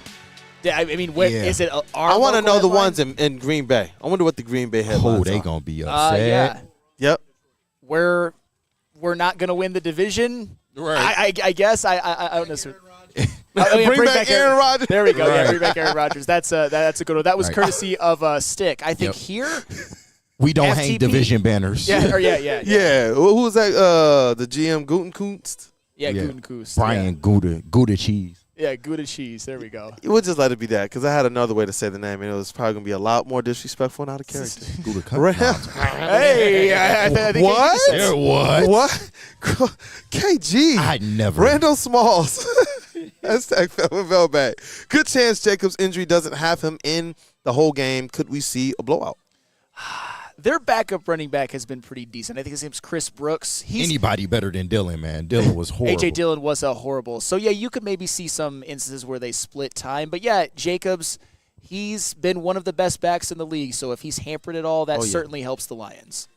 I mean, where is it? I want to know the ones in Green Bay. I wonder what the Green Bay headlines are. They going to be upset. Yeah. Yep. We're not going to win the division. Right. I guess. I don't necessarily. Bring back Aaron Rodgers. There we go. Right. Yeah, bring back Aaron Rodgers. That's a good one. That was courtesy of Stick. I think here we don't FTP? hang division banners. Yeah. Yeah. Who was that? The GM Gutenkunst? Yeah, Gutenkunst. Brian Gouda Cheese. Yeah, Gouda Cheese. There we go. We'll just let it be that, because I had another way to say the name, and it was probably going to be a lot more disrespectful and out of character. Hey, I think what? What? KG. I never. Randall Smalls. Hashtag Feldman Mailbag. Good chance Jacobs' injury doesn't have him in the whole game. Could we see a blowout? Their backup running back has been pretty decent. I think his name's Chris Brooks. Anybody better than Dillon, man. Dillon was horrible. A.J. Dillon was horrible. So, yeah, you could maybe see some instances where they split time. But, yeah, Jacobs, he's been one of the best backs in the league. So if he's hampered at all, that certainly helps the Lions.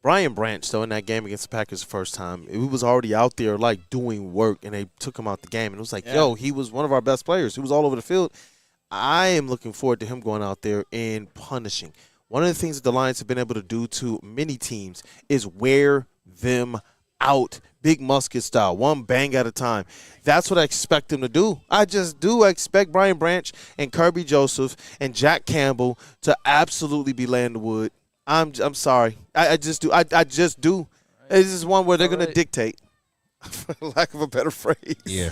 Brian Branch, though, in that game against the Packers the first time, he was already out there, doing work, and they took him out the game. And it was he was one of our best players. He was all over the field. I am looking forward to him going out there and punishing. One of the things that the Lions have been able to do to many teams is wear them out, big musket style, one bang at a time. That's what I expect them to do. I just do. I expect Brian Branch and Kirby Joseph and Jack Campbell to absolutely be laying the wood. I'm sorry. I just do. I just do. This is one where they're going to dictate, for lack of a better phrase. Yeah.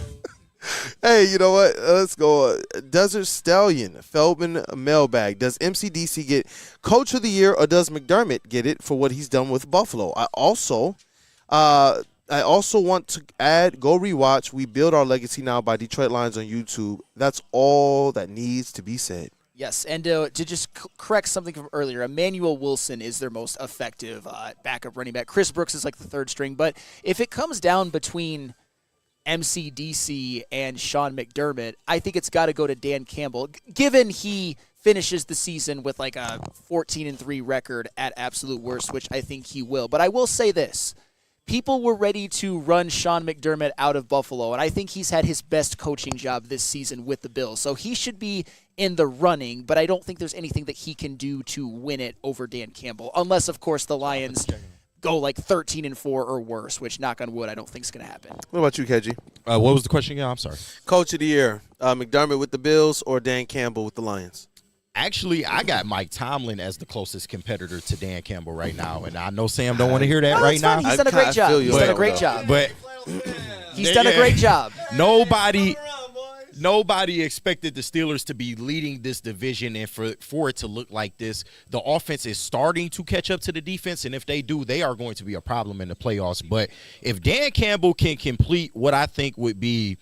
Hey, you know what? Let's go. Desert Stallion, Feldman Mailbag. Does MCDC get Coach of the Year, or does McDermott get it for what he's done with Buffalo? I also want to add, go rewatch We Build Our Legacy Now by Detroit Lions on YouTube. That's all that needs to be said. Yes, and to just correct something from earlier, Emmanuel Wilson is their most effective backup running back. Chris Brooks is like the third string. But if it comes down between MCDC and Sean McDermott, I think it's got to go to Dan Campbell, given he finishes the season with a 14-3 record at absolute worst, which I think he will. But I will say this. People were ready to run Sean McDermott out of Buffalo, and I think he's had his best coaching job this season with the Bills. So he should be in the running, but I don't think there's anything that he can do to win it over Dan Campbell, unless, of course, the Lions go 13-4 or worse, which, knock on wood, I don't think is going to happen. What about you, KG? What was the question again? I'm sorry. Coach of the Year, McDermott with the Bills or Dan Campbell with the Lions? Actually, I got Mike Tomlin as the closest competitor to Dan Campbell right now, and I know Sam don't want to hear that right now. He's done a great job. He's done a great job. But he's done a great job. Nobody. Nobody expected the Steelers to be leading this division and for it to look like this. The offense is starting to catch up to the defense, and if they do, they are going to be a problem in the playoffs. But if Dan Campbell can complete what I think would be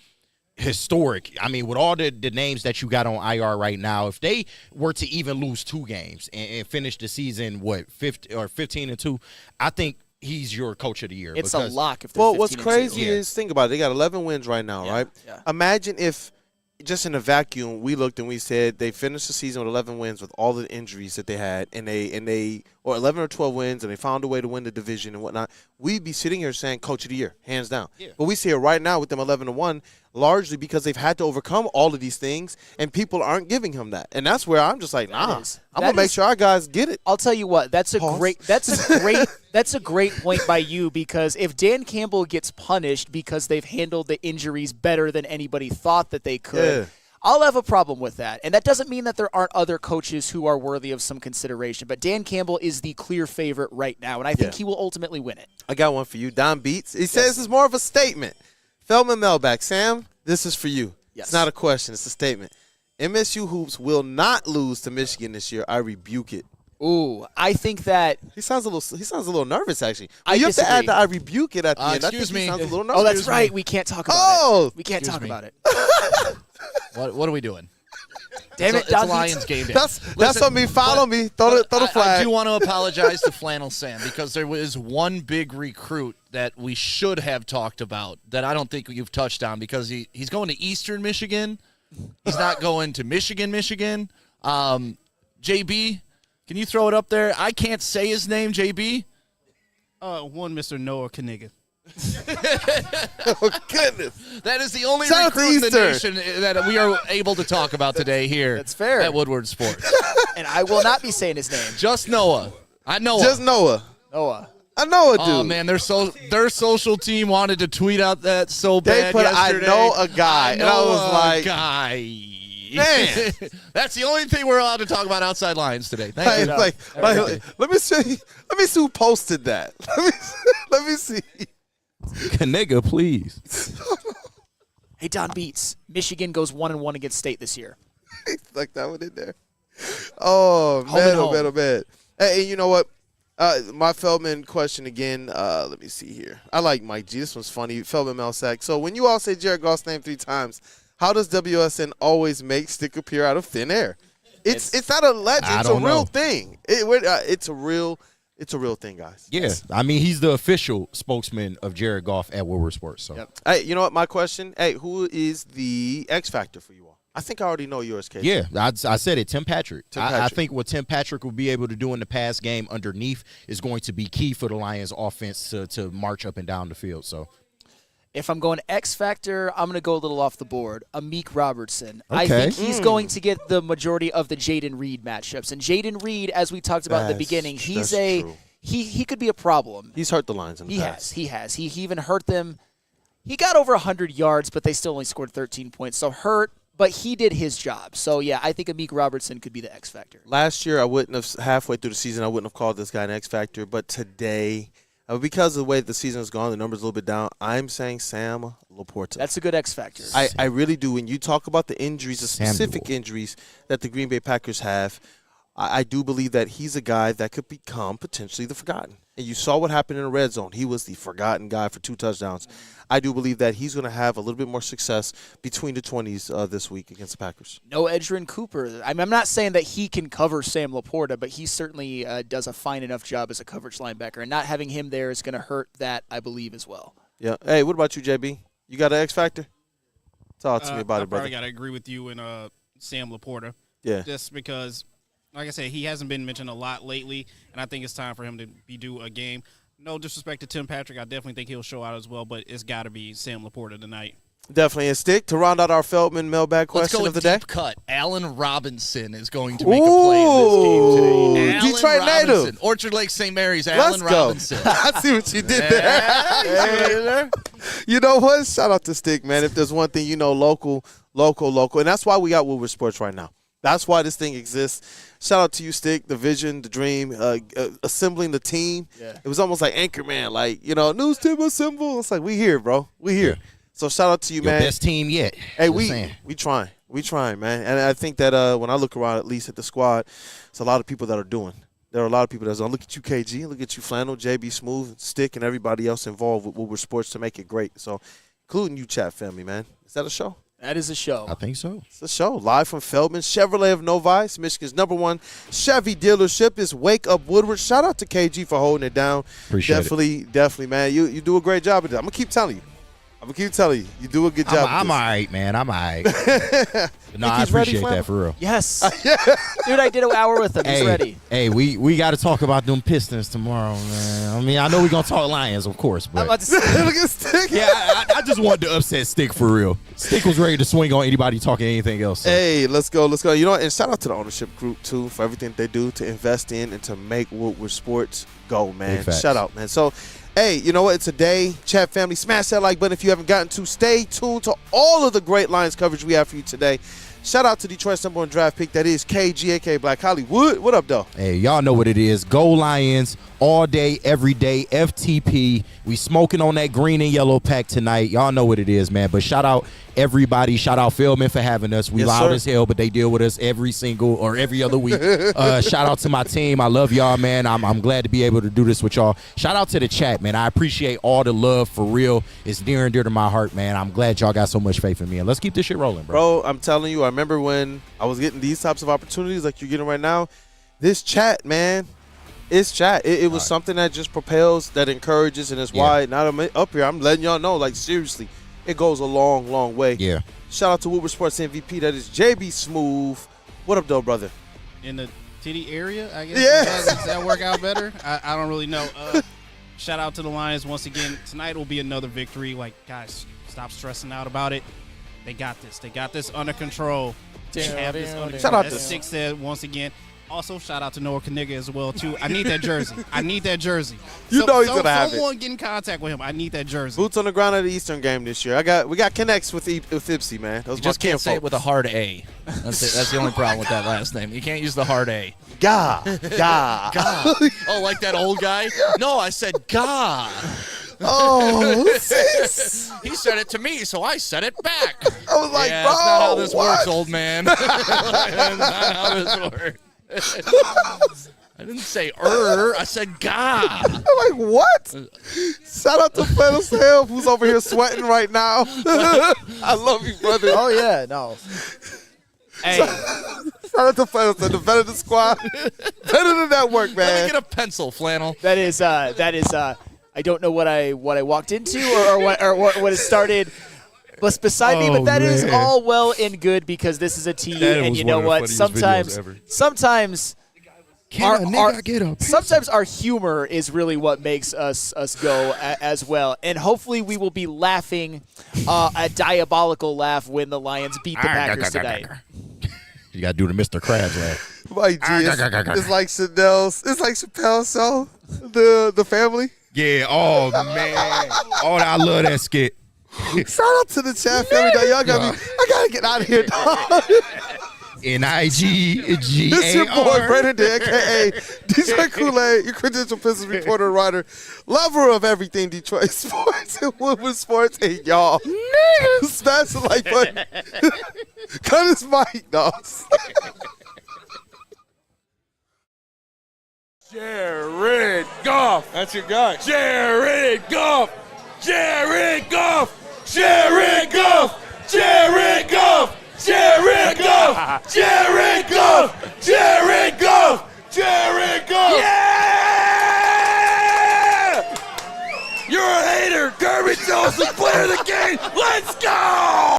historic, I mean, with all the names that you got on IR right now, if they were to even lose 2 games and finish the season, 15-2, I think he's your coach of the year. It's a lock. If they're 15-2. What's crazy is, think about it. They got 11 wins right now, right? Yeah. Imagine if, just in a vacuum, we looked and we said they finished the season with 11 wins with all the injuries that they had, or 11 or 12 wins, and they found a way to win the division and whatnot. We'd be sitting here saying Coach of the Year, hands down. Yeah. But we see it right now with them 11-1, largely because they've had to overcome all of these things, and people aren't giving him that. And that's where I'm just like, nah, I'm gonna make sure our guys get it. I'll tell you what, that's a great point by you, because if Dan Campbell gets punished because they've handled the injuries better than anybody thought that they could, I'll have a problem with that. And that doesn't mean that there aren't other coaches who are worthy of some consideration. But Dan Campbell is the clear favorite right now, and I think he will ultimately win it. I got one for you. Don Beats. He says it's more of a statement. Feldman Mailbag. Sam, this is for you. Yes. It's not a question. It's a statement. MSU Hoops will not lose to Michigan this year. I rebuke it. Ooh, I think that he sounds a little nervous, actually. I you have disagree. to add the I rebuke it at the end. Excuse me. He sounds a little nervous. Oh, that's right. We can't talk about it. We can't talk about it. What are we doing? Damn it, it's a Lions game day. That's on me. Follow me. Throw the flag. I do want to apologize to Flannel Sam, because there was one big recruit that we should have talked about that I don't think you've touched on, because he's going to Eastern Michigan. He's not going to Michigan. JB, can you throw it up there? I can't say his name, JB. One Mr. Noah Kaniga. Oh, goodness. That is the only Shout out to recruit in the Eastern. nation that we are able to talk about today here. That's fair. At Woodward Sports. And I will not be saying his name. Just Noah. Just Noah. I know a dude. Oh, man, their social team wanted to tweet out that so They bad put, yesterday. I know a guy. And I was like, guy. man. That's the only thing we're allowed to talk about outside Lions today. Thank you. Let me see who posted that. Let me see. Nigga, please. Hey, Don Beats. Michigan goes 1-1 against State this year. Like that one in there. Oh, man. Hey, you know what? My Feldman question again. Let me see here. I like Mike G. This one's funny. Feldman Mailbag. So when you all say Jared Goff's name 3 times, how does WSN always make Stick appear out of thin air? It's not a legend. It's a real thing. It's a real thing, guys. Yeah, I mean, he's the official spokesman of Jared Goff at Woodward Sports. So, Hey, you know what? My question. Hey, who is the X factor for you all? I think I already know yours, KJ. Yeah, I said it. Tim Patrick. I think what Tim Patrick will be able to do in the pass game underneath is going to be key for the Lions' offense to march up and down the field. So, if I'm going X Factor, I'm going to go a little off the board. Amik Robertson. Okay. I think he's going to get the majority of the Jaden Reed matchups. And Jaden Reed, as we talked about at the beginning, he could be a problem. He's hurt the Lions in the past. He has. He even hurt them. He got over 100 yards, but they still only scored 13 points. So hurt, but he did his job. So, yeah, I think Amik Robertson could be the X Factor. Last year, I wouldn't have, halfway through the season, I wouldn't have called this guy an X Factor. But today, because of the way the season has gone, the numbers a little bit down, I'm saying Sam Laporta. That's a good X Factor. I really do. When you talk about the injuries, the specific injuries that the Green Bay Packers have, I do believe that he's a guy that could become potentially the forgotten. And you saw what happened in the red zone. He was the forgotten guy for 2 touchdowns. I do believe that he's going to have a little bit more success between the 20s this week against the Packers. No Edgerrin Cooper. I'm not saying that he can cover Sam Laporta, but he certainly does a fine enough job as a coverage linebacker. And not having him there is going to hurt that, I believe, as well. Yeah. Hey, what about you, JB? You got an X Factor? Talk to me about it, brother. I probably got to agree with you and Sam Laporta. Yeah. Just because, like I said, he hasn't been mentioned a lot lately, and I think it's time for him to be due a game. No disrespect to Tim Patrick. I definitely think he'll show out as well, but it's got to be Sam Laporta tonight. Definitely. And Stick, to round out our Feldman mailbag question of the day. Let's go deep cut. Allen Robinson is going to make a play in this game today. Detroit native. Orchard Lake St. Mary's, Allen Robinson. I see what you did there. You know what? Shout out to Stick, man. If there's one thing, local. And that's why we got Woodward Sports right now. That's why this thing exists. Shout out to you, Stick, the vision, the dream, assembling the team. Yeah. It was almost like Anchorman, news team assemble. It's like, we here, bro. We here. Yeah. So shout out to you, Your man. best team yet. Hey, Just we trying, man. And I think that when I look around, at least at the squad, it's a lot of people that are doing. There are a lot of people that's on. Look at you, KG. Look at you, Flannel, JB Smooth, Stick, and everybody else involved with Woodward Sports to make it great. So, including you, chat family, man. Is that a show? That is a show. I think so. It's a show. Live from Feldman Chevrolet of Novi, Michigan's #1 Chevy dealership is Wake Up Woodward. Shout out to KG for holding it down. Appreciate it. Definitely, man. You do a great job of that. I'm going to keep telling you. You do a good job. I'm all right, man. I'm all right. No, I He's ready, appreciate Flannel? that for real. Yes. Dude, I did an hour with him. He's ready. Hey, we got to talk about them Pistons tomorrow, man. I mean, I know we're going to talk Lions, of course, but I'm about to say, Look at Stick. yeah, I just wanted to upset Stick for real. Stick was ready to swing on anybody talking anything else. So. Hey, let's go. You know what? And shout out to the ownership group, too, for everything they do to invest in and to make Woodward Sports go, man. Big facts. Shout out, man. So, hey, you know what? It's a day. Chat family, smash that like button if you haven't gotten to. Stay tuned to all of the great Lions coverage we have for you today. Shout out to Detroit's #1 draft pick. That is KG, a.k.a. Black Hollywood. What up, though? Hey, y'all know what it is. Go Lions all day, every day. FTP. We smoking on that green and yellow pack tonight. Y'all know what it is, man. But shout out everybody. Shout out Feldman for having us. We Yes, loud sir. as hell, but they deal with us every other week. Shout out to my team. I love y'all, man. I'm glad to be able to do this with y'all. Shout out to the chat, man. I appreciate all the love for real. It's near and dear to my heart, man. I'm glad y'all got so much faith in me. And let's keep this shit rolling, bro. Bro, I'm telling you, I remember when I was getting these types of opportunities like you're getting right now. This chat, man, it's chat. It was something that just propels, that encourages, and it's why now I'm up here. I'm letting y'all know, like, seriously, it goes a long, long way. Yeah. Shout out to Woodward Sports MVP. That is JB Smooth. What up, though, brother? In the titty area, I guess. Yeah. Does that work out better? I don't really know. Shout out to the Lions once again. Tonight will be another victory. Like, guys, stop stressing out about it. They got this. They got this under control. They have this under control. Shout out As to Six said once again. Also, shout out to Noah Kaniga as well, too. I need that jersey. I need that jersey. You know he's gonna have it. Someone get in contact with him. I need that jersey. Boots on the ground at the Eastern game this year. We got connects with Ipsy, man. Those You just can't say it with a hard A. That's it. That's the only problem with that last name. You can't use the hard A. God. Oh, like that old guy? No, I said God. Oh, he said it to me, so I said it back. I was like, yeah, bro, that's not how this what? works, old man. That's not how this works. I didn't say I said God. I'm like, what? Shout out to Flannel Sam, who's over here sweating right now. I love you, brother. Oh, yeah, no. Hey. Shout out to Flannel Sam, the better the squad. Better than that work, man. Let me get a pencil, Flannel. That is I don't know what I walked into or what has started beside me, but that is all well and good because this is a team, and you know what? Sometimes our humor is really what makes us go as well, and hopefully we will be laughing a diabolical laugh when the Lions beat the Packers tonight. You got to do the Mr. Krabs laugh. Mike G, it's like Chappelle's show, the family. Yeah, oh, man. Oh, I love that skit. Shout out to the chat family, dog. Y'all got me. I got to get out of here, dog. N-I-G-G-A-R. This your boy, Brandon, a.k.a. Detroit Kool-Aid, your credential Pistons reporter, writer, lover of everything Detroit sports and Woodward Sports. And y'all, smash the like button. Cut his mic, dogs. Jared Goff. That's your guy. Jared Goff. Jared Goff. Jared Goff. Jared Goff. Jared Goff. Jared Goff. Jared Goff. Jared Goff. Yeah! You're a hater. Kirby Joseph, player of the game. Let's go!